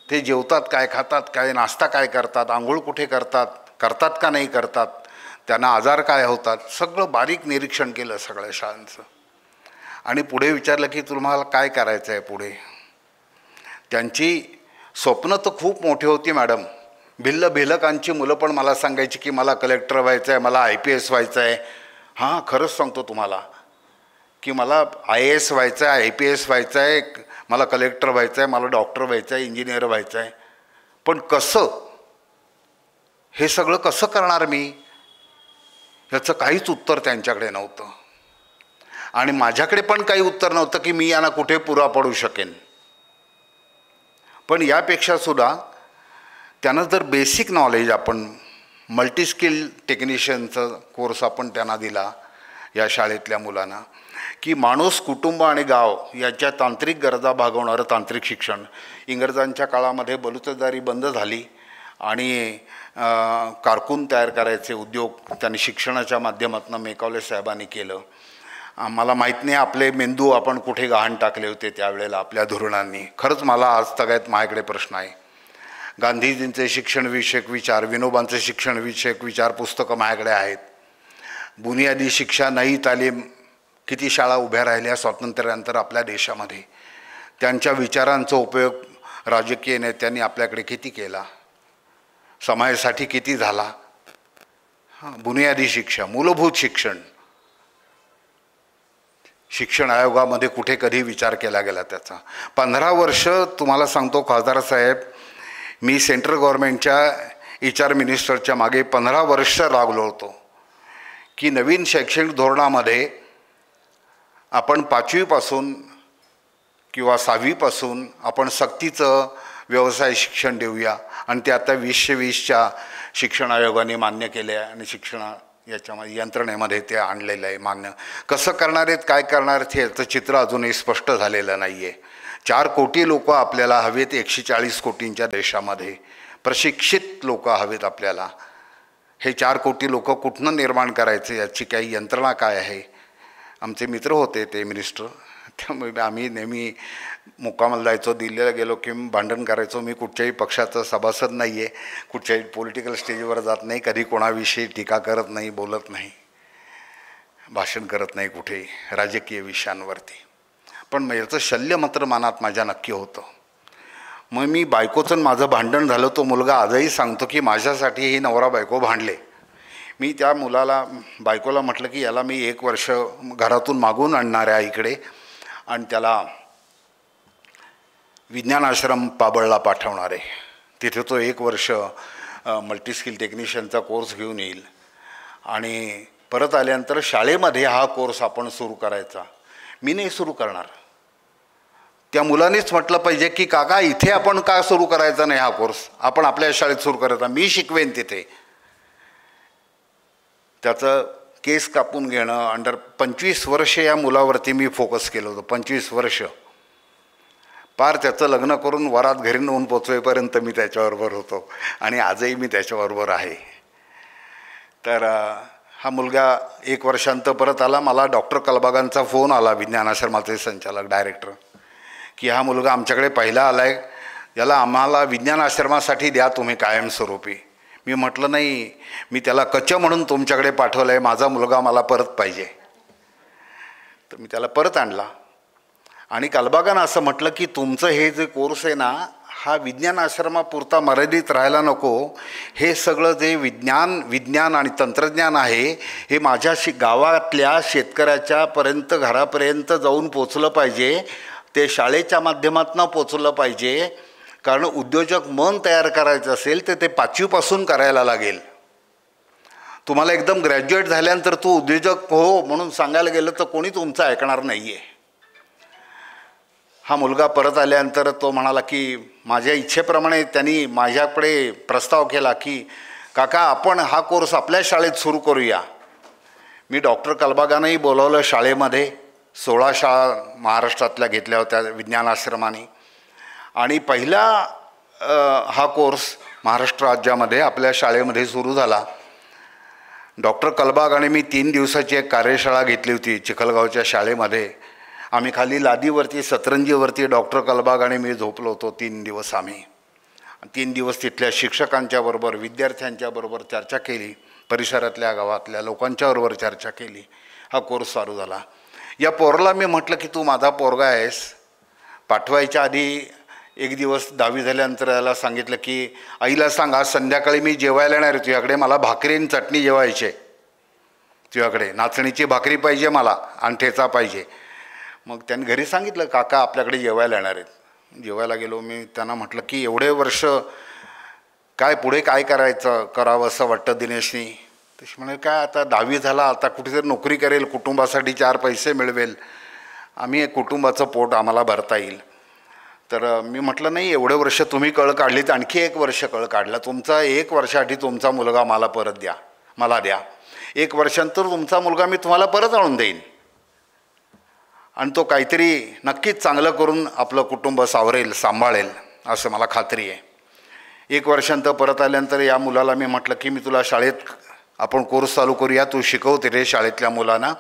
ते जेवतात काय, खातात काय, नाश्ता काय करतात, आंघोळ कुठे करतात का नाही करतात, त्यांना आजार काय होतात, सगळं बारीक निरीक्षण केलं सगळ्या शाळांचं. आणि पुढे विचारलं की तुम्हाला काय करायचं आहे पुढे. त्यांची स्वप्न तर खूप मोठी होती मॅडम. भिल्लकांची मुलं पण मला सांगायची की मला कलेक्टर व्हायचं आहे, मला IPS व्हायचं आहे. हां, खरंच सांगतो तुम्हाला की मला IAS व्हायचं आहे, IPS व्हायचं आहे, मला कलेक्टर व्हायचं आहे, मला डॉक्टर व्हायचं आहे, इंजिनियर व्हायचं आहे. पण कसं, हे सगळं कसं करणार मी, ह्याचं काहीच उत्तर त्यांच्याकडे नव्हतं. आणि माझ्याकडे पण काही उत्तर नव्हतं की मी यांना कुठे पुरा पडू शकेन. पण यापेक्षासुद्धा त्यांना जर बेसिक नॉलेज आपण मल्टीस्किल टेक्निशियनचा कोर्स आपण त्यांना दिला या शाळेतल्या मुलांना, की माणूस, कुटुंब आणि गाव याच्या तांत्रिक गरजा भागवणारं तांत्रिक शिक्षण. इंग्रजांच्या काळामध्ये बलुतेदारी बंद झाली आणि कारकून तयार करायचे उद्योग त्यांनी शिक्षणाच्या माध्यमातून मेकावले साहेबांनी केलं. मला माहीत नाही आपले मेंदू आपण कुठे गहाण टाकले होते त्यावेळेला आपल्या धोरणांनी. खरंच मला आज सगळ्यात माझ्याकडे प्रश्न आहे. गांधीजींचे शिक्षणविषयक विचार, विनोबांचे शिक्षणविषयक विचार पुस्तकं माझ्याकडे आहेत. बुनियादी शिक्षा, नई तालीम, किती शाळा उभ्या राहिल्या स्वातंत्र्यानंतर आपल्या देशामध्ये. त्यांच्या विचारांचा उपयोग राजकीय नेत्यांनी आपल्याकडे किती केला, समाजासाठी किती झाला. बुनियादी शिक्षा, मूलभूत शिक्षण, शिक्षण आयोगामध्ये कुठे कधी विचार केला गेला त्याचा. 15 वर्ष तुम्हाला सांगतो खासदार साहेब, मी सेंट्रल गव्हर्नमेंटच्या HR मिनिस्टरच्या मागे 15 वर्ष लागलो होतो की नवीन शैक्षणिक धोरणामध्ये आपण 5वीपासून किंवा 6वीपासून आपण सक्तीचं व्यवसाय शिक्षण देऊया. आणि ते आता 2020च्या शिक्षण आयोगाने मान्य केले आहे आणि शिक्षण याच्यामध्ये यंत्रणेमध्ये ते आणलेलं आहे मान्य. कसं करणार आहेत, काय करणार आहेत, याचं चित्र अजूनही स्पष्ट झालेलं नाही आहे. 4 कोटी लोक आपल्याला हवेत 140 कोटींच्या देशामध्ये. प्रशिक्षित लोक हवेत आपल्याला. हे 4 कोटी लोक कुठनं निर्माण करायचे, याची काही यंत्रणा काय आहे. आमचे मित्र होते ते मिनिस्टर, त्यामुळे आम्ही नेहमी मुक्कामाला जायचो, दिल्लीला गेलो की भांडण करायचो. मी कुठच्याही पक्षाचा सभासद नाही आहे, कुठच्याही पॉलिटिकल स्टेजवर जात नाही, कधी कोणाविषयी टीका करत नाही, बोलत नाही, भाषण करत नाही कुठेही राजकीय विषयांवरती. पण याचं शल्य मात्र मनात माझ्या नक्की होतं. मग मी बायकोचं माझं भांडण झालं. तो मुलगा आजही सांगतो की माझ्यासाठी ही नवरा बायको भांडले. मी त्या मुलाला, बायकोला म्हटलं की याला मी 1 वर्ष घरातून मागून आणणार आहे इकडे आणि त्याला विज्ञान आश्रम पाबळला पाठवणार आहे. तिथे तो 1 वर्ष मल्टीस्किल टेक्निशियनचा कोर्स घेऊन येईल आणि परत आल्यानंतर शाळेमध्ये हा कोर्स आपण सुरू करायचा. मी नाही सुरू करणार. त्या मुलानेच म्हटलं पाहिजे की काका इथे आपण का सुरू करायचा नाही हा कोर्स, आपण आपल्या शाळेत सुरू करायचा, मी शिकवेन तिथे. त्याचं केस कापून घेणं, अंडर 25 वर्ष या मुलावरती मी फोकस केलं होतं. 25 वर्ष पार त्याचं लग्न करून वरात घरी नेऊन पोचवेपर्यंत मी त्याच्याबरोबर होतो आणि आजही मी त्याच्याबरोबर आहे. तर हा मुलगा 1 वर्षांत परत आला. मला डॉक्टर कलबागांचा फोन आला, विज्ञान आश्रमाचे संचालक डायरेक्टर, की हा मुलगा आमच्याकडे पहिला आला आहे, याला आम्हाला विज्ञान आश्रमासाठी द्या तुम्ही कायमस्वरूपी. मी म्हटलं नाही, मी त्याला कच्च म्हणून तुमच्याकडे पाठवलं आहे, माझा मुलगा मला परत पाहिजे. तर मी त्याला परत आणला आणि कलबागानं असं म्हटलं की तुमचं हे जे कोर्स आहे ना, हा विज्ञान आश्रमापुरता मर्यादित राहायला नको. हे सगळं जे विज्ञान आणि तंत्रज्ञान आहे हे माझ्या गावातल्या शेतकऱ्याच्यापर्यंत, घरापर्यंत जाऊन पोचलं पाहिजे. ते शाळेच्या माध्यमातून पोचलं पाहिजे. कारण उद्योजक मन तयार करायचं असेल तर ते 5वीपासून करायला लागेल. तुम्हाला एकदम ग्रॅज्युएट झाल्यानंतर तू उद्योजक हो म्हणून सांगायला गेलं तर कोणी तुमचं ऐकणार नाही आहे. हा मुलगा परत आल्यानंतर तो म्हणाला की माझ्या इच्छेप्रमाणे त्यांनी माझ्याकडे प्रस्ताव केला की काका आपण हा कोर्स आपल्या शाळेत सुरू करूया. मी डॉक्टर कलबागांनाही बोलावलं शाळेमध्ये. 16 शाळा महाराष्ट्रातल्या घेतल्या होत्या विज्ञान आश्रमाने आणि पहिला हा कोर्स महाराष्ट्र राज्यामध्ये आपल्या शाळेमध्ये सुरू झाला. डॉक्टर कलबाग आणि मी 3 दिवसाची एक कार्यशाळा घेतली होती चिखलगावच्या शाळेमध्ये. आम्ही खाली लादीवरती सतरंजीवरती डॉक्टर कलबाग आणि मी झोपलो होतो 3 दिवस. आम्ही 3 दिवस तिथल्या शिक्षकांच्या बरोबर, विद्यार्थ्यांच्या बरोबर चर्चा केली, परिसरातल्या गावातल्या लोकांच्याबरोबर चर्चा केली. हा कोर्स चालू झाला. या पोराला मी म्हटलं की तू माझा पोरगा आहेस, पाठवायच्या आधी एक दिवस 10वी झाल्यानंतर याला सांगितलं की आईला सांग आज संध्याकाळी मी जेवायला येणार आहे तुझ्याकडे, मला भाकरी आणि चटणी जेवायची आहे तुझ्याकडे, नाचणीची भाकरी पाहिजे मला आणि ठेचा पाहिजे. मग त्यांनी घरी सांगितलं काका आपल्याकडे जेवायला येणार आहेत. जेवायला गेलो. मी त्यांना म्हटलं की एवढे वर्ष काय पुढे काय करावं असं वाटतं दिनेशनी. तशी म्हणे काय आता 10वी झाला, आता कुठेतरी नोकरी करेल, कुटुंबासाठी 4 पैसे मिळवेल, आम्ही कुटुंबाचं पोट आम्हाला भरता येईल. तर मी म्हटलं नाही एवढे वर्ष तुम्ही कळ काढलीत, आणखी 1 वर्ष कळ काढला, तुमचा 1 वर्षासाठी तुमचा मुलगा मला परत द्या, मला द्या. 1 वर्षानंतर तुमचा मुलगा मी तुम्हाला परत आणून देईन आणि तो काहीतरी नक्कीच चांगलं करून आपलं कुटुंब सावरेल, सांभाळेल असं मला खात्री आहे. 1 वर्षानंतर परत आल्यानंतर या मुलाला मी म्हटलं की मी तुला शाळेत आपण कोर्स चालू करूया, तू शिकवते रे शाळेतल्या मुलांना.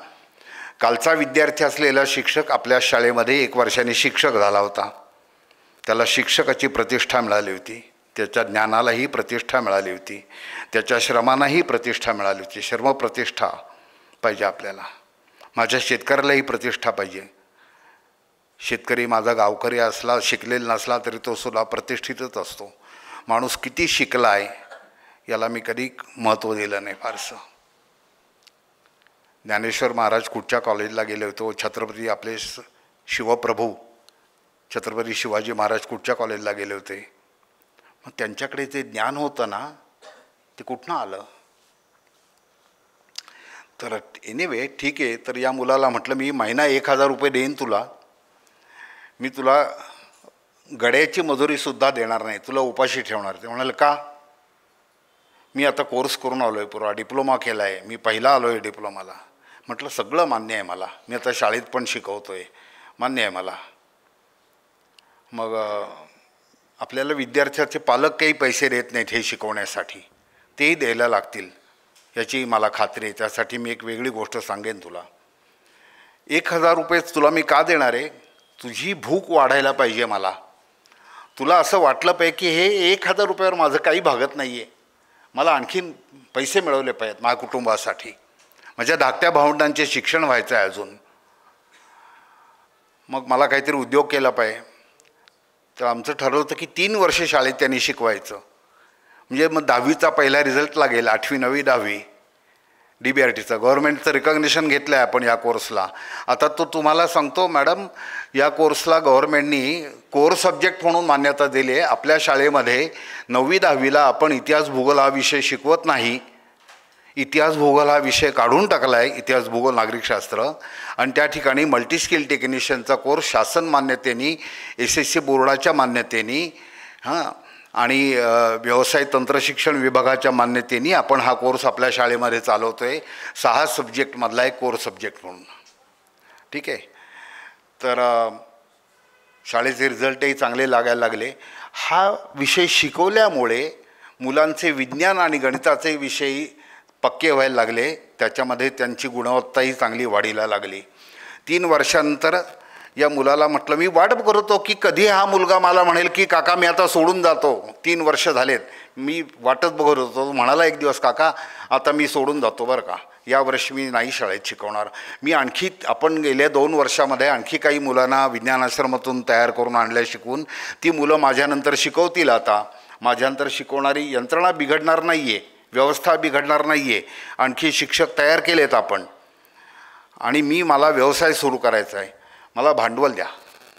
कालचा विद्यार्थी असलेला शिक्षक आपल्या शाळेमध्ये 1 वर्षाने शिक्षक झाला होता. त्याला शिक्षकाची प्रतिष्ठा मिळाली होती, त्याच्या ज्ञानालाही प्रतिष्ठा मिळाली होती, त्याच्या श्रमांनाही प्रतिष्ठा मिळाली होती. श्रमप्रतिष्ठा पाहिजे आपल्याला. माझ्या शेतकऱ्यालाही प्रतिष्ठा पाहिजे. शेतकरी माझा गावकरी असला, शिकलेला नसला तरी तो सुद्धा प्रतिष्ठितच असतो. माणूस किती शिकला आहे याला मी कधी महत्त्व दिलं नाही फारसं. ज्ञानेश्वर महाराज कुठच्या कॉलेजला गेले होते, छत्रपती आपले शिवप्रभू छत्रपती शिवाजी महाराज कुठच्या कॉलेजला गेले होते, मग त्यांच्याकडे जे ज्ञान होतं ना ते कुठनं आलं. तर एनिवे ठीक आहे. तर या मुलाला म्हटलं मी महिना 1000 रुपये देईन तुला, मी तुला गड्याची मजुरीसुद्धा देणार नाही, तुला उपाशी ठेवणार. ते म्हणाले का? मी आता कोर्स करून आलो आहे, पुरा डिप्लोमा केला आहे, मी पहिला आलो आहे डिप्लोमाला. म्हटलं सगळं मान्य आहे मला, मी आता शाळेत पण शिकवतो आहे, मान्य आहे मला. मग आपल्याला विद्यार्थ्याचे पालक काही पैसे देत नाहीत हे शिकवण्यासाठी, तेही द्यायला लागतील याची मला खात्री आहे. त्यासाठी मी एक वेगळी गोष्ट सांगेन तुला. 1000 रुपये तुला मी का देणार आहे? तुझी भूक वाढायला पाहिजे मला. तुला असं वाटलं पाहिजे की हे 1000 रुपयावर माझं काही भागत नाही आहे, मला आणखीन पैसे मिळवले पाहिजेत माझ्या कुटुंबासाठी, माझ्या धाकट्या भावंडांचे शिक्षण व्हायचं आहे अजून, मग मला काहीतरी उद्योग केला पाहिजे. तर आमचं ठरवलं होतं की 3 वर्ष शाळेत त्यांनी शिकवायचं. म्हणजे मग 10वीचा पहिला रिझल्ट लागेल, 8वी 9वी 10वी DBRTचं गव्हर्नमेंटचं रिकॉग्निशन घेतलं आहे आपण या कोर्सला. आता तो तुम्हाला सांगतो मॅडम, या कोर्सला गव्हर्नमेंटनी कोर सब्जेक्ट म्हणून मान्यता दिली आहे. आपल्या शाळेमध्ये 9वी 10वीला आपण इतिहास भूगोल हा विषय शिकवत नाही, इतिहास भूगोल हा विषय काढून टाकला आहे, इतिहास भूगोल नागरिकशास्त्र. आणि त्या ठिकाणी मल्टीस्किल टेक्निशियनचा कोर्स शासन मान्यतेने, SSC बोर्डाच्या मान्यतेने आणि व्यवसाय तंत्रशिक्षण विभागाच्या मान्यतेने आपण हा कोर्स आपल्या शाळेमध्ये चालवतो आहे. 6 सब्जेक्टमधला एक कोर सब्जेक्ट म्हणून. ठीक आहे. तर शाळेचे रिझल्टही चांगले लागायला लागले. हा विषय शिकवल्यामुळे मुलांचे विज्ञान आणि गणिताचे विषयी पक्के व्हायला लागले, त्याच्यामध्ये त्यांची गुणवत्ताही चांगली वाढीला लागली. 3 वर्षानंतर या मुलाला म्हटलं, मी वाट बघतो की कधी हा मुलगा मला म्हणेल की काका मी आता सोडून जातो. 3 वर्ष झालेत, मी वाटच बघत होतो. म्हणाला एक दिवस काका आता मी सोडून जातो बरं का, यावर्षी मी नाही शाळेत शिकवणार. मी आणखी आपण गेल्या 2 वर्षामध्ये आणखी काही मुलांना विज्ञान आश्रमातून तयार करून आणल्या शिकवून, ती मुलं माझ्यानंतर शिकवतील. आता माझ्यानंतर शिकवणारी यंत्रणा बिघडणार नाही आहे, व्यवस्था बिघडणार नाही आहे, आणखी शिक्षक तयार केलेत आपण. आणि मला व्यवसाय सुरू करायचा आहे, मला भांडवल द्या.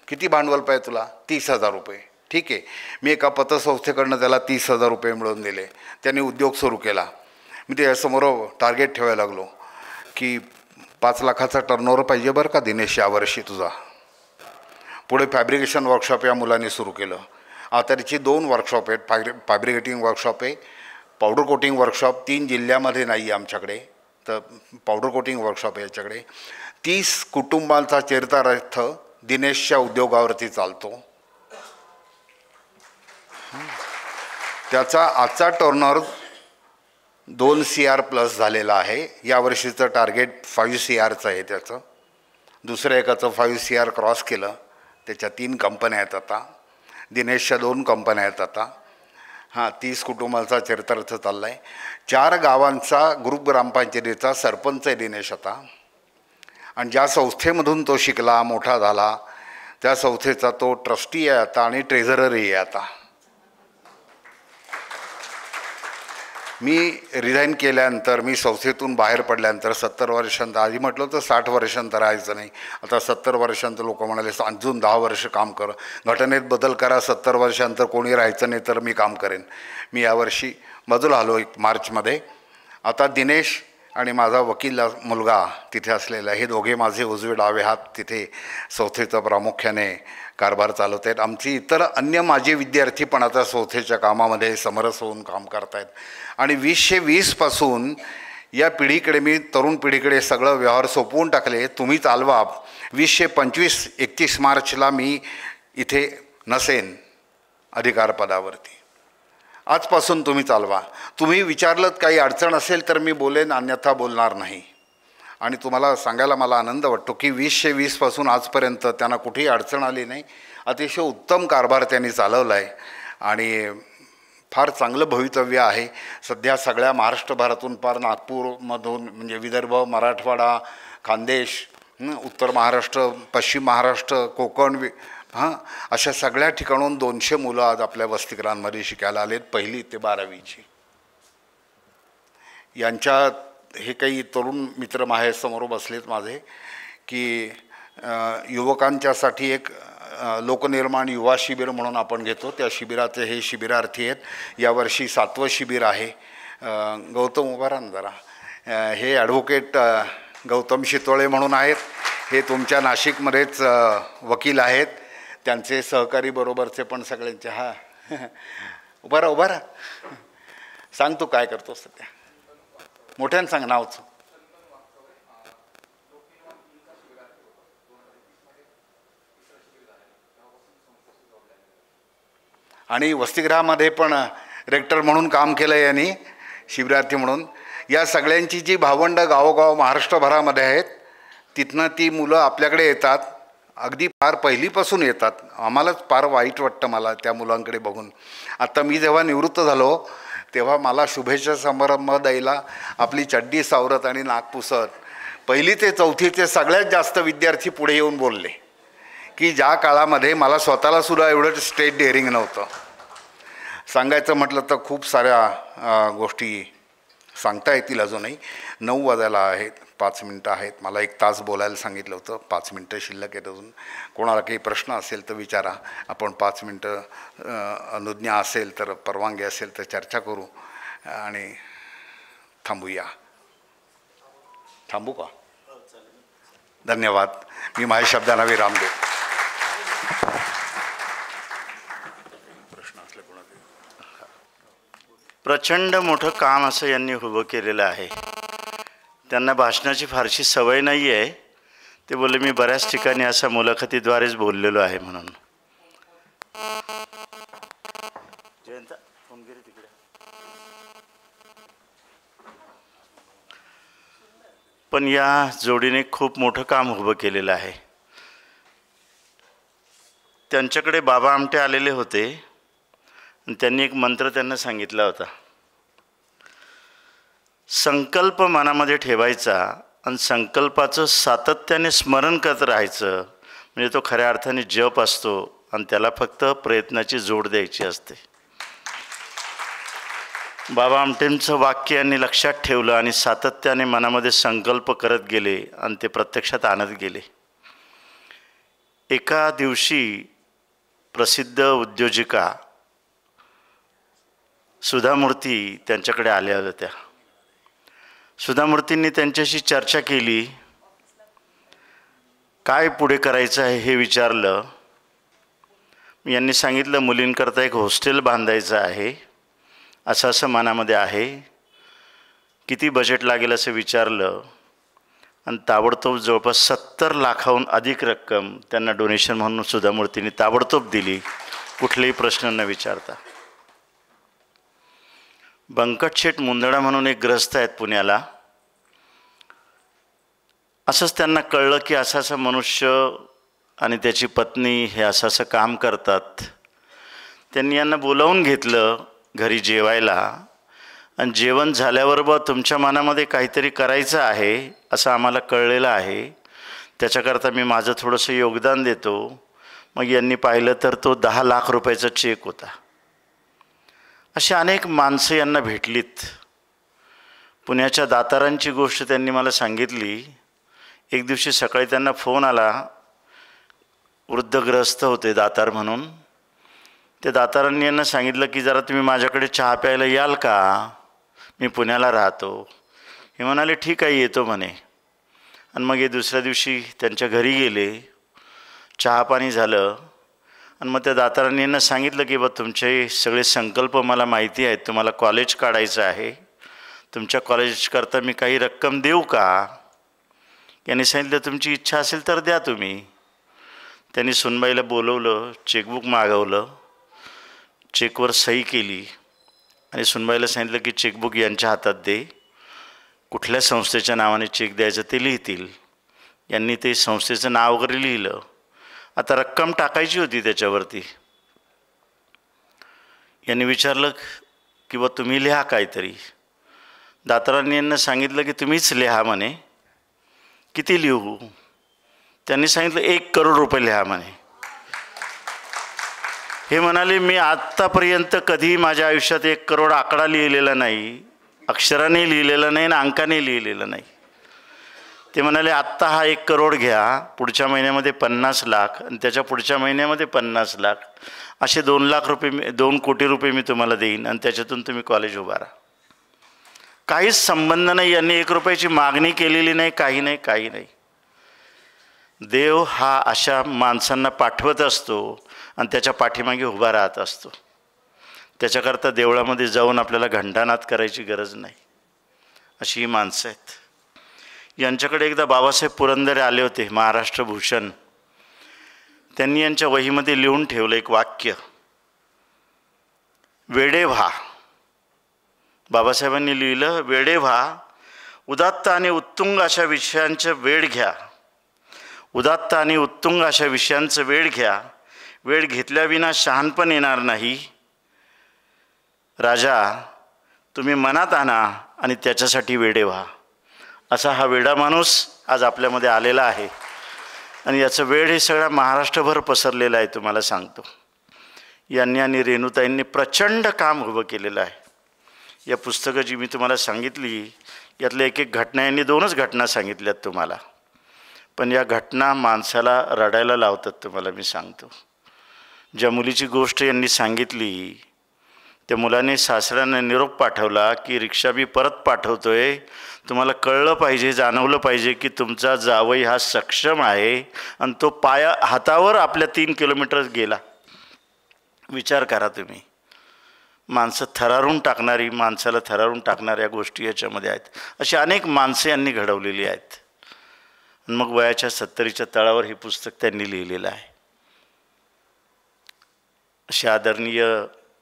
किती भांडवल पाहिजे तुला? 30,000 रुपये. ठीक आहे. मी एका पतसंस्थेकडनं त्याला 30,000 रुपये मिळवून दिले. त्याने उद्योग सुरू केला. मी त्याच्यासमोर टार्गेट ठेवायला लागलो की 5 लाखाचा टर्नओव्हर पाहिजे बरं का दिनेश यावर्षी तुझा. पुढे फॅब्रिकेशन वर्कशॉप या मुलांनी सुरू केलं. आता त्याची 2 वर्कशॉप आहेत. फॅब्रिकेटिंग वर्कशॉप आहे, पावडर कोटिंग वर्कशॉप. 3 जिल्ह्यामध्ये नाही आहे आमच्याकडे, तर पावडर कोटिंग वर्कशॉप आहे याच्याकडे. 30 कुटुंबांचा चरितार्थ दिनेशच्या उद्योगावरती चालतो. त्याचा आजचा टर्नओव्हर 2 CR प्लस झालेला आहे. यावर्षीचं टार्गेट 5 CRचं आहे त्याचं. दुसऱ्या एकाचं 5 CR क्रॉस केलं. त्याच्या 3 कंपन्या आहेत आता. दिनेशच्या 2 कंपन्या आहेत आता. 30 कुटुंबांचा चरितार्थ चालला आहे. 4 गावांचा ग्रुप ग्रामपंचायतीचा सरपंच आहे दिनेश आता. आणि ज्या संस्थेमधून तो शिकला, मोठा झाला, त्या संस्थेचा तो ट्रस्टी आहे आता आणि ट्रेझररही आहे आता. मी रिझाईन केल्यानंतर, मी संस्थेतून बाहेर पडल्यानंतर 70 वर्षांतर, आधी म्हटलं तर 60 वर्षांतर राहायचं नाही, आता 70 वर्षांतर लोक म्हणाले अजून 10 वर्ष काम कर, घटनेत बदल करा, 70 वर्षांतर कोणी राहायचं नाही तर मी काम करेन. मी यावर्षी बाजूला आलो मार्चमध्ये. आता दिनेश आणि माझा वकील मुलगा तिथे असलेला, हे दोघे माझे उजवे डावे हात तिथे संस्थेचा प्रामुख्याने कारभार चालवत आहेत. आमची इतर अन्य माझे विद्यार्थी पण आता संस्थेच्या कामामध्ये समरस होऊन काम करत आहेत. आणि 2020 या पिढीकडे, मी तरुण पिढीकडे सगळं व्यवहार सोपवून टाकले. तुम्ही चालवा. 2025-31 मार्चला मी इथे नसेन अधिकारपदावरती. आजपासून तुम्ही चालवा. तुम्ही विचारलं काही अडचण असेल तर मी बोलेन, अन्यथा बोलणार नाही. आणि तुम्हाला सांगायला मला आनंद वाटतो की 2020 आजपर्यंत त्यांना कुठेही अडचण आली नाही. अतिशय उत्तम कारभार त्यांनी चालवला आहे आणि फार चांगलं भवितव्य आहे. सध्या सगळ्या महाराष्ट्रभरातून, पार नागपूरमधून, म्हणजे विदर्भ, मराठवाडा, खानदेश, उत्तर महाराष्ट्र, पश्चिम महाराष्ट्र, कोकण, अशा सगळ्या ठिकाणून 200 मुलं आज आपल्या वसतिगृहांमध्ये शिकायला आलेत, 1ली ते 12वीची. यांच्या हे काही तरुण मित्र माझ्यासमोर बसलेत माझे, की युवकांच्यासाठी एक लोकनिर्माण युवा शिबिर म्हणून आपण घेतो, त्या शिबिराचे हे शिबिरार्थी आहेत. यावर्षी 7वं शिबिर आहे. गौतम उभारान जरा, हे ॲडव्होकेट गौतम शितोळे म्हणून आहेत. हे तुमच्या नाशिकमध्येच वकील आहेत. त्यांचे सहकारी बरोबरचे पण सगळ्यांचे. उभारा सांग, तू काय करतो सध्या? मोठ्यानं सांग नावचं. आणि वसतिगृहामध्ये पण रेक्टर म्हणून काम केलं यांनी, शिबिरार्थी म्हणून. या सगळ्यांची जी भावंडं गावोगाव महाराष्ट्रभरामध्ये आहेत, तिथनं ती मुलं आपल्याकडे येतात. अगदी फार पहिलीपासून येतात. आम्हालाच फार वाईट वाटतं मला त्या मुलांकडे बघून. आता मी जेव्हा निवृत्त झालो तेव्हा मला शुभेच्छा समारंभ द्यायला आपली चड्डी सावरत आणि नाक पुसत 1ली ते 4थीचे सगळ्यात जास्त विद्यार्थी पुढे येऊन बोलले, की ज्या काळामध्ये मला स्वतःला सुद्धा एवढं स्टेज डेअरिंग नव्हतं. सांगायचं म्हटलं तर खूप साऱ्या गोष्टी सांगता येतील अजूनही. 9 वाजायला आहेत, 5 मिनटं आहेत. मला 1 तास बोलायला सांगितलं होतं, 5 मिनटं शिल्लक आहेत अजून. कोणाला काही प्रश्न असेल तर विचारा. आपण 5 मिनटं अनुज्ञा असेल तर, परवानगी असेल तर चर्चा करू आणि थांबूया. थांबू का? धन्यवाद. मी माझ्या शब्दांना विराम देतो. प्रचंड मोठं काम असं यांनी उभं केलेलं आहे. त्यांना भाषणाची फारशी सवय नाही आहे. ते बोलले मी बऱ्याच ठिकाणी असा मुलाखतीद्वारेच बोललेलो आहे म्हणून. पण या जोडीने खूप मोठं काम उभं केलेलं आहे. त्यांच्याकडे बाबा आमटे आलेले होते आणि त्यांनी एक मंत्र त्यांना सांगितला होता. संकल्प मनामध्ये ठेवायचा आणि संकल्पाचं सातत्याने स्मरण करत राहायचं, म्हणजे तो खऱ्या अर्थाने जप असतो आणि त्याला फक्त प्रयत्नाची जोड द्यायची असते. बाबा आमटेंचं वाक्य यांनी लक्षात ठेवलं आणि सातत्याने मनामध्ये संकल्प करत गेले आणि ते प्रत्यक्षात आणत गेले. एका दिवशी प्रसिद्ध उद्योजिका सुधा मूर्ती त्यांच्याकडे आल्या होत्या. सुधा मूर्तींनी त्यांच्याशी चर्चा केली. काय पुढे करायचं आहे हे विचारलं. यांनी सांगितलं मुलींकरता एक हॉस्टेल बांधायचं आहे, असं असं मनामध्ये आहे. किती बजेट लागेल असं विचारलं आणि ताबडतोब जवळपास 70 लाखाहून अधिक रक्कम त्यांना डोनेशन म्हणून सुधा मूर्तींनी ताबडतोब दिली, कुठलेही प्रश्न न विचारता. बंकटशेठ मुंदडा म्हणून एक ग्रस्त आहेत पुण्याला. असंच त्यांना कळलं की असं असं मनुष्य आणि त्याची पत्नी हे असं असं काम करतात. त्यांनी यांना बोलावून घेतलं घरी जेवायला आणि जेवण झाल्यावर बा तुमच्या मनामध्ये काहीतरी करायचं आहे असं आम्हाला कळलेलं आहे, त्याच्याकरता मी माझं थोडंसं योगदान देतो मग यांनी पाहिलं तर तो 10 लाख रुपयाचा चेक होता. अशी अनेक माणसं यांना भेटलीत. पुण्याच्या दातारांची गोष्ट त्यांनी मला सांगितली. एक दिवशी सकाळी त्यांना फोन आला, वृद्धग्रस्त होते दातार म्हणून. त्या दातारांनी यांना सांगितलं की जरा तुम्ही माझ्याकडे चहा प्यायला याल का, मी पुण्याला राहतो. हे म्हणाले ठीक आहे येतो म्हणे. आणि मग हे दुसऱ्या दिवशी त्यांच्या घरी गेले, चहा पाणी झालं. आणि मग त्या दातारांनी यांना सांगितलं की बा तुमचे सगळे संकल्प मला माहिती आहेत, तुम्हाला कॉलेज काढायचं आहे, तुमच्या कॉलेजकरता मी काही रक्कम देऊ का. यांनी सांगितलं तुमची इच्छा असेल तर द्या तुम्ही. त्यांनी सुनबाईला बोलवलं, चेकबुक मागवलं, चेकवर सही केली आणि सुनबाईला सांगितलं की चेकबुक यांच्या हातात दे, कुठल्या संस्थेच्या नावाने चेक द्यायचं ते लिहितील. यांनी ते संस्थेचं नाव वगैरे लिहिलं. आता रक्कम टाकायची होती त्याच्यावरती. यांनी विचारलं की बा तुम्ही लिहा काहीतरी. दातारांनी यांना सांगितलं की तुम्हीच लिहा म्हणे. किती लिहू. त्यांनी सांगितलं 1 करोड रुपये लिहा म्हणे. हे म्हणाले मी आत्तापर्यंत कधी माझ्या आयुष्यात 1 करोड आकडा लिहिलेला नाही, अक्षराने लिहिलेला नाही आणि अंकाने लिहिलेला नाही. ते म्हणाले आत्ता हा 1 करोड घ्या, पुढच्या महिन्यामध्ये 50 लाख आणि त्याच्या पुढच्या महिन्यामध्ये 50 लाख, असे 2 लाख रुपये 2 कोटी रुपये मी तुम्हाला देईन आणि त्याच्यातून तुम्ही कॉलेज उभारा. काहीच संबंध नाही. यांनी 1 रुपयाची मागणी केलेली नाही, काही नाही, काही नाही. देव हा अशा माणसांना पाठवत असतो आणि त्याच्या पाठीमागे उभा राहत असतो. त्याच्याकरता देवळामध्ये जाऊन आपल्याला घंटानाद करायची गरज नाही. अशी ही माणसं आहेत. यांच्याकडे एकदा बाबासाहेब पुरंदरे आले होते, महाराष्ट्र भूषण. त्यांनी यांच्या वहीमध्ये लिहून ठेवलं एक वाक्य, वेडे व्हा. बाबासाहेबांनी लिहिलं वेडे व्हा, उदात्त आणि उत्तुंग अशा विषयांचं वेळ घ्या. उदात्त आणि उत्तुंग अशा विषयांचं वेळ घ्या. वेळ घेतल्याविना शहाणपण येणार नाही. राजा तुम्ही मनात आणा आणि त्याच्यासाठी वेडे व्हा. असा हा वेडा माणूस आज आपल्यामध्ये आलेला आहे आणि याचं वेळ हे सगळ्या महाराष्ट्रभर पसरलेलं आहे. तुम्हाला सांगतो, यांनी आणि रेणुताईंनी प्रचंड काम उभं केलेलं आहे. या पुस्तकं जी मी तुम्हाला सांगितली यातल्या एक एक घटना, यांनी 2च घटना सांगितल्यात तुम्हाला, पण या घटना माणसाला रडायला लावतात. तुम्हाला मी सांगतो, ज्या मुलीची गोष्ट यांनी सांगितली त्या मुलाने सासऱ्यांना निरोप पाठवला की रिक्षा मी परत पाठवतोय, तुम्हाला कळलं पाहिजे, जाणवलं पाहिजे की तुमचा जावई हा सक्षम आहे. आणि तो हातावर आपल्या 3 किलोमीटर गेला. विचार करा तुम्ही. माणसं थरारून टाकणारी, माणसाला थरारून टाकणाऱ्या गोष्टी याच्यामध्ये आहेत. अशी अनेक माणसं यांनी घडवलेली आहेत. आणि मग वयाच्या 70च्या तळावर हे पुस्तक त्यांनी लिहिलेलं आहे. असे आदरणीय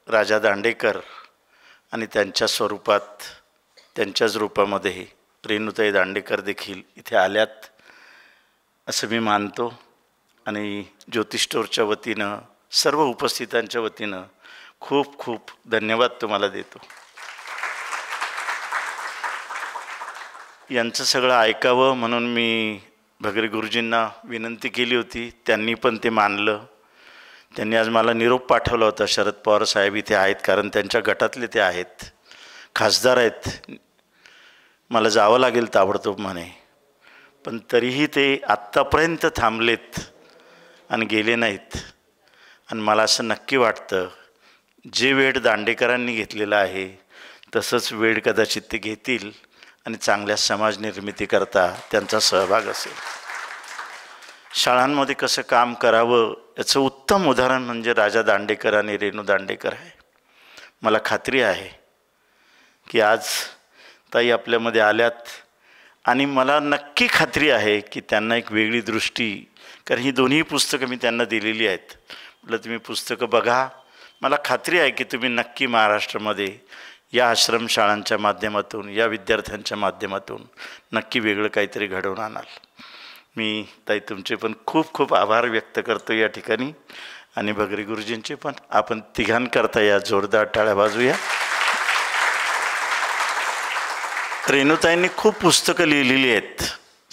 राजा दांडेकर आणि त्यांच्या स्वरूपात, त्यांच्याच रूपामध्ये रेणुताई दांडेकर देखील इथे आल्यात असं मी मानतो. आणि ज्योतिष स्टोअरच्या वतीनं, सर्व उपस्थितांच्या वतीनं खूप खूप धन्यवाद तुम्हाला देतो. यांचं सगळं ऐकावं म्हणून मी भगरे गुरुजींना विनंती केली होती. त्यांनी पण ते मानलं. त्यांनी आज मला निरोप पाठवला होता, शरद पवार साहेब इथे आहेत, कारण त्यांच्या गटातले ते आहेत, खासदार आहेत, मला जावं लागेल ताबडतोब म्हणे. पण तरीही ते आत्तापर्यंत थांबलेत आणि गेले नाहीत. आणि मला असं नक्की वाटतं जे वेळ दांडेकरांनी घेतलेलं आहे तसंच वेळ कदाचित ते घेतील आणि चांगल्या समाज निर्मितीकरता त्यांचा सहभाग असेल. शाळांमध्ये कसं काम करावं याचं उत्तम उदाहरण म्हणजे राजा दांडेकर आणि रेणू दांडेकर आहे. मला खात्री आहे की आज ताई आपल्यामध्ये आल्यात आणि मला नक्की खात्री आहे की त्यांना एक वेगळी दृष्टी, कारण ही दोन्ही पुस्तकं मी त्यांना दिलेली आहेत. म्हटलं तुम्ही पुस्तकं बघा, मला खात्री आहे की तुम्ही नक्की महाराष्ट्रामध्ये या आश्रमशाळांच्या माध्यमातून, या विद्यार्थ्यांच्या माध्यमातून नक्की वेगळं काहीतरी घडवून आणाल. मी ताई तुमचे पण खूप खूप आभार व्यक्त करतो या ठिकाणी आणि भगरे गुरुजींचे पण. आपण तिघांकरता या जोरदार टाळ्या वाजवूया. रेणुताईंनी खूप पुस्तकं लिहिलेली आहेत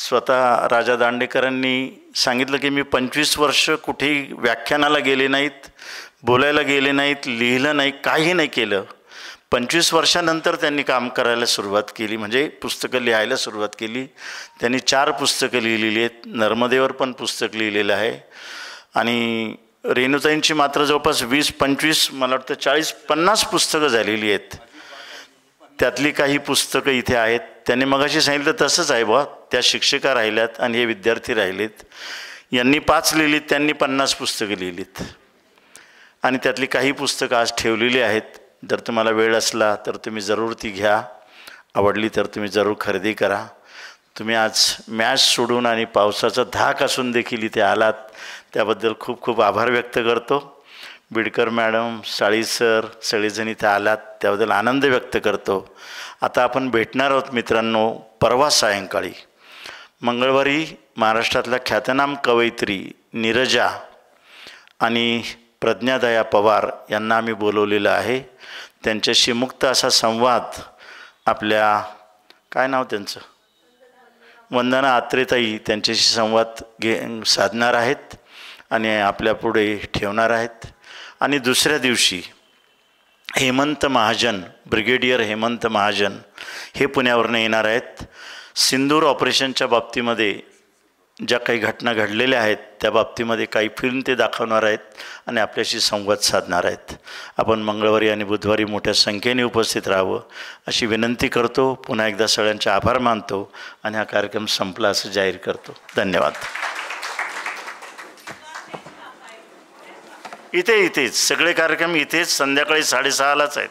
स्वतः राजा दांडेकरांनी सांगितलं की मी 25 वर्ष कुठेही व्याख्यानाला गेले नाहीत, बोलायला गेले नाहीत, लिहिलं नाही, काही नाही केलं. 25 वर्षानंतर त्यांनी काम करायला सुरुवात केली, म्हणजे पुस्तकं लिहायला सुरुवात केली. त्यांनी 4 पुस्तकं लिहिलेली आहेत. नर्मदेवर पण पुस्तक लिहिलेलं आहे. आणि रेणुताईंची मात्र जवळपास 20-25 मला वाटतं 40-50 पुस्तकं झालेली आहेत. त्यातली काही पुस्तकं इथे आहेत. त्यांनी मगाशी सांगितलं तसंच आहे बा, त्या शिक्षिका राहिल्यात आणि हे विद्यार्थी राहिलेत. यांनी 5 लिहिलीत, त्यांनी 50 पुस्तकं लिहिलीत. आणि त्यातली काही पुस्तकं आज ठेवलेली आहेत. जर तुम्हाला वेळ असला तर तुम्ही जरूर ती घ्या, आवडली तर तुम्ही जरूर खरेदी करा. तुम्ही आज मॅच सोडून आणि पावसाचा धाक असून देखील इथे आलात, त्याबद्दल खूप खूप आभार व्यक्त करतो. बिडकर मॅडम, साळी सर, सगळेजण इथे आलात त्याबद्दल आनंद व्यक्त करतो. आता आपण भेटणार आहोत मित्रांनो परवा सायंकाळी. मंगळवारी महाराष्ट्रातल्या ख्यातनाम कवयित्री नीरजा आणि प्रज्ञादया पवार यांना आम्ही बोलवलेलं आहे. त्यांच्याशी मुक्त असा संवाद आपल्या, काय नाव त्यांचं, वंदना आत्रेताई, त्यांच्याशी संवाद साधणार आहेत आणि आपल्यापुढे ठेवणार आहेत. आणि दुसऱ्या दिवशी हेमंत महाजन, ब्रिगेडियर हेमंत महाजन हे पुण्यावरनं येणार आहेत. सिंदूर ऑपरेशनच्या बाबतीमध्ये ज्या काही घटना घडलेल्या आहेत त्या बाबतीमध्ये काही फिल्म ते दाखवणार आहेत आणि आपल्याशी संवाद साधणार आहेत. आपण मंगळवारी आणि बुधवारी मोठ्या संख्येने उपस्थित राहावं अशी विनंती करतो. पुन्हा एकदा सगळ्यांचे आभार मानतो आणि हा कार्यक्रम संपला असं जाहीर करतो. धन्यवाद. इथेच सगळे कार्यक्रम इथेच संध्याकाळी 6:30लाच आहेत.